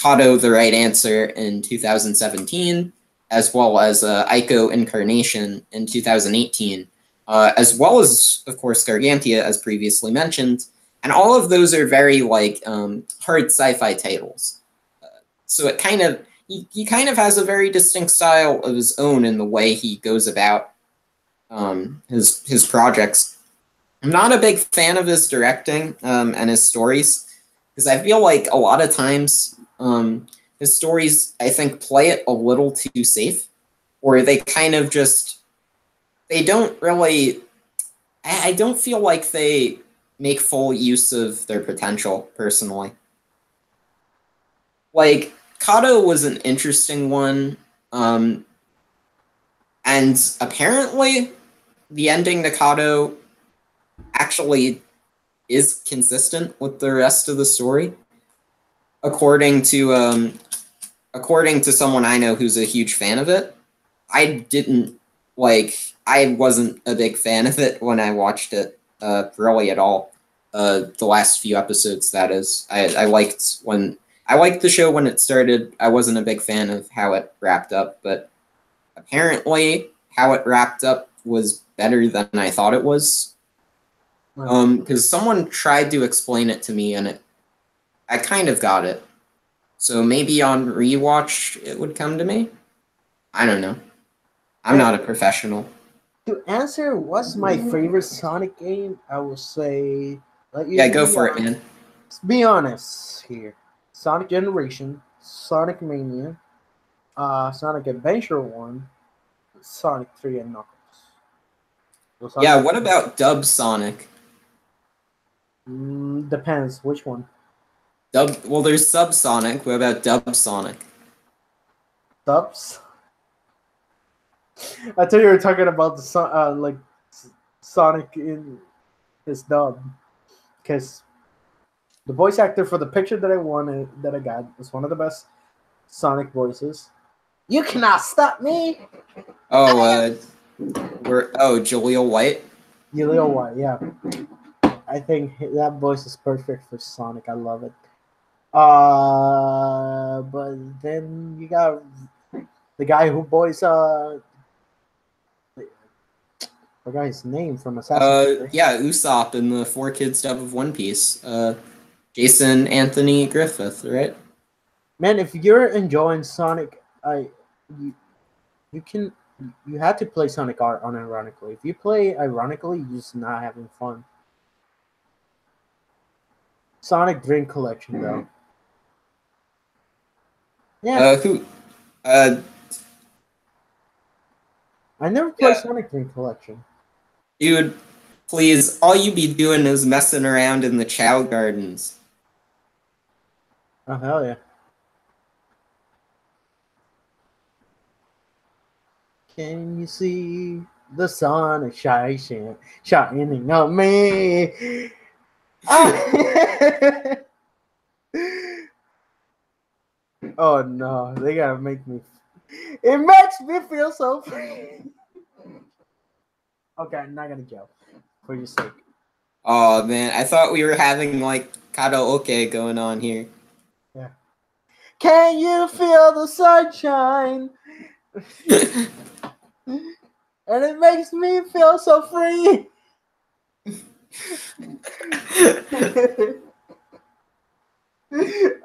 Kato the Right Answer in 2017, as well as Ico Incarnation in 2018, as well as, of course, Gargantia, as previously mentioned. And all of those are very like hard sci-fi titles. So it kind of he kind of has a very distinct style of his own in the way he goes about his projects. I'm not a big fan of his directing and his stories because I feel like a lot of times his stories, I think, play it a little too safe, or they kind of just they don't really. I don't feel like they make full use of their potential personally. Like Kato was an interesting one, and apparently the ending to Kato actually is consistent with the rest of the story, according to someone I know who's a huge fan of it. I wasn't a big fan of it when I watched it really at all. The last few episodes, that is. I liked the show when it started. I wasn't a big fan of how it wrapped up, but apparently how it wrapped up was better than I thought it was. Because someone tried to explain it to me, and I kind of got it. So maybe on rewatch it would come to me. I don't know. I'm not a professional. To answer what's my favorite Sonic game, I will say. Yeah, go for it, man. Let's be honest here. Sonic Generation, Sonic Mania, Sonic Adventure 1, Sonic 3, and Knuckles. Yeah, what about Dub Sonic? Depends. Which one? Well, there's Subsonic. What about Dub Sonic? Dubs? I thought you were talking about the Sonic in his dub, because the voice actor for the picture that I got was one of the best Sonic voices. You cannot stop me. Oh, Jaleel White. Jaleel White, yeah. I think that voice is perfect for Sonic. I love it. But then you got the guy who voiced I forgot his name from Assassin's Creed. Yeah, Usopp in the 4Kids dub of One Piece. Jason Anthony Griffith, right? Man, if you're enjoying Sonic, you have to play Sonic Art unironically. If you play ironically, you're just not having fun. Sonic Dream Collection, though. Yeah. I never played Sonic Dream Collection. Dude, please, all you be doing is messing around in the Chow Gardens. Oh, hell yeah. Can you see the sun shining on me? Oh no, they gotta make me. It makes me feel so free. Okay, I'm not gonna joke for your sake. Oh man, I thought we were having like karaoke going on here. Yeah. Can you feel the sunshine? and it makes me feel so free.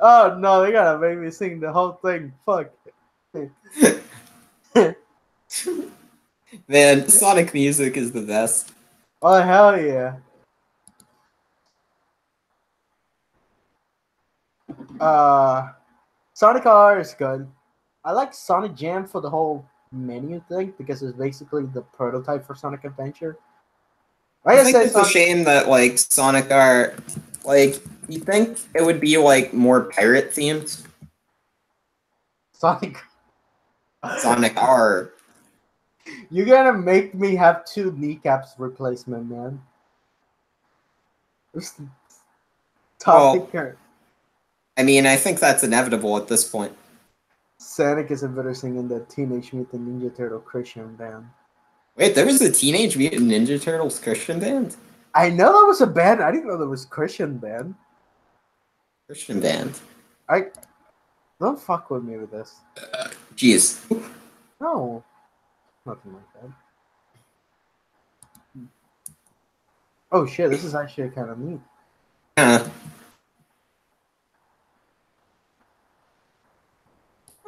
Oh no, they gotta make me sing the whole thing. Fuck. Man, Sonic music is the best. Oh hell yeah. Sonic R is good. I like Sonic Jam for the whole menu thing because it's basically the prototype for Sonic Adventure. Like I think it's a Sonic, shame that like Sonic R, like you think it would be like more pirate themed. Sonic. Sonic R. You're gonna make me have 2 kneecaps replacement, man. Sonic R. I mean, I think that's inevitable at this point. Sonic is a better singing the Teenage Mutant Ninja Turtle Christian band. Wait, there was a Teenage Mutant Ninja Turtles Christian band? I know that was a band. I didn't know there was Christian band. Christian band. I don't fuck with me with this. Jeez. No, nothing like that. Oh shit, this is actually kind of neat. Yeah.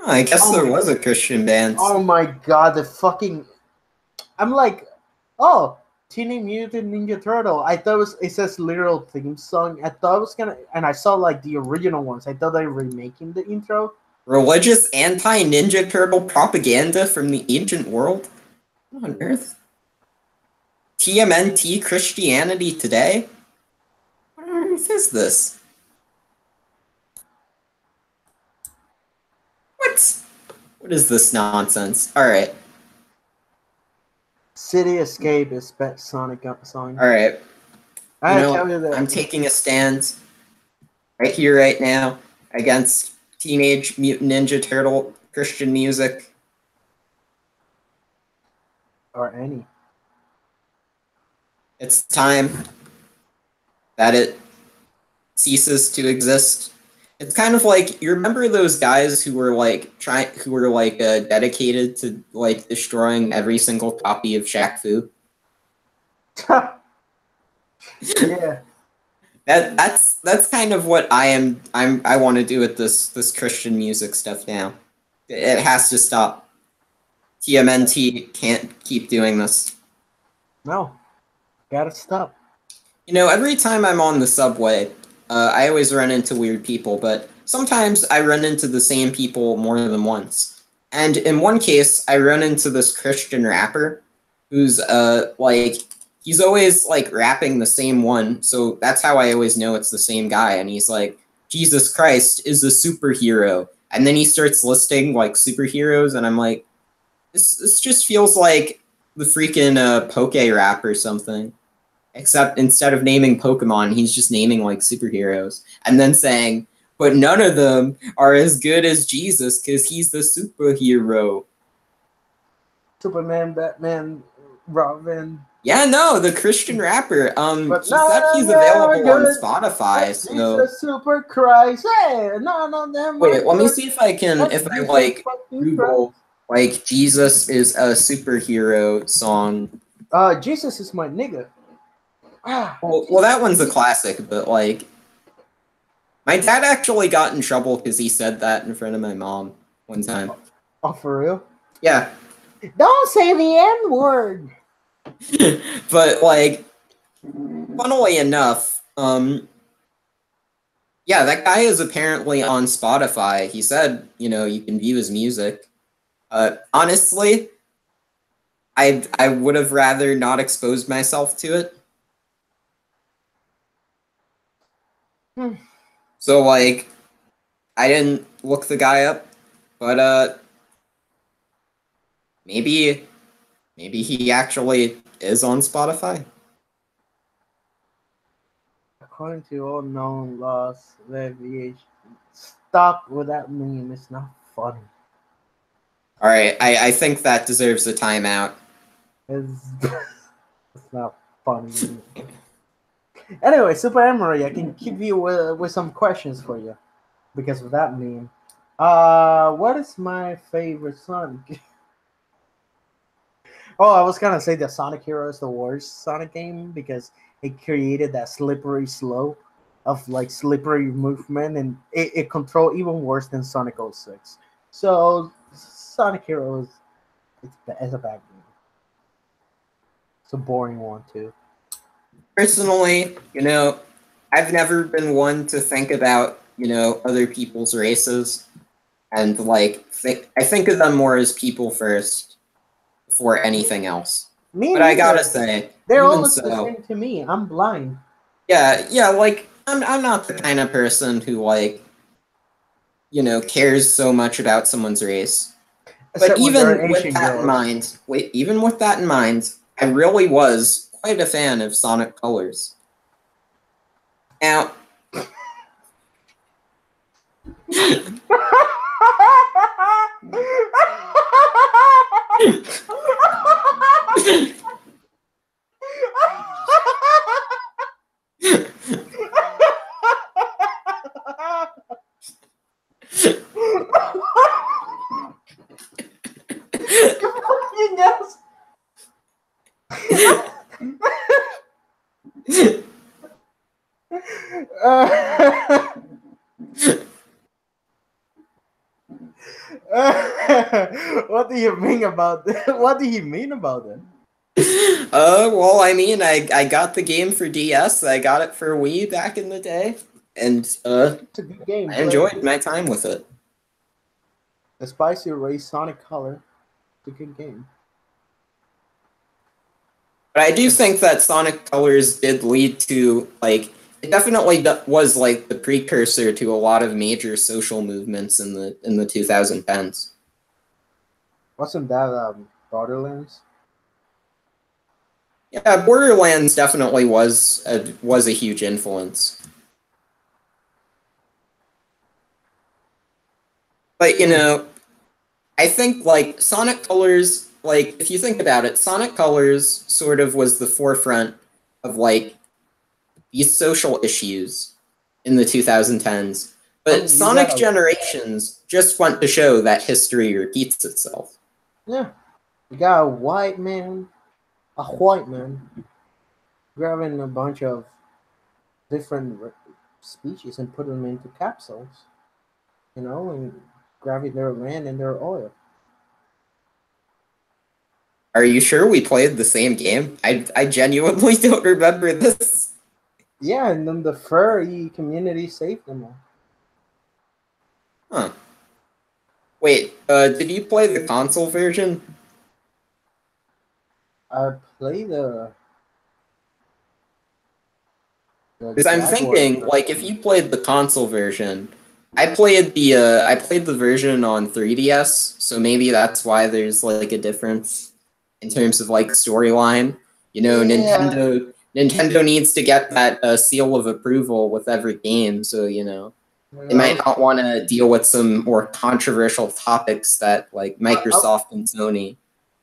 Oh, I guess there was a Christian band. Oh my god, the fucking... I'm like, oh, Teenage Mutant Ninja Turtle. I thought it says literal theme song. I thought it was gonna... And I saw like the original ones. I thought they were remaking the intro. Religious anti-Ninja Turtle propaganda from the ancient world? What on earth? TMNT Christianity Today? What on earth is this? What is this nonsense? Alright. City Escape is best Sonic song. Alright. Tell you that. I'm taking a stand right here, right now, against Teenage Mutant Ninja Turtle Christian music. Or any. It's time that it ceases to exist. It's kind of like, you remember those guys who were like dedicated to like destroying every single copy of Shaq Fu? Yeah. That's kind of what I want to do with this Christian music stuff now. It has to stop. TMNT can't keep doing this. No. Gotta stop. You know, every time I'm on the subway, I always run into weird people, but sometimes I run into the same people more than once. And in one case, I run into this Christian rapper who's he's always like rapping the same one, so that's how I always know it's the same guy. And he's like, Jesus Christ is a superhero. And then he starts listing like superheroes, and I'm like, this just feels like the freaking Poke rap or something. Except instead of naming Pokemon, he's just naming like superheroes. And then saying, but none of them are as good as Jesus because he's the superhero. Superman, Batman, Robin. Yeah, no, the Christian rapper. But he said he's available on Spotify. He's So a super Christ. Hey, none of them. wait, let me see if I like Google like Jesus is a superhero song. Jesus is my nigga. Well, that one's a classic, but like, my dad actually got in trouble because he said that in front of my mom one time. Oh, for real? Yeah. Don't say the N-word. But like, funnily enough, yeah, that guy is apparently on Spotify. He said, you know, you can view his music. Honestly, I would have rather not exposed myself to it. So like, I didn't look the guy up, but maybe he actually is on Spotify. According to all known laws, variation. Stop with that meme. It's not funny. All right, I think that deserves a timeout. It's not funny. Anyway, Super Emery, I can keep you with some questions for you because of that meme. What is my favorite Sonic? Oh, I was gonna say the Sonic Hero is the worst Sonic game because it created that slippery slope of like slippery movement, and it controlled even worse than Sonic 06. So Sonic Hero is it's a bad game. It's a boring one too. Personally, I've never been one to think about, other people's races, and like I think of them more as people first before anything else. Me But I gotta neither. say, They're even always the so, same to me. I'm blind. yeah, like I'm not the kind of person who like, cares so much about someone's race. But Except when they're even with Asian that in girls. mind, even with that in mind, I really was quite a fan of Sonic Colors. Now, Yes. What do you mean about that? What do you mean about that? well, I mean, I got the game for DS. I got it for Wii back in the day, and It's a good game. I enjoyed my time with it. The Spicy Race Sonic Color. It's a good game. But I do think that Sonic Colors did lead to, like, it definitely was like the precursor to a lot of major social movements in the 2010s. Wasn't that Borderlands? Yeah, Borderlands definitely was a huge influence. But I think like Sonic Colors, like if you think about it, Sonic Colors sort of was the forefront of like these social issues in the 2010s. But Sonic Generations just went to show that history repeats itself. Yeah. You got a white man grabbing a bunch of different species and putting them into capsules, and grabbing their land and their oil. Are you sure we played the same game? I genuinely don't remember this. Yeah, and then the furry community saved them all. Huh. Wait, did you play the console version? I played Because I'm thinking, like, if you played the console version, I played the version on 3DS, so maybe that's why there's like a difference in terms of like storyline. Nintendo needs to get that seal of approval with every game, so they might not want to deal with some more controversial topics that like Microsoft and Sony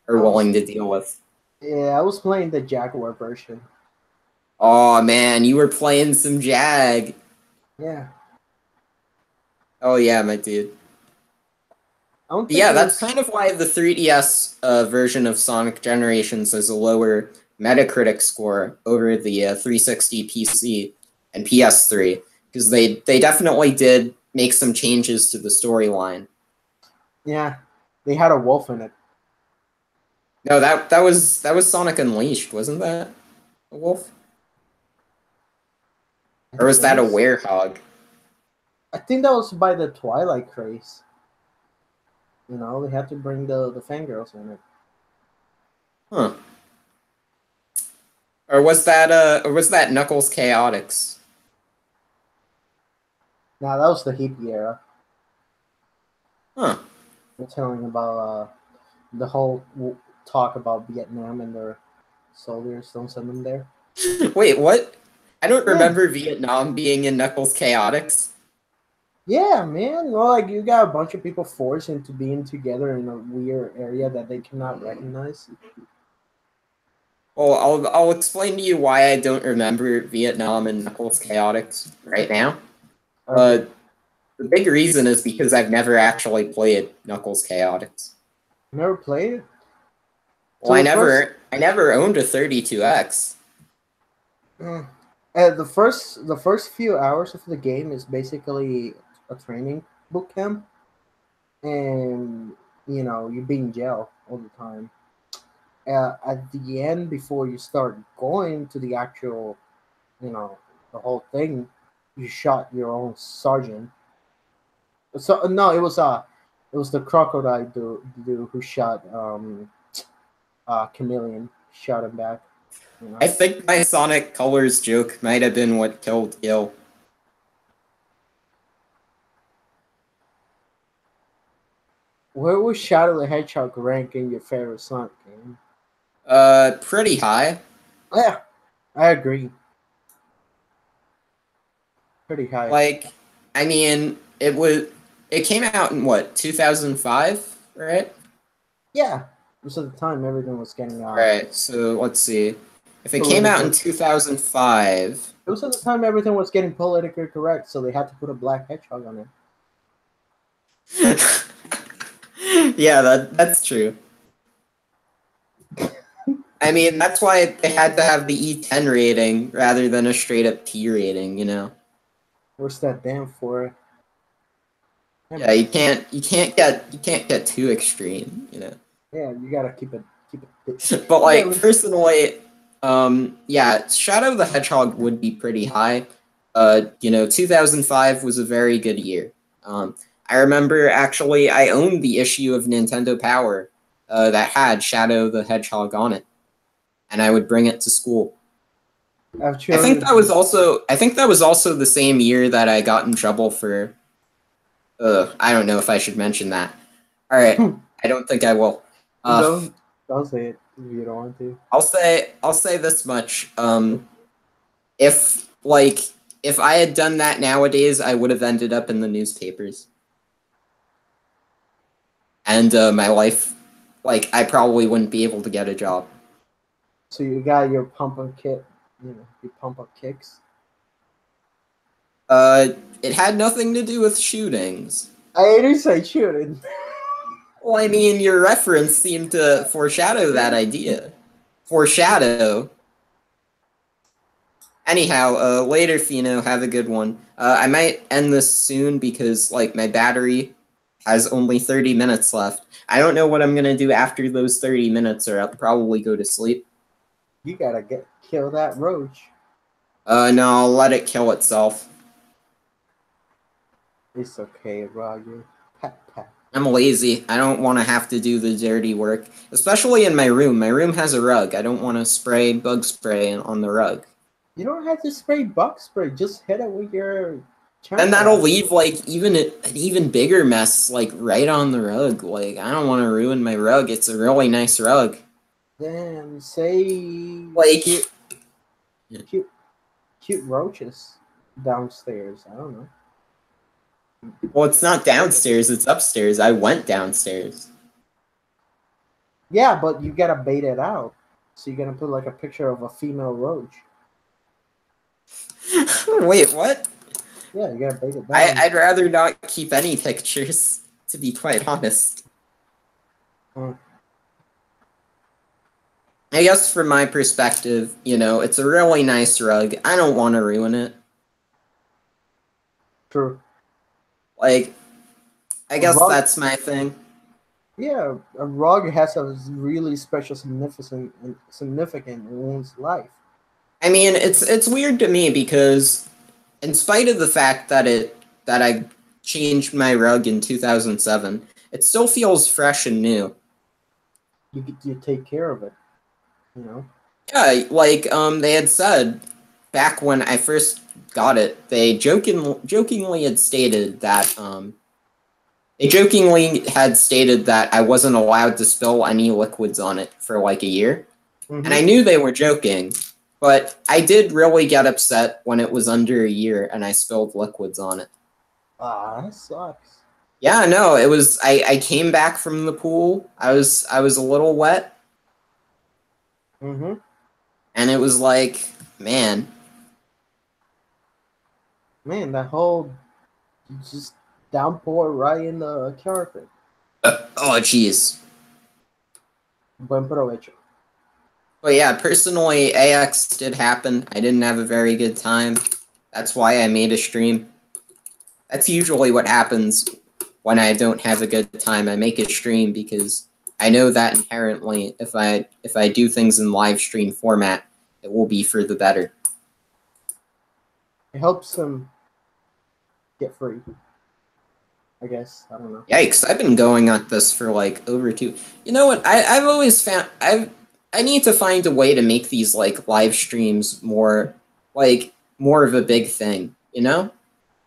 are willing to deal with. Yeah, I was playing the Jaguar version. Oh man, you were playing some Jag. Yeah. Oh yeah, my dude. Yeah, that's kind of why the 3DS version of Sonic Generations has a lower Metacritic score over the 360 PC and PS3, because they definitely did make some changes to the storyline. Yeah, they had a wolf in it. No, that was Sonic Unleashed, wasn't that a wolf? Or was that a werehog? I think that was by the Twilight craze. They had to bring the fangirls in it. Huh. Or was that Knuckles Chaotix? Nah, that was the hippie era. Huh. They're telling about the whole talk about Vietnam and their soldiers. Don't send them there. Wait, what? I don't remember Vietnam being in Knuckles Chaotix. Yeah, man. Well, like you got a bunch of people forced into being together in a weird area that they cannot recognize. Well, I'll explain to you why I don't remember Vietnam and Knuckles Chaotix right now. The big reason is because I've never actually played Knuckles Chaotix. Never played it? Well, I never owned a 32X. The first few hours of the game is basically a training boot camp, and you be in jail all the time. At the end, before you start going to the actual, the whole thing, you shot your own sergeant. So no, it was the crocodile dude who shot Chameleon, shot him back. I think my Sonic Colors joke might have been what killed Gil. Where was Shadow the Hedgehog rank in your favorite Sonic game? Pretty high. Yeah, I agree. Pretty high. Like, I mean, it came out in what, 2005, right? Yeah, it was at the time everything was getting out. Right, so let's see. If it came out in 2005... It was at the time everything was getting politically correct, so they had to put a black hedgehog on it. Yeah, that's true. I mean, that's why they had to have the E10 rating rather than a straight-up T rating, Where's that damn for? Yeah, you can't get too extreme, Yeah, you gotta keep it. But like personally, yeah, Shadow the Hedgehog would be pretty high. 2005 was a very good year. I remember actually I owned the issue of Nintendo Power that had Shadow the Hedgehog on it, and I would bring it to school. I think that was also the same year that I got in trouble for. I don't know if I should mention that. All right, I don't think I will. Don't say it if you don't want to. I'll say this much. If I had done that nowadays, I would have ended up in the newspapers. And my life, I probably wouldn't be able to get a job. So you got your pump up kit, your pump up kicks? It had nothing to do with shootings. I didn't say shooting. Well, I mean, your reference seemed to foreshadow that idea. Foreshadow. Anyhow, later, Fino, have a good one. I might end this soon because, my battery has only 30 minutes left. I don't know what I'm gonna do after those 30 minutes, or I'll probably go to sleep. You gotta kill that roach. No, I'll let it kill itself. It's okay, Roger. Pat, pat. I'm lazy. I don't want to have to do the dirty work, especially in my room. My room has a rug. I don't want to spray bug spray on the rug. You don't have to spray bug spray. Just hit it with your... And that'll leave, even an even bigger mess, right on the rug. I don't want to ruin my rug. It's a really nice rug. Then say... Cute roaches downstairs. I don't know. Well, it's not downstairs. It's upstairs. I went downstairs. Yeah, but you gotta bait it out. So you're gonna put, a picture of a female roach. Wait, what? Yeah, you gotta bait it down. I'd rather not keep any pictures, to be quite honest. I guess from my perspective, it's a really nice rug. I don't want to ruin it. True. I guess that's my thing. Yeah, a rug has a really special significant in one's life. I mean, it's weird to me because, in spite of the fact that I changed my rug in 2007, it still feels fresh and new. You take care of it, Yeah, they had said back when I first got it, they jokingly had stated that I wasn't allowed to spill any liquids on it for a year. Mm-hmm. And I knew they were joking, but I did really get upset when it was under a year and I spilled liquids on it. That sucks. Yeah, no, it was I came back from the pool. I was a little wet. Mm-hmm. And it was man, that whole just downpour right in the carpet. Oh, jeez. Buen provecho. But yeah, personally, AX did happen. I didn't have a very good time. That's why I made a stream. That's usually what happens when I don't have a good time. I make a stream because I know that inherently, if I do things in live stream format, it will be for the better. It helps them get free. I guess. I don't know. Yikes! I've been going at this for like over 2. You know what? I've always found I need to find a way to make these like live streams more of a big thing. You know?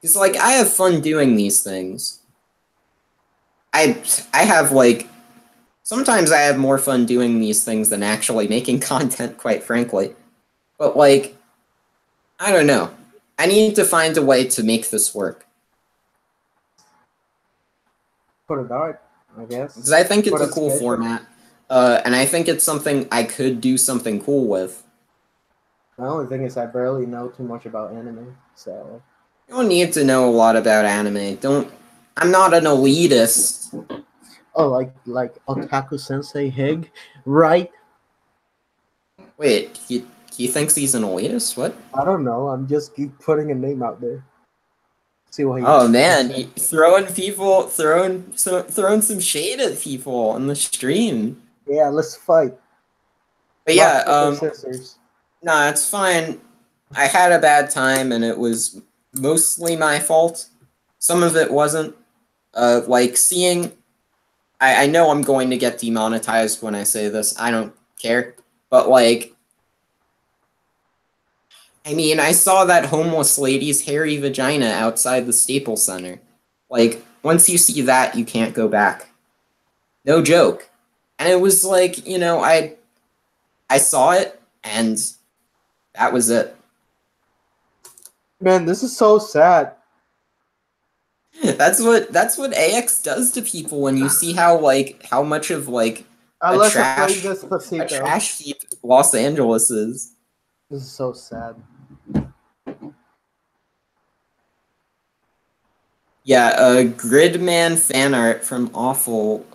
Because like I have fun doing these things. I have like sometimes I have more fun doing these things than actually making content, quite frankly. But like I don't know. I need to find a way to make this work. Put it out, I guess. Because I think it's Put a cool schedule. format. And I think it's something I could do something cool with. The only thing is I barely know too much about anime, so You don't need to know a lot about anime. I'm not an elitist. oh, like Otaku Sensei Hig, right? Wait, he thinks he's an elitist? What? I don't know. I'm just keep putting a name out there. See what he. Oh man, throwing some shade at people on the stream. Yeah, let's fight. But yeah, Rock, paper, scissors. nah, it's fine. I had a bad time, and it was mostly my fault. Some of it wasn't. Like seeing, I know I'm going to get demonetized when I say this. I don't care, but like, I mean, I saw that homeless lady's hairy vagina outside the Staples Center. Like, once you see that, you can't go back. No joke. And it was like, you know, I saw it, and that was it. Man, this is so sad. That's what AX does to people when you see how much of like Unless trash I play Despacito. a trash heap Los Angeles is. This is so sad. Yeah, Gridman fan art from Awful.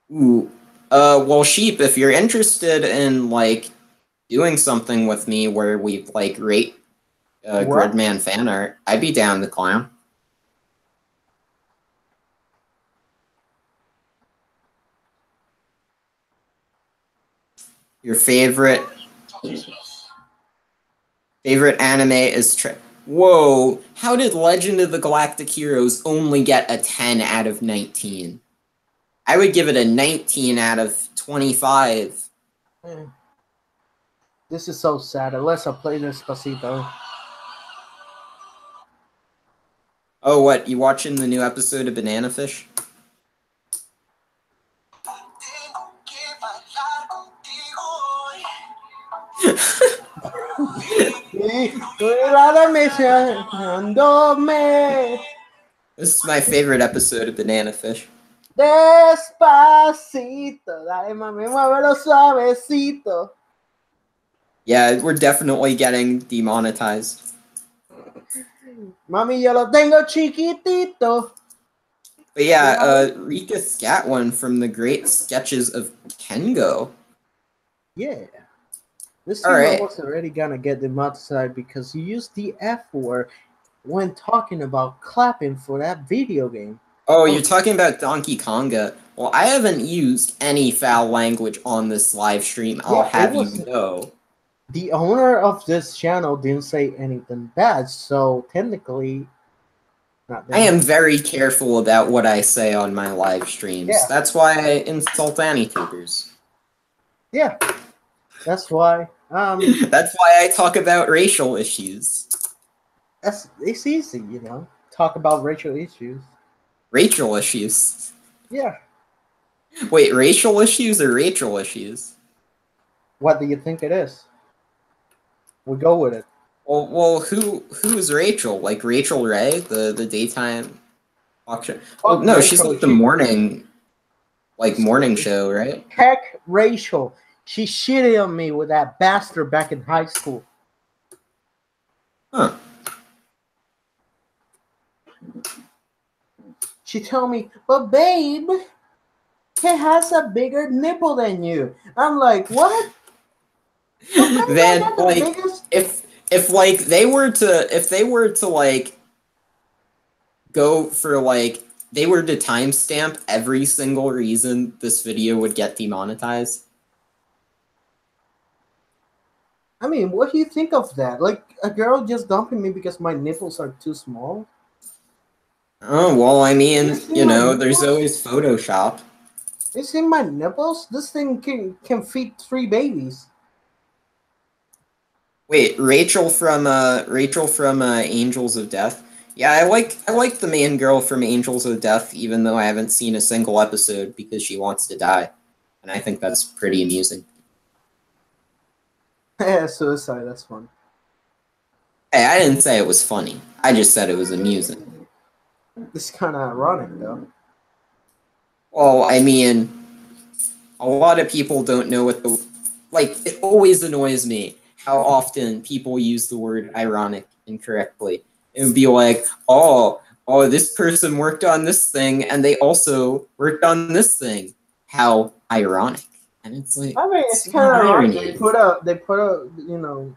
Well, Sheep, if you're interested in like doing something with me where we like rate Gridman fan art, I'd be down to clown. Your favorite anime is Whoa! How did Legend of the Galactic Heroes only get a 10 out of 19? I would give it a 19 out of 25. This is so sad. Unless I play Despacito. Oh, what? You watching the new episode of Banana Fish? This is my favorite episode of Banana Fish. Despacito, dale mami, muévelo suavecito. Yeah, we're definitely getting demonetized. Mami, yo lo tengo chiquitito. But yeah, Rika Scatone from the Great Sketches of Kengo. Yeah. This streamer was already gonna get demonetized because you used the F word when talking about clapping for that video game. Oh, you're talking about Donkey Konga. Well, I haven't used any foul language on this live stream, I'll have you know. The owner of this channel didn't say anything bad, so technically... I am very careful about what I say on my live streams. Yeah. That's why I insult AniTubers. Yeah, that's why. That's why I talk about racial issues. It's easy, you know. Talk about racial issues. Racial issues? Yeah. Wait, racial issues or Rachel issues? What do you think it is? We'll go with it. Well, who is Rachel? Like Rachel Ray, the daytime talk show? Oh, no, Rachel, she's like the morning show, right? Heck, Rachel. She shitted on me with that bastard back in high school. Huh. She told me, but babe, he has a bigger nipple than you. I'm like, what? Then like if like they were to like go for like they were to timestamp every single reason this video would get demonetized. I mean, what do you think of that? Like a girl just dumping me because my nipples are too small? Oh well, I mean, You know, there's always Photoshop. You see my nipples? This thing can feed 3 babies. Wait, Rachel from Angels of Death. Yeah, I like the main girl from Angels of Death, even though I haven't seen a single episode because she wants to die, and I think that's pretty amusing. Yeah, suicide. That's fun. Hey, I didn't say it was funny. I just said it was amusing. It's kind of ironic, though. Well, I mean, a lot of people don't know what the like. It always annoys me how often people use the word ironic incorrectly. It would be like, oh, this person worked on this thing, and they also worked on this thing. How ironic! And it's like, I mean, it's kind of ironic. They put a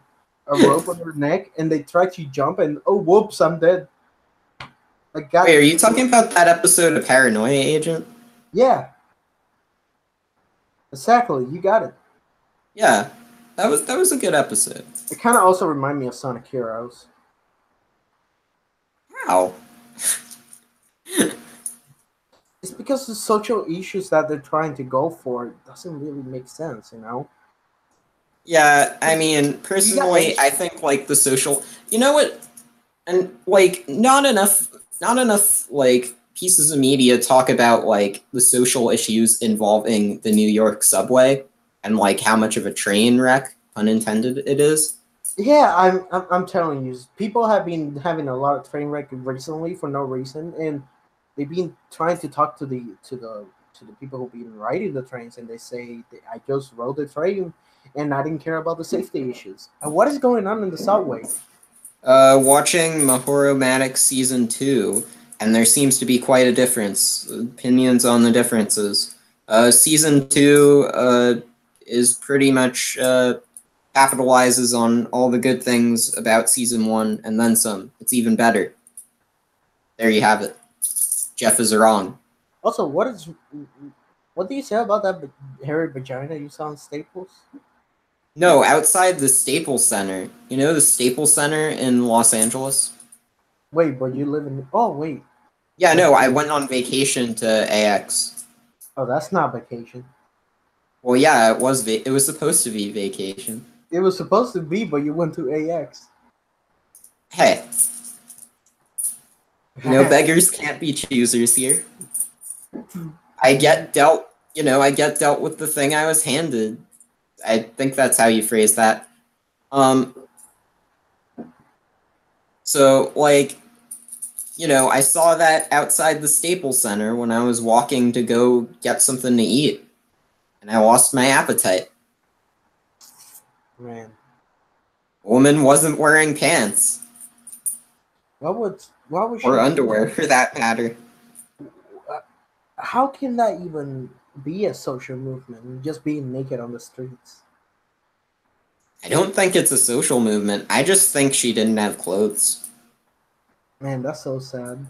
a rope on her neck, and they try to jump, and oh, whoops, I'm dead. Like, God. Wait, are you talking about that episode of Paranoia Agent? Yeah. Exactly, you got it. Yeah, that was a good episode. It kind of also reminded me of Sonic Heroes. Wow. It's because the social issues that they're trying to go for doesn't really make sense, you know? Yeah, I mean, personally, I think like the social, you know what, and like not enough like pieces of media talk about like the social issues involving the New York subway and like how much of a train wreck, pun intended, it is. Yeah, I'm telling you, people have been having a lot of train wreck recently for no reason, and they've been trying to talk to the people who've been riding the trains, and they say I just rode the train and I didn't care about the safety issues. And what is going on in the subway? Watching Mahoromatic season 2, and there seems to be quite a difference. Opinions on the differences. Season 2 is pretty much capitalizes on all the good things about season 1 and then some. It's even better. There you have it. Jeff is wrong. Also, what do you say about that hairy vagina you saw in Staples? No, outside the Staples Center. You know the Staples Center in Los Angeles? Wait, but you live in... Oh, wait. Yeah, no, I went on vacation to AX. Oh, that's not vacation. Well, yeah, it was supposed to be vacation. It was supposed to be, but you went to AX. Hey. You know, beggars can't be choosers here. I get dealt with the thing I was handed. I think that's how you phrase that. So, like, I saw that outside the Staples Center when I was walking to go get something to eat. And I lost my appetite. Man. Woman wasn't wearing pants. What was or underwear, for that matter. How can that even be a social movement? Just being naked on the streets. I don't think it's a social movement. I just think she didn't have clothes. Man, that's so sad.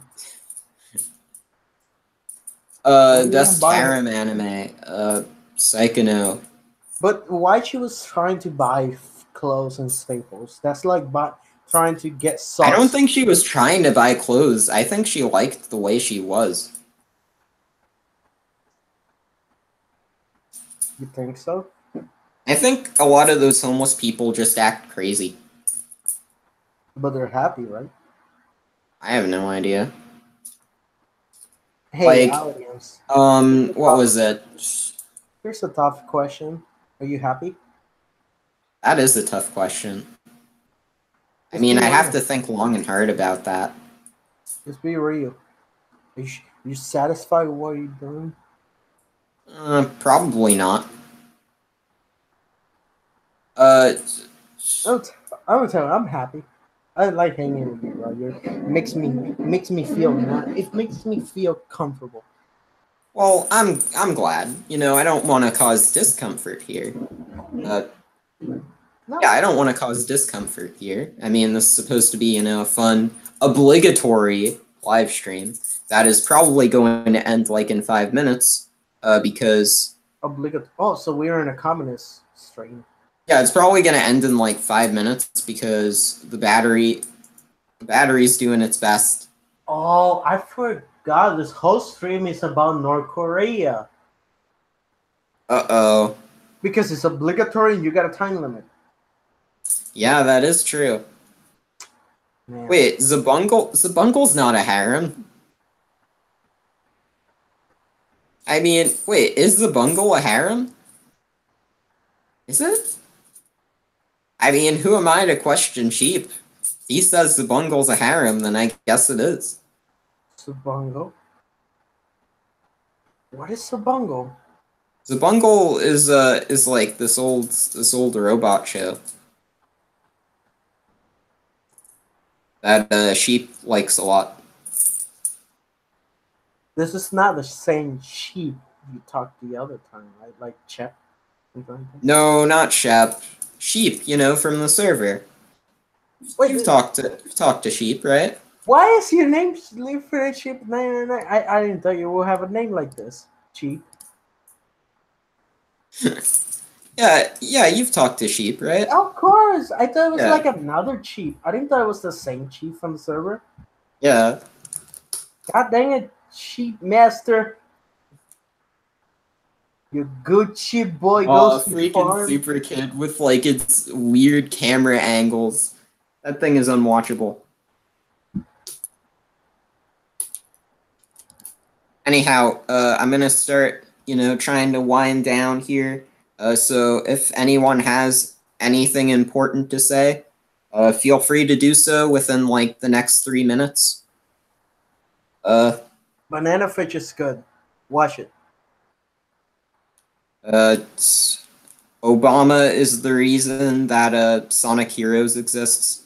That's harem anime. Psychono. But why she was trying to buy clothes and Staples? That's like trying to get socks. I don't think she was trying to buy clothes. I think she liked the way she was. You think so? I think a lot of those homeless people just act crazy. But they're happy, right? I have no idea. Hey, like, audience. What was it? Here's a tough question. Are you happy? That is a tough question. I mean, I have to think long and hard about that. Just be real. Are you satisfied with what you're doing? Probably not. I'm gonna tell you, I'm happy. I like hanging with you, Roger. It makes me feel comfortable. Well, I'm glad. You know, I don't want to cause discomfort here. Uh, No. yeah, I don't want to cause discomfort here. I mean, this is supposed to be, you know, a fun, obligatory live stream that is probably going to end like in 5 minutes. Because Obligatory. Oh, so we're in a communist strain. yeah, it's probably going to end in like 5 minutes because the battery's doing its best. Oh, I forgot. This whole stream is about North Korea Uh-oh. because it's obligatory and you got a time limit. Yeah, that is true. Man. Wait, Zabungle's not a harem. I mean, wait, is Zabungle a harem? Is it? I mean, who am I to question Sheep? He says Zabungle's a harem, then I guess it is. Subungo. What is Subungo? Zabungle is like this old robot show that Sheep likes a lot. This is not the same sheep you talked the other time, right? Like Chep. No, not Shep. Sheep, you know, from the server. Wait, You've talked to Sheep, right? why is your name Leaf for Sheep 999? I didn't thought you would have a name like this. Sheep. Yeah, you've talked to Sheep, right? Of course. I thought it was Yeah. like another sheep. I didn't thought it was the same sheep from the server. Yeah. God dang it, sheep master. You good sheep boy goes to Freaking farm. Super Kid with like its weird camera angles. That thing is unwatchable. Anyhow, I'm gonna start, you know, trying to wind down here. So if anyone has anything important to say, feel free to do so within like the next 3 minutes. Banana fish is good. Watch it. Obama is the reason that Sonic Heroes exists.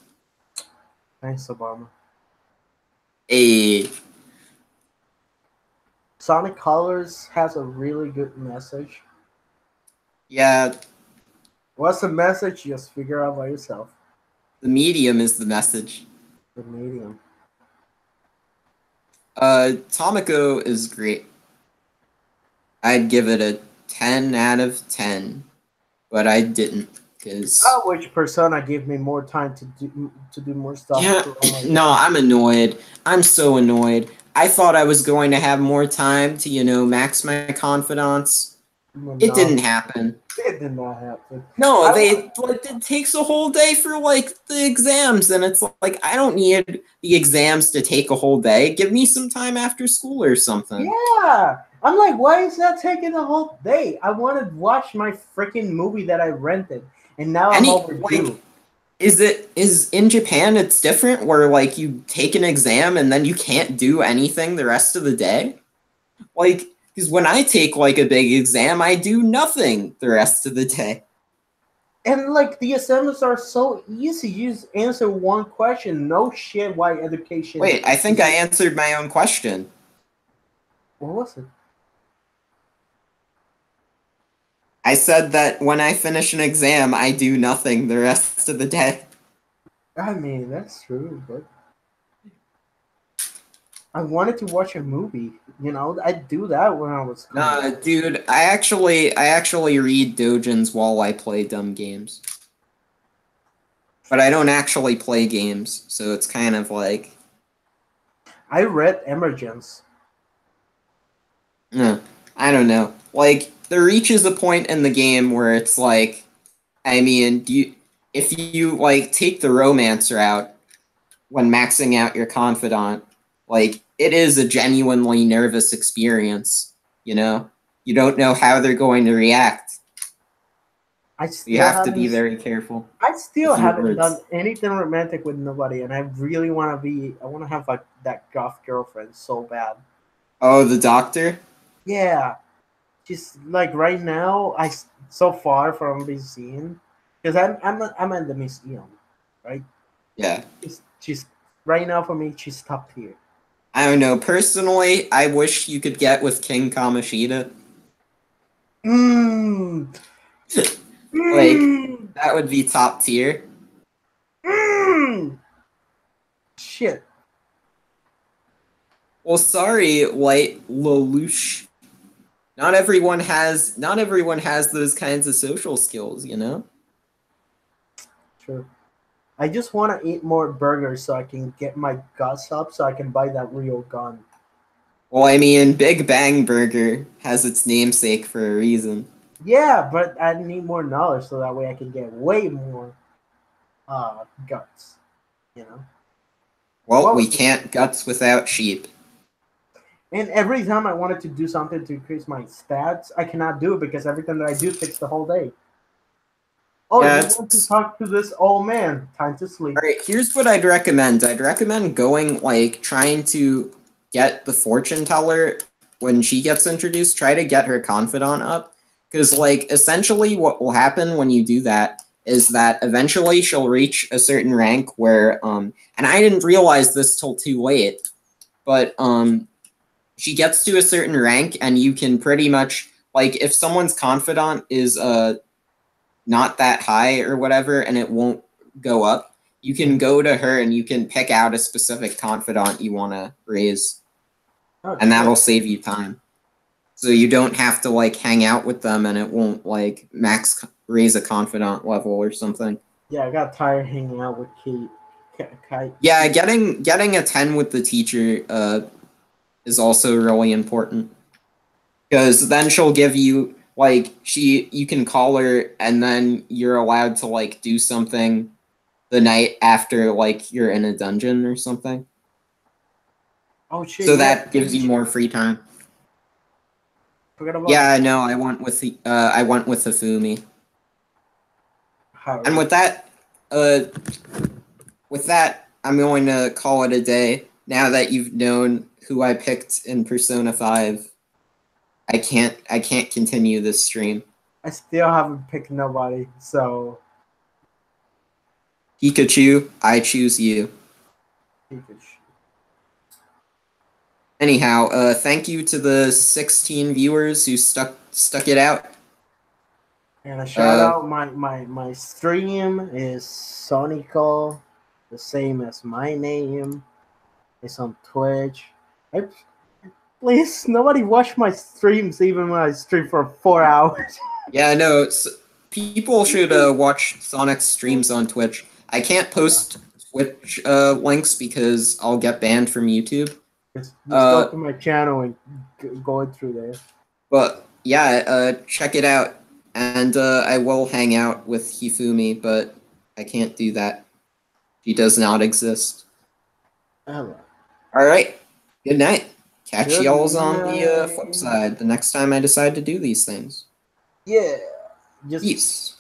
Thanks, Obama. A Sonic Colors has a really good message. yeah, What's the message? Just figure out by yourself. the medium is the message. The medium. Tomiko is great. I'd give it a 10 out of 10, but I didn't because Which persona gave me more time to do more stuff. yeah, no, I'm annoyed. I'm so annoyed. I thought I was going to have more time to, you know, max my confidence. It didn't happen. It did not happen. No, it takes a whole day for like the exams, and it's like I don't need the exams to take a whole day. Give me some time after school or something. Yeah, I'm like, why is that taking a whole day? I want to watch my freaking movie that I rented, and now I'm overdue. Is in Japan it's different where like you take an exam and then you can't do anything the rest of the day? Like, because when I take like a big exam, I do nothing the rest of the day. And like the assignments are so easy. You just answer one question. No shit. Why education? Wait, I think I answered my own question. What was it? I said that when I finish an exam, I do nothing the rest of the day. I mean, that's true, but I wanted to watch a movie. You know, I'd do that when I was. Nah, dude, I actually read doujins while I play dumb games. But I don't actually play games, so it's kind of like. I read Emergence. I don't know. Like, there reaches a point in the game where it's like, I mean, if you like take the romance route when maxing out your confidant, like it is a genuinely nervous experience, you know? You don't know how they're going to react. You have to be very careful. I still haven't done anything romantic with nobody, and I really want to I want to have like that goth girlfriend so bad. Oh, the doctor? Yeah. Just like right now, so far from being seen, because I'm at the museum, right? Yeah. She's right now for me. She's top tier. I don't know. Personally, I wish you could get with King Kamoshida. Mmm. Like, that would be top tier. Shit. Well, sorry, Light Lelouch. Not everyone has those kinds of social skills, you know? True. I just want to eat more burgers so I can get my guts up so I can buy that real gun. Well, I mean, Big Bang Burger has its namesake for a reason. Yeah, but I need more knowledge so that way I can get way more guts. You know? Well, we Well, can't guts without sheep. and every time I wanted to do something to increase my stats, I cannot do it because everything that I do takes the whole day. Oh, Yeah, you want to talk to this old man? Time to sleep. Alright, here's what I'd recommend. I'd recommend going, like, trying to get the fortune teller when she gets introduced. Try to get her confidant up. Because, like, essentially what will happen when you do that is that eventually she'll reach a certain rank where, and I didn't realize this till too late, but, she gets to a certain rank and you can pretty much, like, if someone's confidant is, not that high or whatever and it won't go up, you can go to her and you can pick out a specific confidant you want to raise. Oh, And that'll save you time. So you don't have to, like, hang out with them and it won't, like, raise a confidant level or something. Yeah, I got tired hanging out with Kite. Yeah, getting a 10 with the teacher is also really important. Because then she'll give you, like, you can call her and then you're allowed to, like, do something the night after, like, you're in a dungeon or something. Oh shit! So that gives you more free time. Forget about Yeah, I know. I went with Hifumi. And with that, I'm going to call it a day. Now that you've known who I picked in Persona 5, I can't continue this stream. I still haven't picked nobody, so Pikachu, I choose you. Anyhow, thank you to the 16 viewers who stuck it out. And a shout out, my stream is Sonico, the same as my name. It's on Twitch. Please, nobody watch my streams even when I stream for 4 hours. Yeah, no, people should watch Sonic's streams on Twitch. I can't post Twitch links because I'll get banned from YouTube. Just go to my channel and go through there. But yeah, check it out. And I will hang out with Hifumi, but I can't do that. She does not exist. Alright, good night. Catch y'all's on the flip side the next time I decide to do these things. Yeah. Peace.